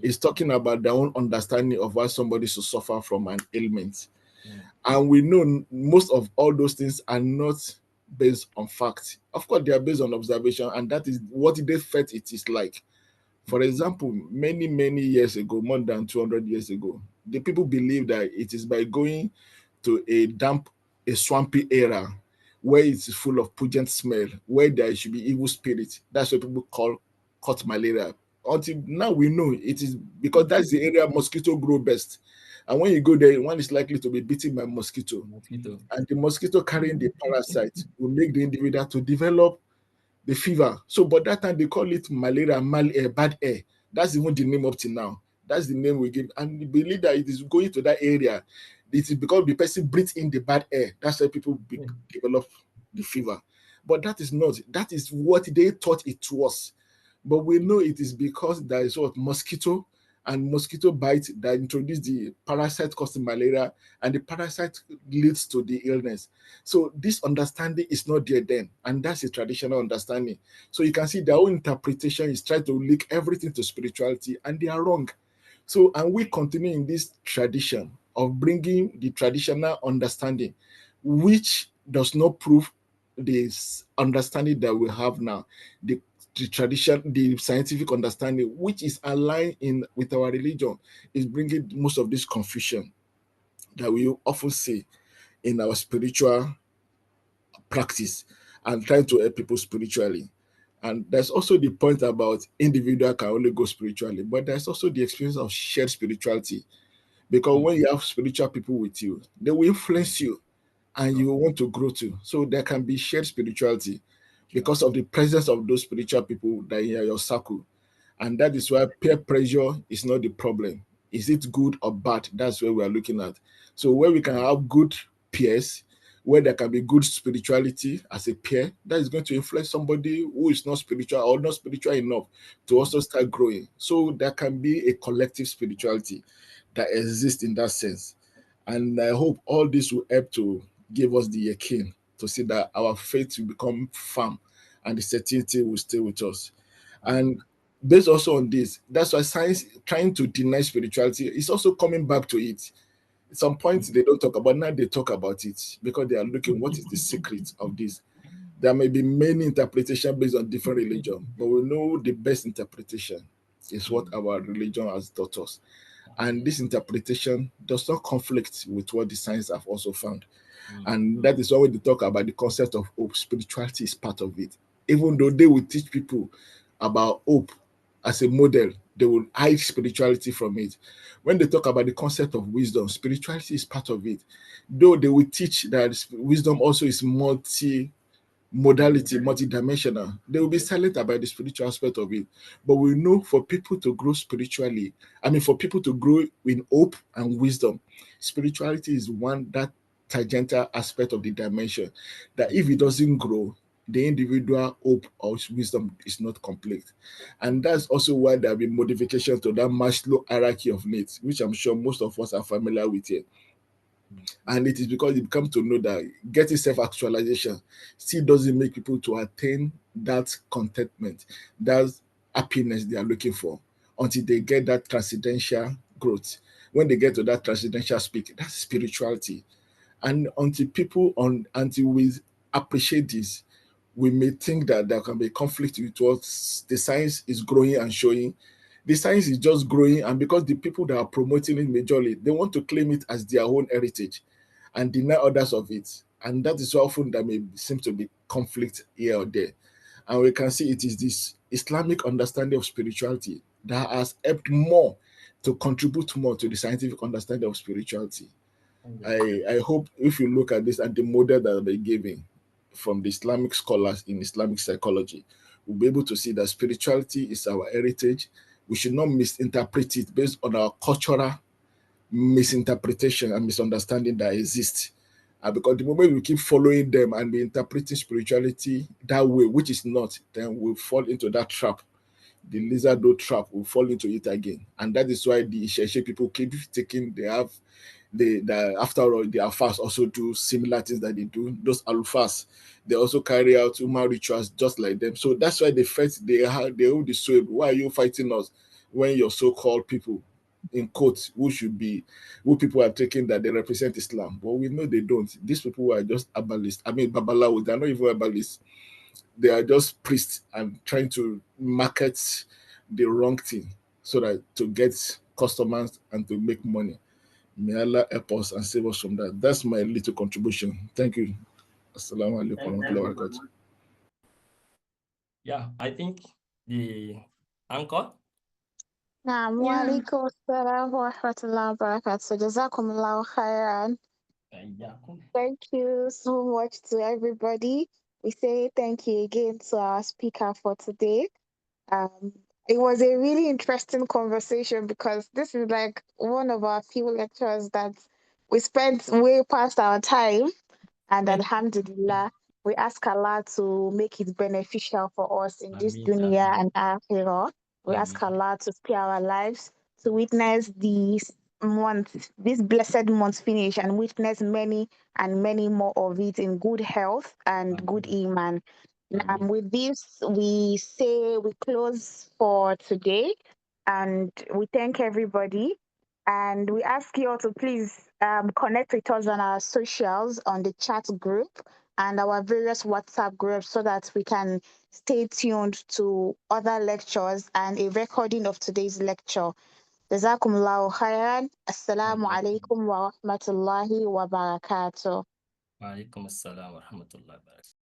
It's talking about their own understanding of why somebody should suffer from an ailment. And we know most of all those things are not based on fact. Of course, they are based on observation, and that is what they felt it is like. For example, many, many years ago, more than 200 years ago, the people believed that it is by going to a swampy area where it's full of pungent smell, where there should be evil spirits. That's what people caught malaria. Until now, we know it is because that's the area mosquito grow best. And when you go there, one is likely to be bitten by mosquito. And the mosquito carrying the parasite will make the individual to develop the fever. So, but that time they call it malaria, bad air. That's even the name up to now. That's the name we give. And we believe that it is going to that area. It is because the person breathes in the bad air. That's why people develop the fever. But that is not. That is what they thought it was. But we know it is because there is what mosquito and mosquito bite that introduce the parasite causing malaria, and the parasite leads to the illness. So this understanding is not there then, and that's a traditional understanding. So you can see their own interpretation is trying to link everything to spirituality, and they are wrong. So, and we continue in this tradition of bringing the traditional understanding, which does not prove this understanding that we have now, the tradition, the scientific understanding, which is aligned in with our religion, is bringing most of this confusion that we often see in our spiritual practice and trying to help people spiritually. And there's also the point about individual can only go spiritually, but there's also the experience of shared spirituality. Because when you have spiritual people with you, they will influence you and you want to grow too. So there can be shared spirituality because of the presence of those spiritual people that are in your circle. And that is why peer pressure is not the problem. Is it good or bad? That's where we are looking at. So where we can have good peers, where there can be good spirituality as a peer, that is going to influence somebody who is not spiritual or not spiritual enough to also start growing. So there can be a collective spirituality that exists in that sense. And I hope all this will help to give us the Akeem to see that our faith will become firm and the certainty will stay with us. And based also on this, that's why science trying to deny spirituality is also coming back to it. At some point they don't talk about, now they talk about it because they are looking what is the secret of this. There may be many interpretations based on different religion, but we know the best interpretation is what our religion has taught us. And this interpretation does not conflict with what the science have also found. And that is why when they talk about the concept of hope, spirituality is part of it. Even though they will teach people about hope as a model, they will hide spirituality from it. When they talk about the concept of wisdom, spirituality is part of it. Though they will teach that wisdom also is modality, multidimensional. They will be silent about the spiritual aspect of it. But we know for people to grow spiritually, for people to grow in hope and wisdom, spirituality is one that tangential aspect of the dimension that if it doesn't grow, the individual hope or wisdom is not complete. And that's also why there will be modifications to that Maslow hierarchy of needs, which I'm sure most of us are familiar with here. And it is because you come to know that getting self-actualization still doesn't make people to attain that contentment, that happiness they are looking for until they get that transcendental growth. When they get to that transcendental speak, that's spirituality. And until we appreciate this, we may think that there can be conflict with what the science is growing and showing. The science is just growing, and because the people that are promoting it majorly, they want to claim it as their own heritage and deny others of it. And that is often that may seem to be conflict here or there. And we can see it is this Islamic understanding of spirituality that has helped more to contribute more to the scientific understanding of spirituality. I hope if you look at this and the model that they're giving from the Islamic scholars in Islamic psychology, we'll be able to see that spirituality is our heritage. We should not misinterpret it based on our cultural misinterpretation and misunderstanding that exists. Because the moment we keep following them and be interpreting spirituality that way, which is not, then we'll fall into that trap. The lizard trap will fall into it again. And that is why the Isheshe people keep taking, after all, the Alfas also do similar things that they do. Those Alfas, they also carry out human rituals just like them. So that's why they fight, they hold the sword. Why are you fighting us when your so-called people, in quotes, who people are taking that they represent Islam? But we know they don't. These people are just abbalists. Babalawo, they're not even abbalists. They are just priests and trying to market the wrong thing so that to get customers and to make money. May Allah help us and save us from that. That's my little contribution. Thank you. Assalamu alaikum wa rahmatullahi wa barakatuh. Yeah, I think the anchor. Naam, wa alaikum assalam wa rahmatullahi wa barakatuh. Jazakumullahu khairan. Thank you so much to everybody. We say thank you again to our speaker for today. It was a really interesting conversation because this is like one of our few lectures that we spent way past our time. And alhamdulillah, we ask Allah to make it beneficial for us in this dunya and akhirah. We ask Allah to spare our lives to witness this blessed month finish and witness many and many more of it in good health and good iman. With this, we close for today and we thank everybody. And we ask you all to please connect with us on our socials, on the chat group and our various WhatsApp groups so that we can stay tuned to other lectures and a recording of today's lecture. Jazakumullahu khairan. Assalamu alaikum wa rahmatullahi wa barakatuh. Wa alaikum assalam wa rahmatullahi wa barakatuh.